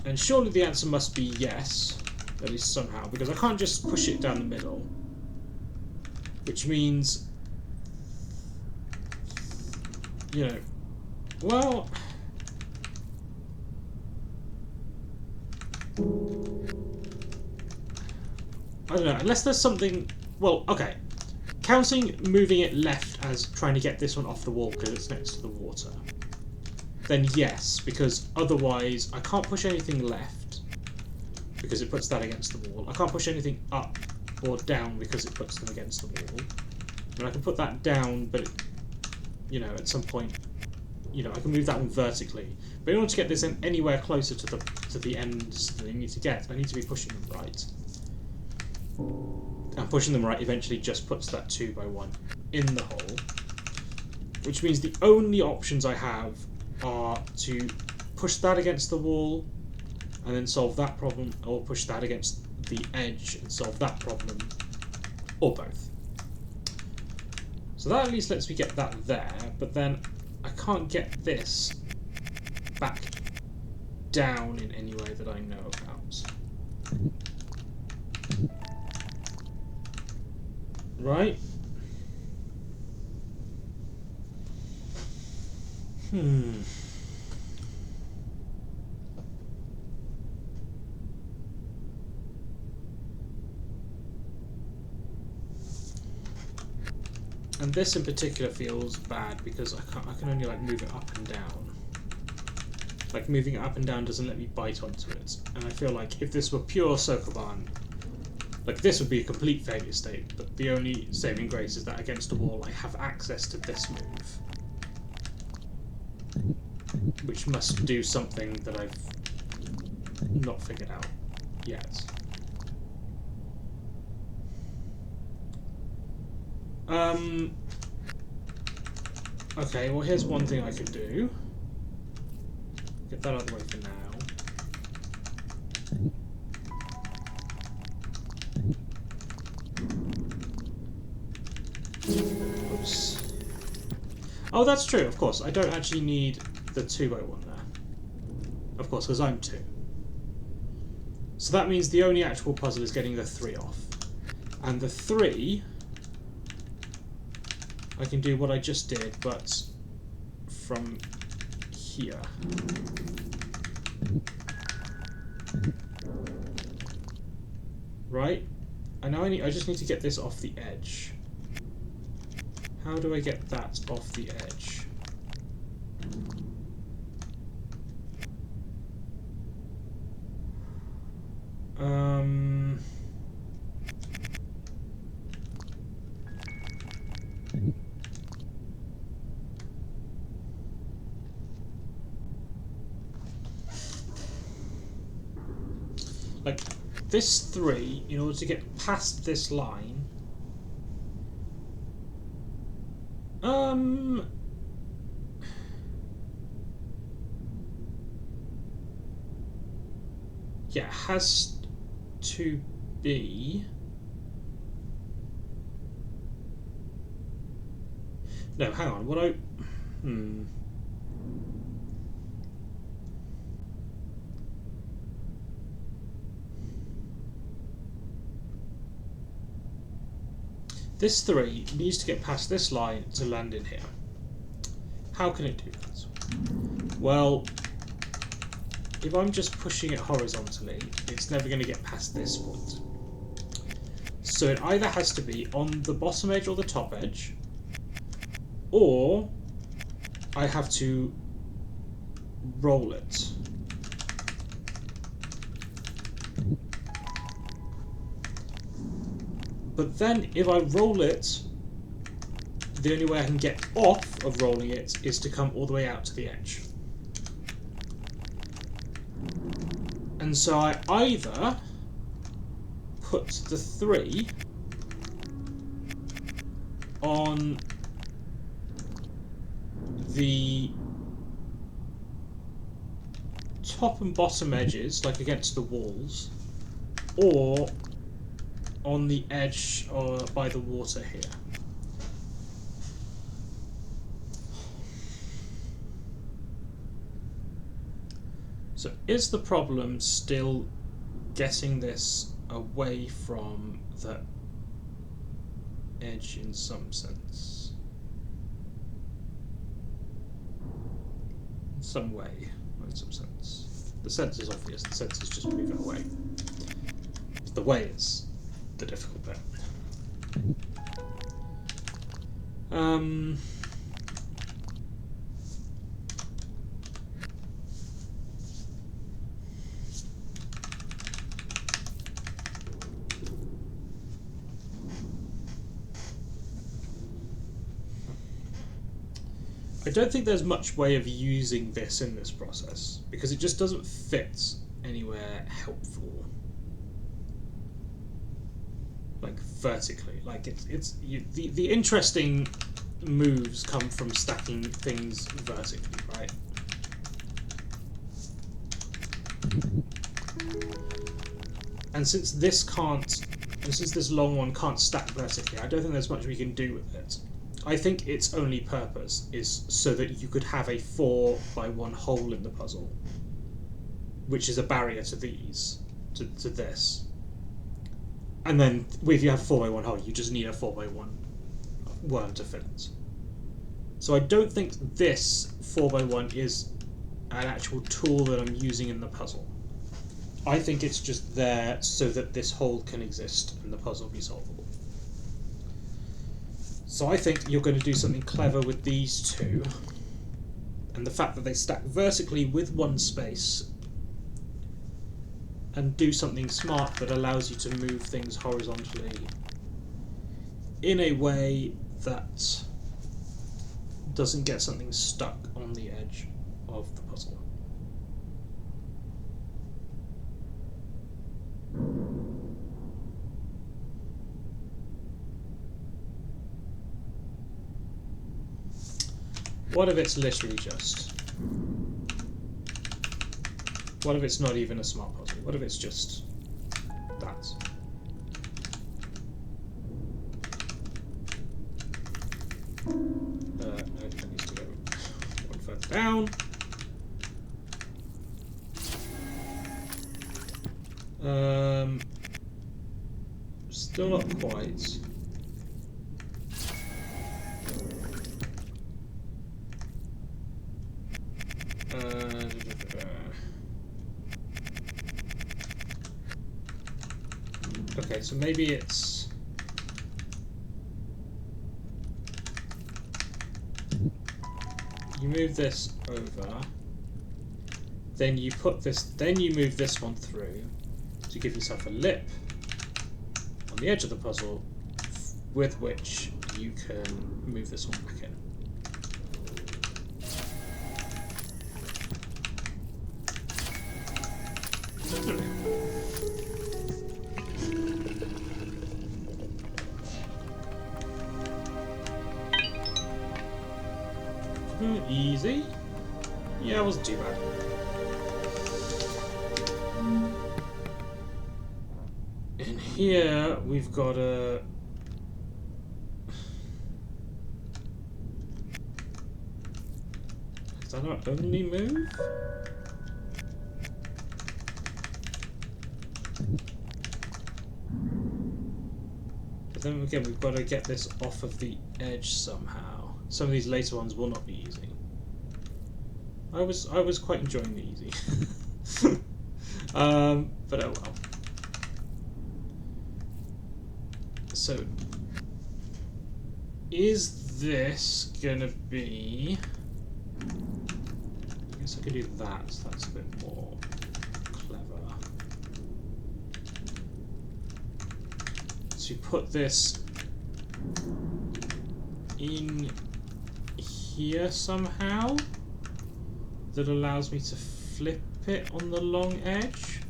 S1: And surely the answer must be yes, at least somehow, because I can't just push it down the middle. Which means, you know, well, I don't know, unless there's something, well, okay, counting moving it left as trying to get this one off the wall because it's next to the water, then yes, because otherwise I can't push anything left because it puts that against the wall. I can't push anything up or down because it puts them against the wall. I mean, I can put that down, but it, you know, at some point, you know, I can move that one vertically. But in order to get this in anywhere closer to the ends that I need to get, I need to be pushing them right. And pushing them right eventually just puts that 2x1 in the hole, which means the only options I have are to push that against the wall and then solve that problem, or push that against the edge and solve that problem, or both. So that at least lets me get that there, but then I can't get this back down in any way that I know about. Right? And this in particular feels bad because I can only like move it up and down. Like moving it up and down doesn't let me bite onto it. And I feel like if this were pure Sokoban, like this would be a complete failure state, but the only saving grace is that against a wall I have access to this move, which must do something that I've not figured out yet. Okay, well here's one thing I could do. Get that out of the way for now. Oops. Oh, that's true, of course. I don't actually need the 2x1 there. Of course, because I'm 2. So that means the only actual puzzle is getting the 3 off. And the 3 I can do what I just did, but from here. Right? And now I just need to get this off the edge. How do I get that off the edge? Like, this 3, in order to get past this line... Yeah, has to be... No, hang on, what I... This 3 needs to get past this line to land in here. How can it do that? Well, if I'm just pushing it horizontally, it's never going to get past this point. So it either has to be on the bottom edge or the top edge, or I have to roll it. But then if I roll it, the only way I can get off of rolling it is to come all the way out to the edge. And so I either put the 3 on the top and bottom edges, like against the walls, or on the edge or by the water here. So is the problem still getting this away from the edge in some sense? In some way, or in some sense. The sense is obvious, the sense is just moving away. The way is the difficult bit. I don't think there's much way of using this in this process, because it just doesn't fit anywhere helpful. Like vertically, like the interesting moves come from stacking things vertically, right? And since this long one can't stack vertically, I don't think there's much we can do with it. I think its only purpose is so that you could have a 4x1 hole in the puzzle, which is a barrier to these, to this. And then, if you have a 4x1 hole, you just need a 4x1 worm to fill it. So I don't think this 4x1 is an actual tool that I'm using in the puzzle. I think it's just there so that this hole can exist and the puzzle be solvable. So I think you're going to do something clever with these two. And the fact that they stack vertically with one space, and do something smart that allows you to move things horizontally in a way that doesn't get something stuck on the edge of the puzzle. What if it's literally just... What if it's not even a smart puzzle? What if it's just that? No, that needs to go one further down. Still not quite. So maybe it's... You move this over, then you put this, then you move this one through to give yourself a lip on the edge of the puzzle with which you can move this one back in. Easy. Yeah, it wasn't too bad. In here, we've got a... Is that our only move? But then again, we've got to get this off of the edge somehow. Some of these later ones will not be easy. I was quite enjoying the easy. But oh well. So, is this gonna be... I guess I could do that, so that's a bit more clever. So you put this in here somehow, that allows me to flip it on the long edge.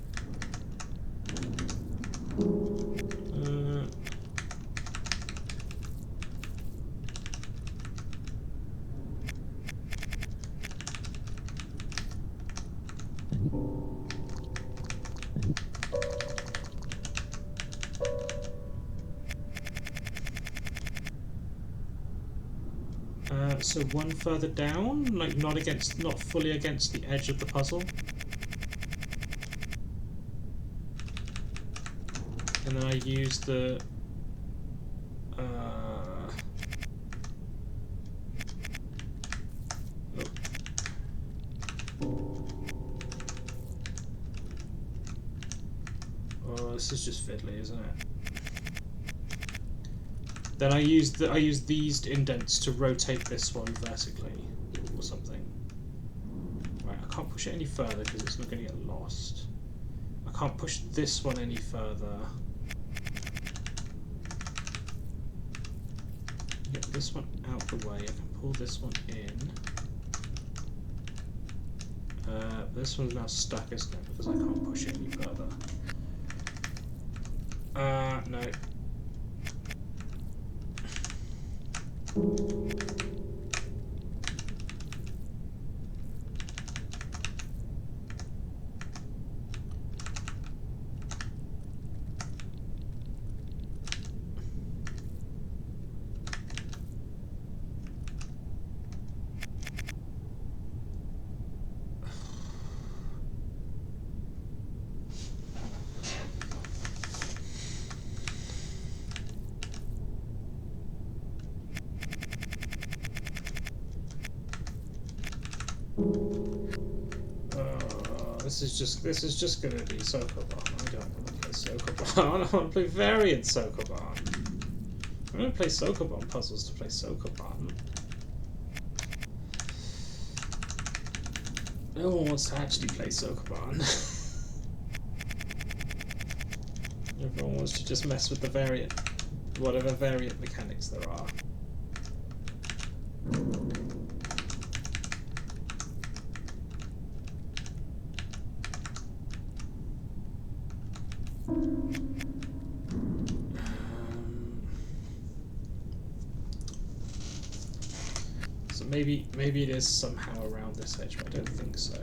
S1: So one further down, like not fully against the edge of the puzzle. And then I use the oh, this is just fiddly, isn't it? Then I use these indents to rotate this one vertically, or something. Right, I can't push it any further because it's not going to get lost. I can't push this one any further. Get this one out the way. I can pull this one in. This one's now stuck, isn't it? Because I can't push it any further. No. This is just gonna be Sokoban. I don't want to play Sokoban. I want to play variant Sokoban. I don't play Sokoban puzzles to play Sokoban. No one wants to actually play Sokoban. Everyone wants to just mess with the variant, whatever variant mechanics there are. So maybe it is somehow around this edge, but I don't think so.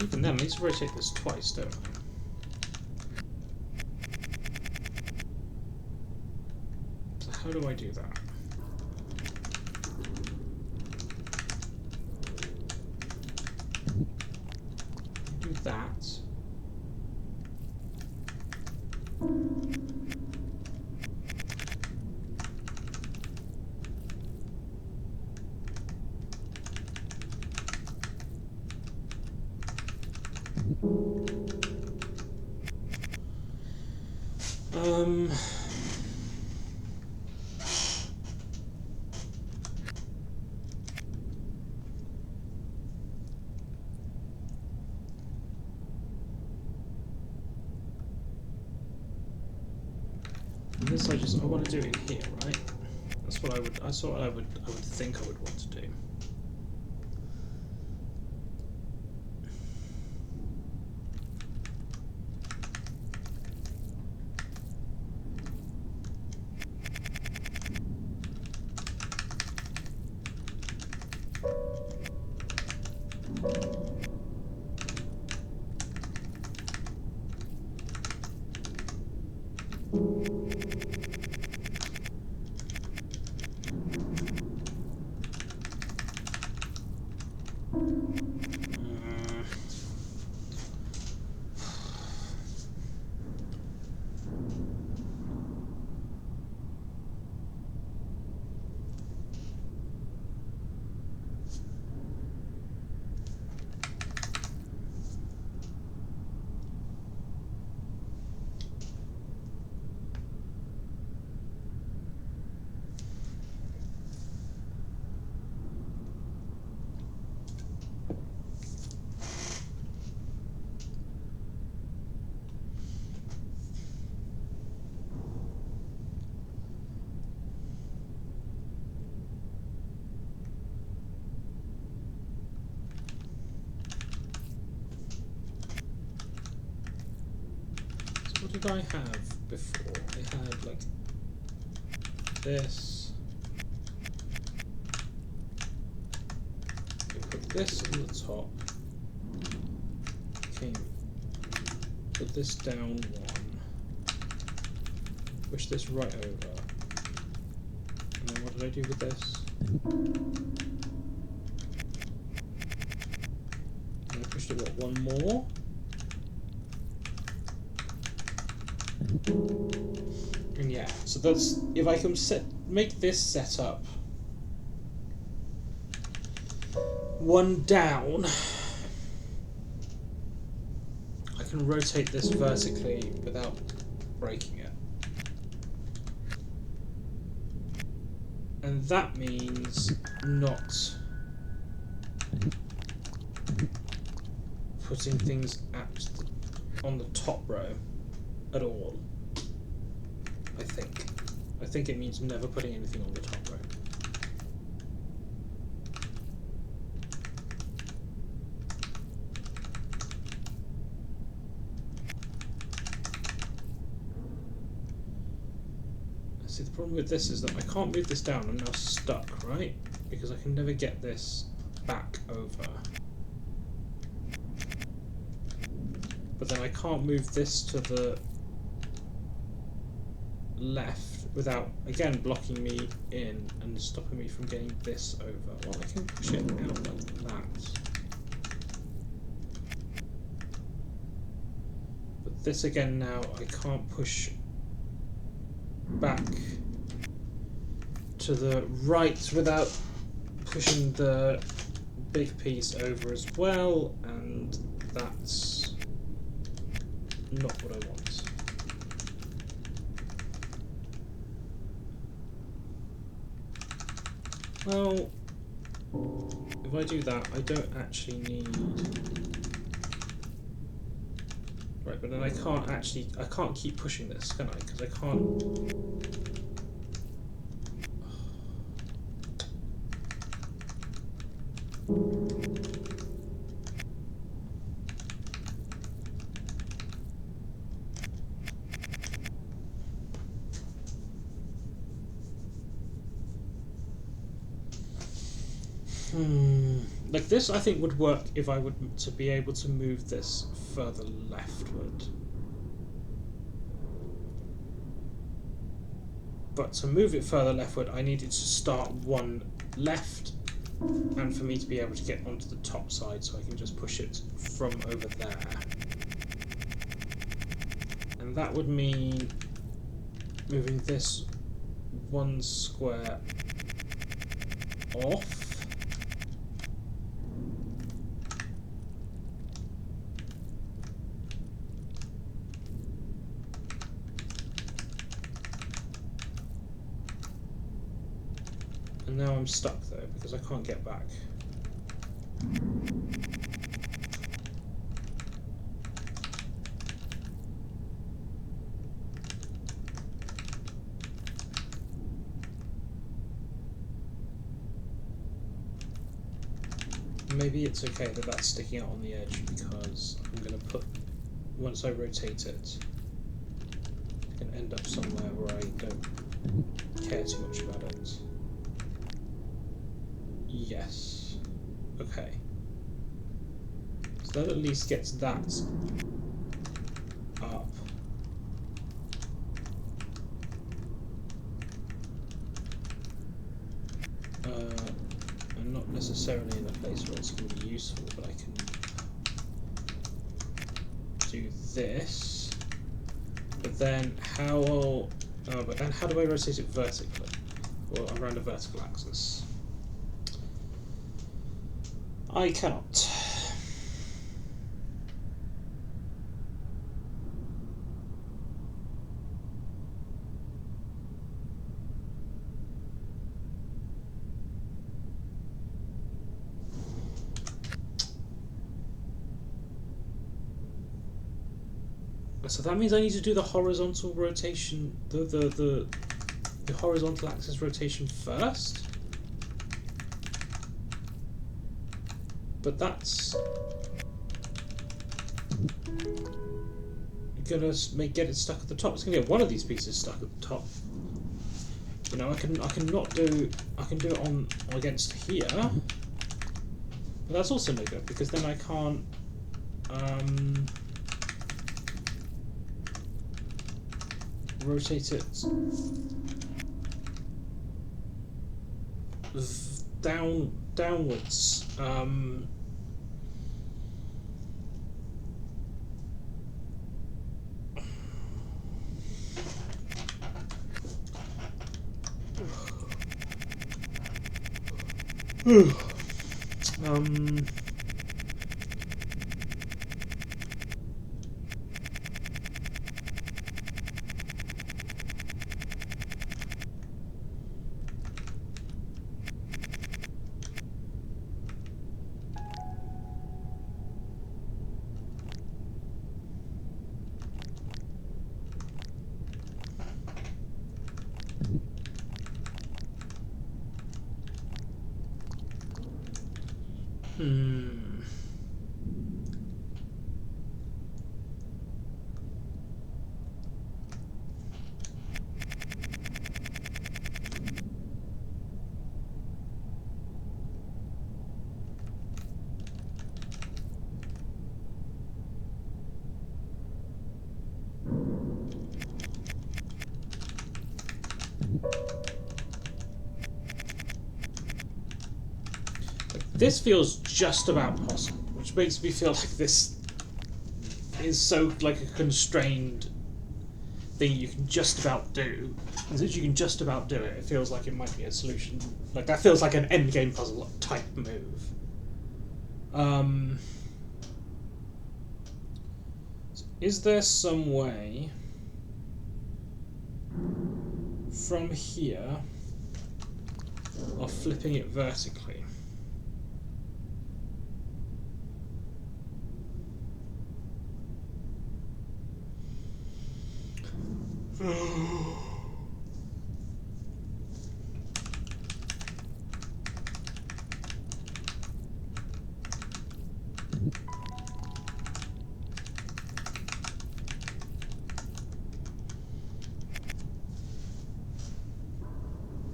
S1: Even then, I need to rotate this twice, don't I? So how do I do that? Do that. And this I want to do it here, right? That's what I would think I would want to do. What did I have before? I had like this. I put this on the top. Okay. Put this down one. Push this right over. And then what did I do with this? And I pushed it one more? And yeah, so that's, if I can make this setup one down, I can rotate this vertically without breaking it. And that means not putting things on the top row at all. I think it means never putting anything on the top row. See, the problem with this is that I can't move this down. I'm now stuck, right? Because I can never get this back over. But then I can't move this to the left without, again, blocking me in and stopping me from getting this over. Well, I can push it out like that. But this again now, I can't push back to the right without pushing the big piece over as well, and that's not what I want. Well, if I do that, I don't actually need... Right, but then I can't keep pushing this, can I? Because I can't... Like this, I think would work if I would to be able to move this further leftward. But to move it further leftward, I needed to start one left, and for me to be able to get onto the top side, so I can just push it from over there. And that would mean moving this one square off. And now I'm stuck though, because I can't get back. Maybe it's okay that that's sticking out on the edge, because I'm going to put, once I rotate it, it can end up somewhere where I don't care too much about it. Yes. Okay. So that at least gets that up. And not necessarily in a place where it's going to be useful, but I can do this. But then how? But then how do I rotate it vertically? Well, around a vertical axis. I cannot. So that means I need to do the horizontal rotation, the horizontal axis rotation first. But that's gonna get it stuck at the top. It's gonna get one of these pieces stuck at the top. You know, I can do it on against here, but that's also no good because then I can't. Rotate it downwards. This feels just about possible, which makes me feel like this is so like a constrained thing you can just about do. And since you can just about do it, it feels like it might be a solution. Like that feels like an endgame puzzle type move. Is there some way from here of flipping it vertically?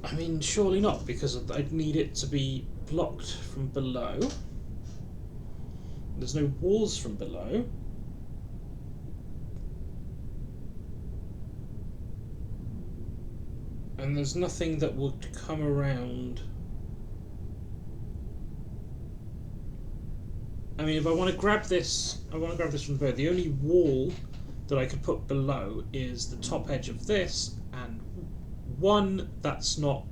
S1: I mean, surely not, because I'd need it to be blocked from below. there's no walls from below. And there's nothing that would come around. I mean, if I want to grab this, I want to grab this from below. The only wall that I could put below is the top edge of this, and one, that's not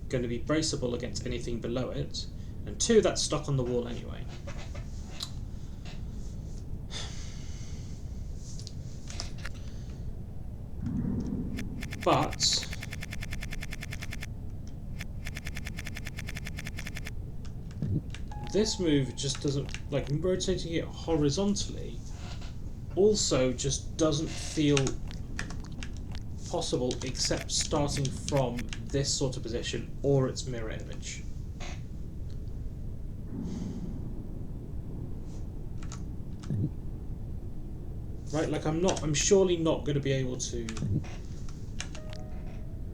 S1: going to be braceable against anything below it, and two, that's stuck on the wall anyway. But this move just doesn't, like, rotating it horizontally also just doesn't feel possible except starting from this sort of position or its mirror image. Right, like I'm surely not going to be able to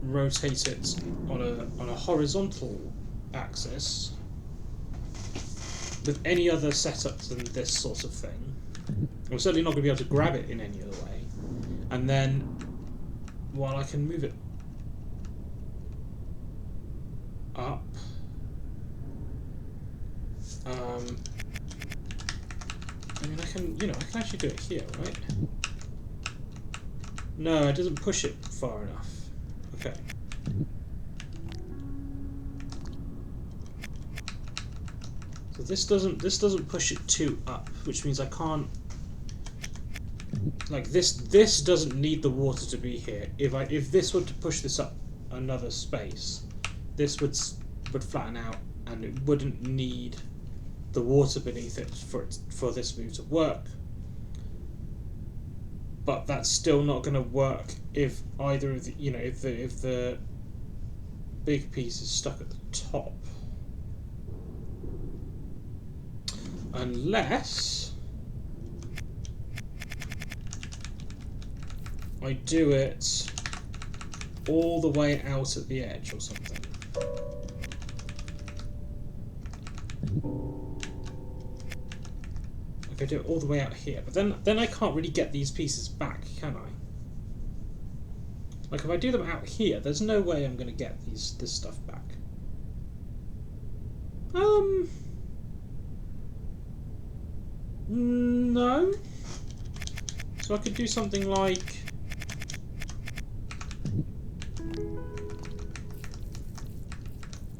S1: rotate it on a horizontal axis with any other setup than this sort of thing. I'm certainly not going to be able to grab it in any other way. And then, while I can move it up, I mean, I can actually do it here, right? No, it doesn't push it far enough. Okay. So this doesn't push it too up, which means I can't, like, this doesn't need the water to be here. If this were to push this up another space, this would flatten out and it wouldn't need the water beneath it for this move to work. But that's still not going to work if either of the, if the big piece is stuck at the top. Unless I do it all the way out at the edge or something. Like I do it all the way out here, but then I can't really get these pieces back, can I? Like if I do them out here, there's no way I'm going to get this stuff back. No. So I could do something like,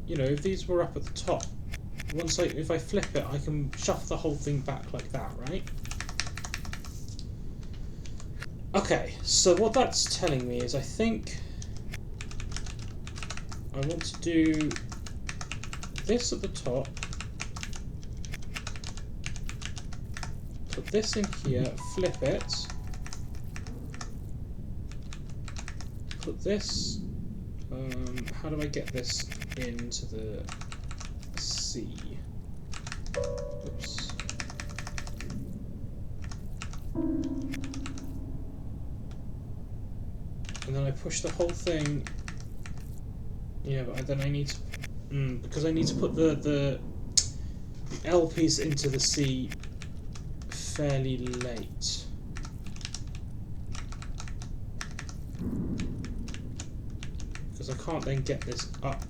S1: if these were up at the top, if I flip it, I can shuffle the whole thing back like that, right? Okay, so what that's telling me is I think I want to do this at the top, put this in here, flip it, put this, how do I get this into the sea? Oops. And then I push the whole thing. Yeah, but then I need to, because I need to put the L piece into the sea fairly late. Because I can't then get this up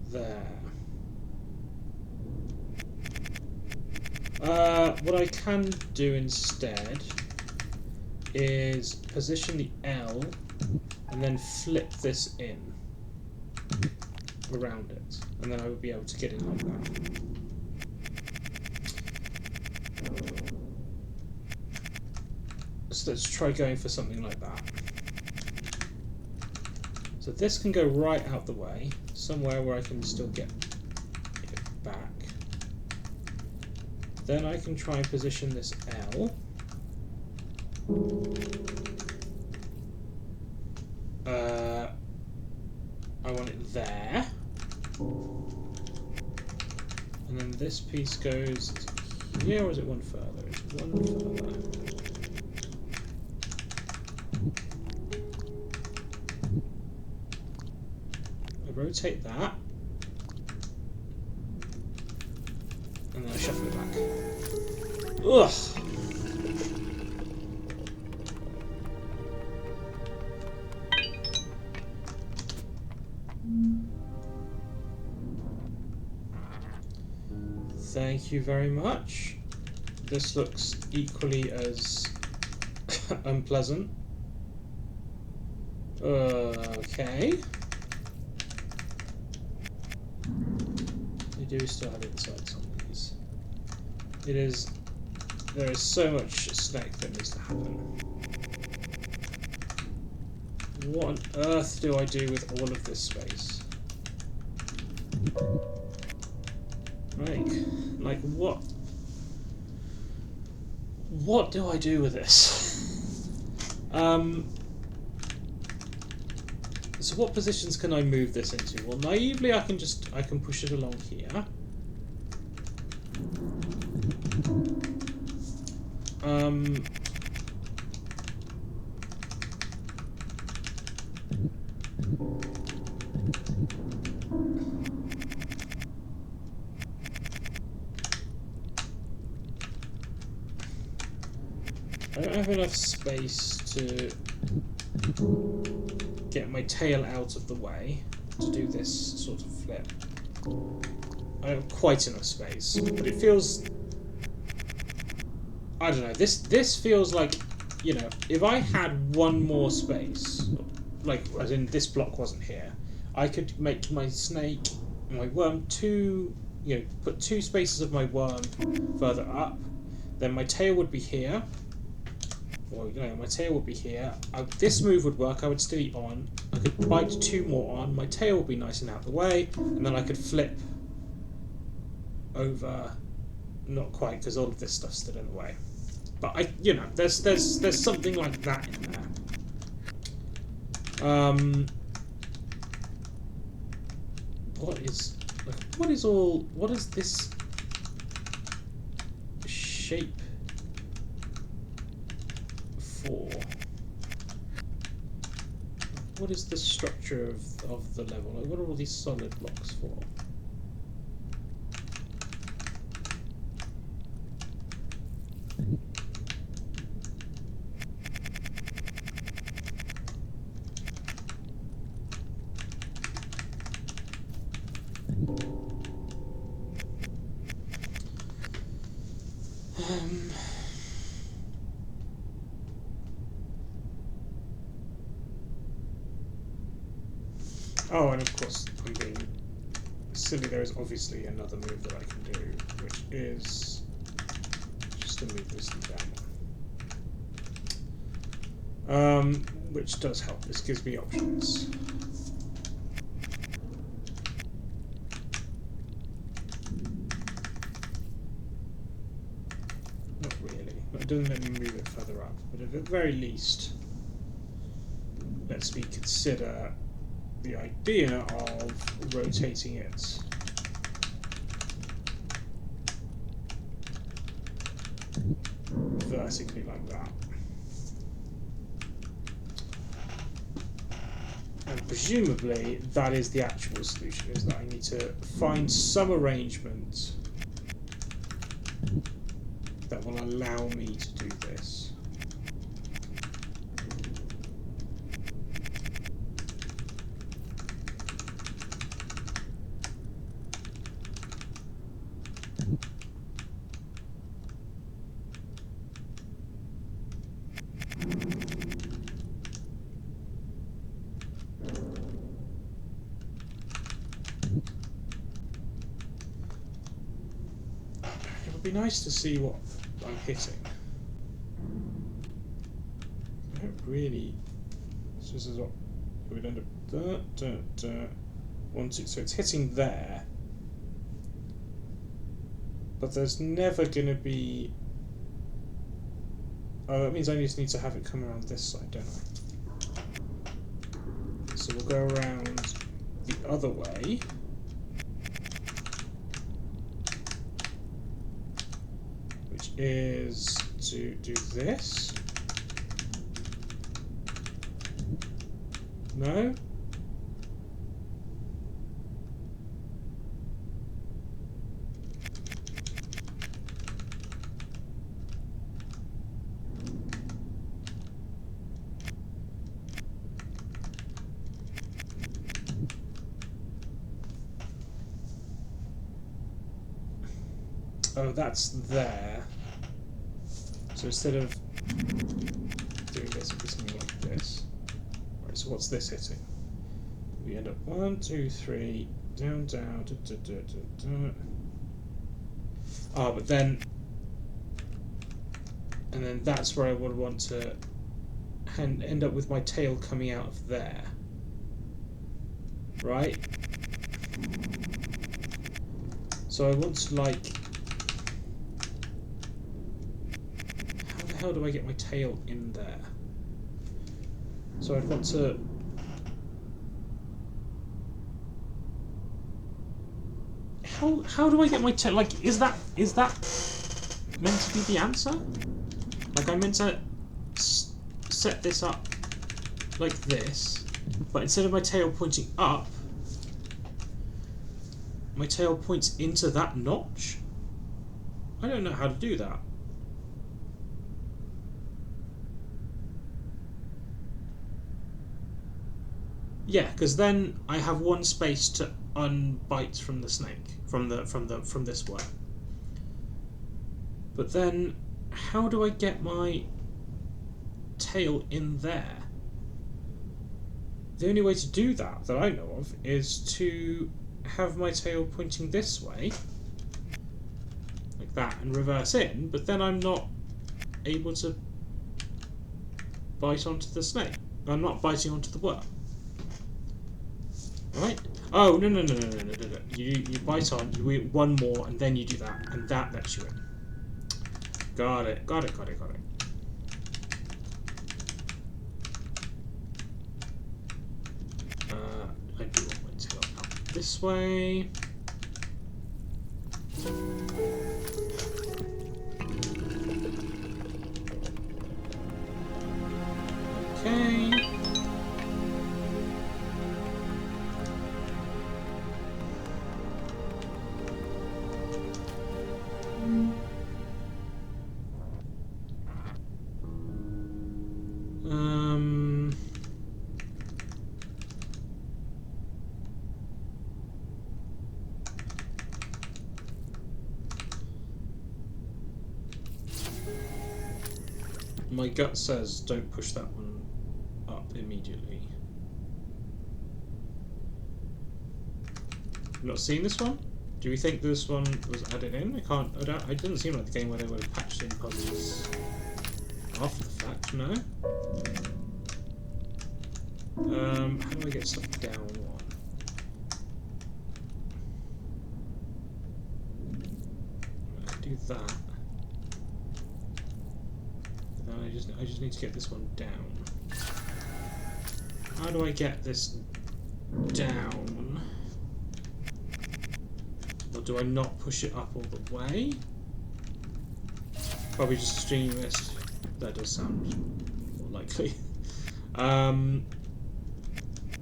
S1: there. What I can do instead is position the L and then flip this in around it, and then I would be able to get in like that. So let's try going for something like that. So this can go right out the way, somewhere where I can still get it back. Then I can try and position this L. I want it there. And then this piece goes here, or is it one further? It's one further. I rotate that. And then I shuffle it back. Ugh. Thank you very much. This looks equally as unpleasant. Okay. We do still have insides on these. There is so much snake that needs to happen. What on earth do I do with all of this space? Like what? What do I do with this? So what positions can I move this into? Well, naively I can push it along here. I don't have enough space to get my tail out of the way to do this sort of flip. I don't have quite enough space, but it feels... I don't know, this feels like, you know, if I had one more space, like, as in this block wasn't here, I could make my snake, my worm put 2 spaces of my worm further up, then my tail would be here, or, you know, my tail would be here, this move would work, I would still eat on, I could bite 2 more on, my tail would be nice and out of the way, and then I could flip over, not quite, because all of this stuff's still in the way. But you know, there's something like that in there. What is this shape for? What is the structure of the level? Like, what are all these solid blocks for? Oh, and of course, I'm being silly. There is obviously another move that I can do, which is just to move this down. Which does help. This gives me options. Not really. It doesn't let me move it further up, but at the very least, lets me consider the idea of rotating it vertically like that. And presumably that is the actual solution, is that I need to find some arrangement that will allow me to do this. It would be nice to see what I'm hitting. I don't really. So this is what it would end up. 1, 2. So it's hitting there, but there's never going to be. Oh, that means I just need to have it come around this side, don't I? So we'll go around the other way. Which is to do this. No? Oh, that's there. So instead of doing this, I'm just going like this. Right, so what's this hitting? We end up 1, 2, 3, down, down, Ah, but then, and then that's where I would want to end up with my tail coming out of there. Right? So I want to, like, how the hell do I get my tail in there? So I'd want to, how do I get my tail, like, is that meant to be the answer? Like, I'm meant to set this up like this, but instead of my tail pointing up, my tail points into that notch? I don't know how to do that. Yeah, because then I have one space to unbite from the snake, from this worm. But then, how do I get my tail in there? The only way to do that I know of is to have my tail pointing this way, like that, and reverse in, but then I'm not able to bite onto the snake. I'm not biting onto the worm. Right? Oh, no. You bite on, you eat one more, and then you do that, and that lets you in. Got it. I do want my tail out this way. Okay. My gut says don't push that one up immediately. You've not seen this one? Do we think this one was added in? It didn't seem like the game where they would have patched in puzzles after the fact, no? How do I get stuff down one? I do that. I just need to get this one down. How do I get this down? Or do I not push it up all the way? Probably just string this. That does sound more likely. No,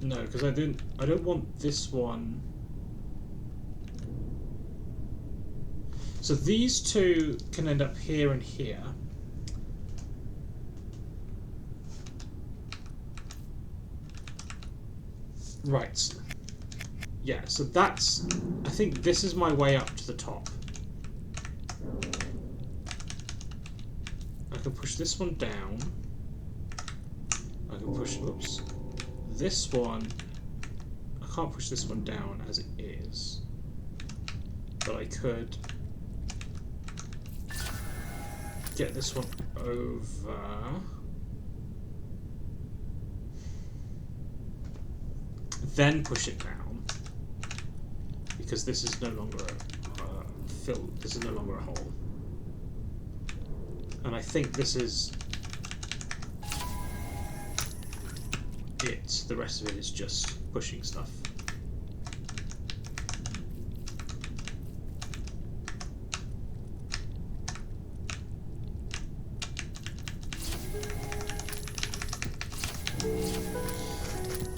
S1: because I don't want this one. So these two can end up here and here. Right. Yeah, so that's... I think this is my way up to the top. I can push this one down. I can push... Oops. This one... I can't push this one down as it is. But I could... get this one over... then push it down, because this is no longer this is no longer a hole, and I think this is it. The rest of it is just pushing stuff.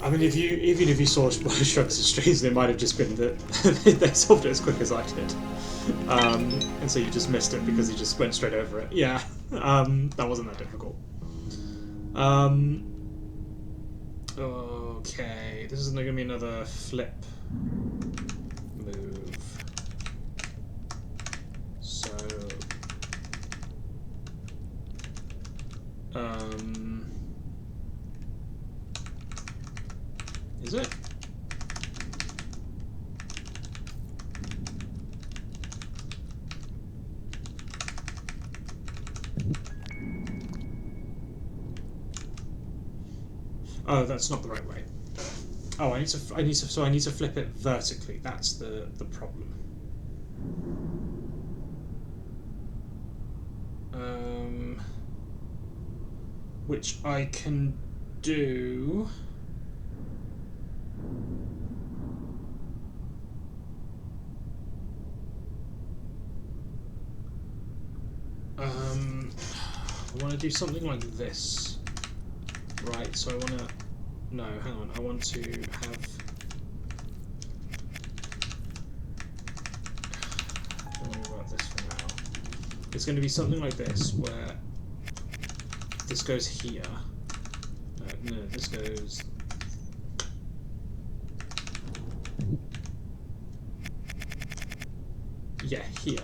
S1: I mean, even if you saw Shrubs and Streams, it might have just been that they solved it as quick as I did, and so you just missed it because you just went straight over it. Yeah, that wasn't that difficult. Okay, this is going to be another flip move. So Is it? Oh, that's not the right way. Oh, I need to flip it vertically. That's the problem. Which I can do. I want to do something like this. Right, so I want to... No, hang on. I want to have... Don't worry about this for now. It's going to be something like this, where this goes here. No, this goes... Yeah, here.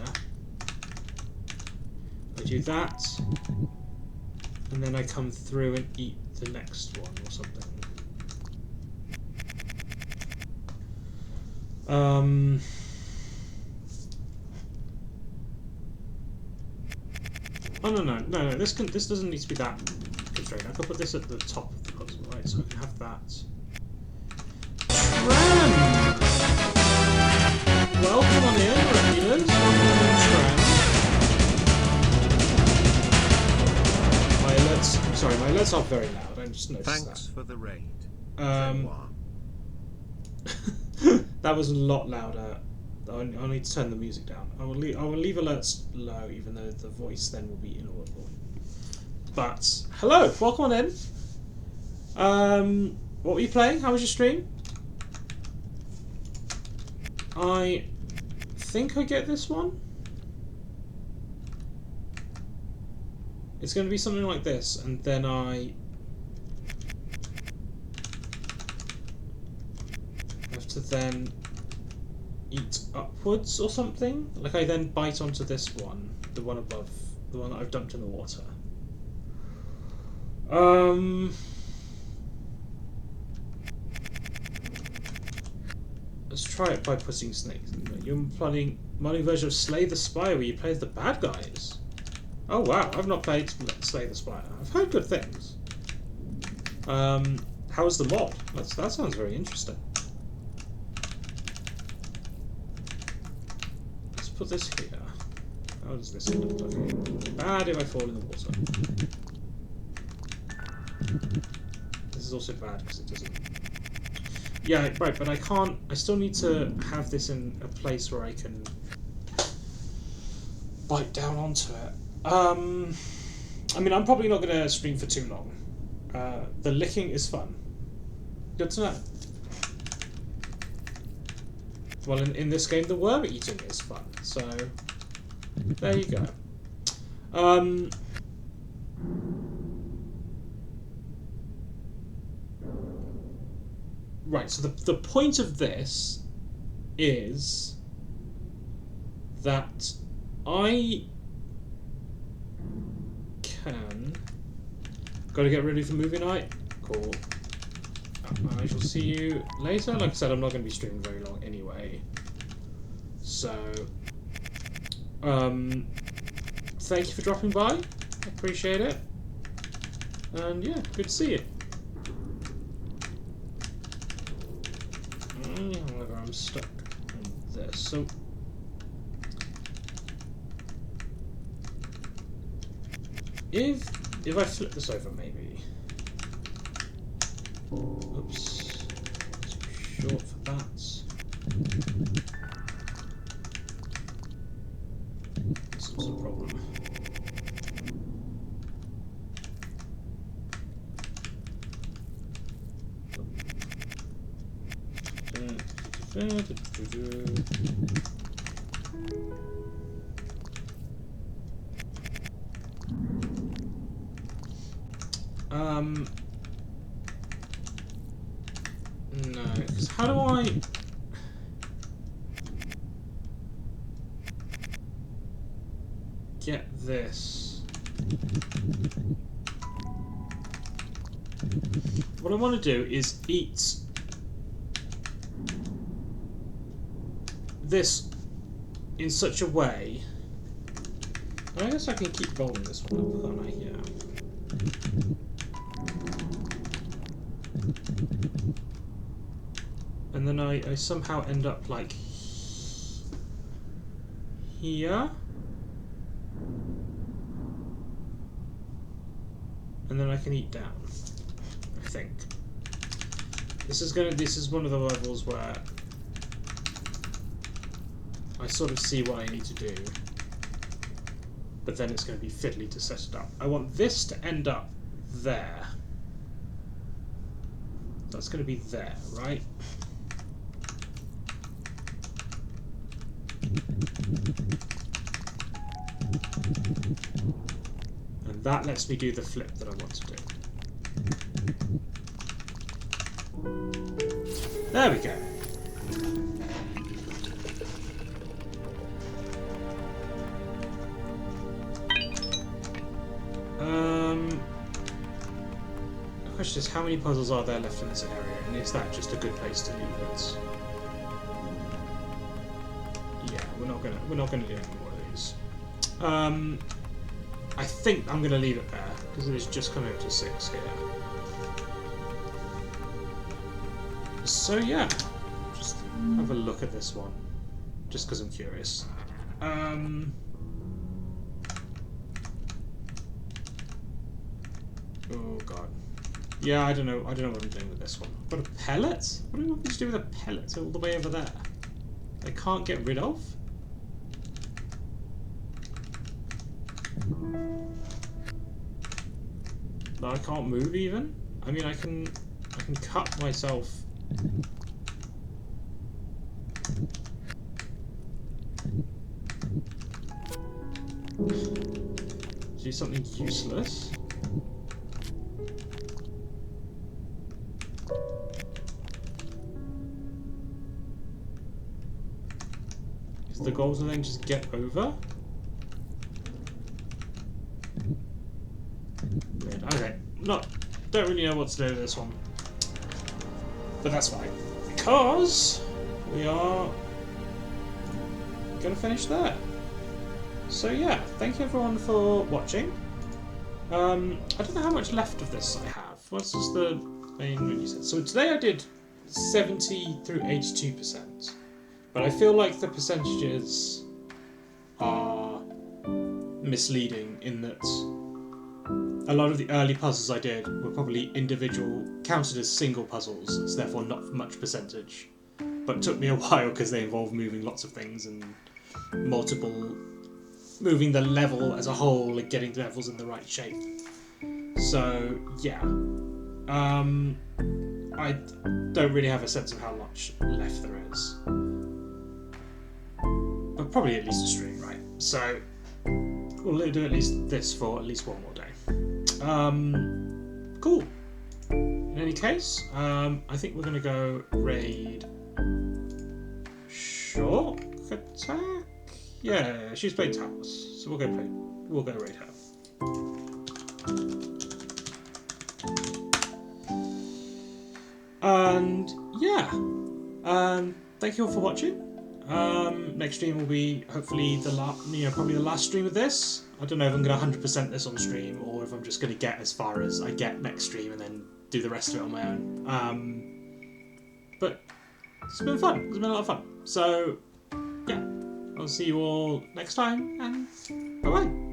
S1: I do that, and then I come through and eat the next one or something. Oh no! This doesn't need to be that constrained. I could put this at the top of the puzzle, right? So I can have that. Tram! Welcome on in, repeaters. Welcome on in, Tram. My alerts are very loud. I just noticed that.
S2: Thanks for the raid.
S1: That was a lot louder. I'll need to turn the music down. I will leave alerts low, even though the voice then will be inaudible. But hello, welcome on in. What were you playing? How was your stream? I think I get this one. It's going to be something like this, and then I have to then eat upwards or something. Like I then bite onto this one, the one above, the one that I've dumped in the water. Let's try it by putting snakes in there. You're planning modern version of Slay the Spire where you play as the bad guys. Oh wow, I've not played Slay the Spire. I've heard good things. How is the mod? That sounds very interesting. Let's put this here. How does this end up looking? Bad if I fall in the water. This is also bad because it doesn't... Yeah, right, but I can't... I still need to have this in a place where I can bite down onto it. I mean, I'm probably not going to stream for too long. The licking is fun. Good to know. Well, in this game, the worm eating is fun. So, there you go. Right, so the point of this is that I can... Got to get ready for movie night? Cool. I shall see you later. Like I said, I'm not going to be streaming very long anyway. So, thank you for dropping by. I appreciate it. And yeah, good to see you. However, I'm stuck on this. So, if I flip this over, maybe. Oops. Too short for that. This is a problem. No, 'cause how do I... get this? What I want to do is eat this in such a way. I guess I can keep rolling this one up, can't I? Yeah. And then I somehow end up like here. And then I can eat down, I think. This is one of the levels where I sort of see what I need to do, but then it's going to be fiddly to set it up. I want this to end up there. That's going to be there, right? And that lets me do the flip that I want to do. There we go. The question is, how many puzzles are there left in this area, and is that just a good place to leave it? Yeah, we're not gonna do any more of these. I think I'm gonna leave it there because it is just coming up to 6 here. So yeah, just have a look at this one, just because I'm curious. Oh god. Yeah, I don't know what I'm doing with this one. I've got a pellet? What do you want me to do with a pellet all the way over there? I can't get rid of? No, I can't move even? I mean, I can cut myself. Do something useless? Is the goal to then just get over? Weird. Okay, don't really know what to do with this one, but that's fine because we are gonna finish there. So yeah, thank you everyone for watching. I don't know how much left of this I have. What's just the main menu set? So today I did 70 through 82%, but I feel like the percentages are misleading in that a lot of the early puzzles I did were probably counted as single puzzles, so therefore not much percentage. But it took me a while because they involved moving lots of things and moving the level as a whole and getting the levels in the right shape. So yeah, I don't really have a sense of how much left there is, but probably at least a stream, right? So we'll do at least this for at least one more day. Cool. In any case, I think we're gonna go raid Shock Attack. Yeah, she's played Towers, so we'll go raid her. And yeah, thank you all for watching. Next stream will be hopefully probably the last stream of this. I don't know if I'm going to 100% this on stream or if I'm just going to get as far as I get next stream and then do the rest of it on my own. But it's been fun. It's been a lot of fun. So yeah, I'll see you all next time, and bye bye.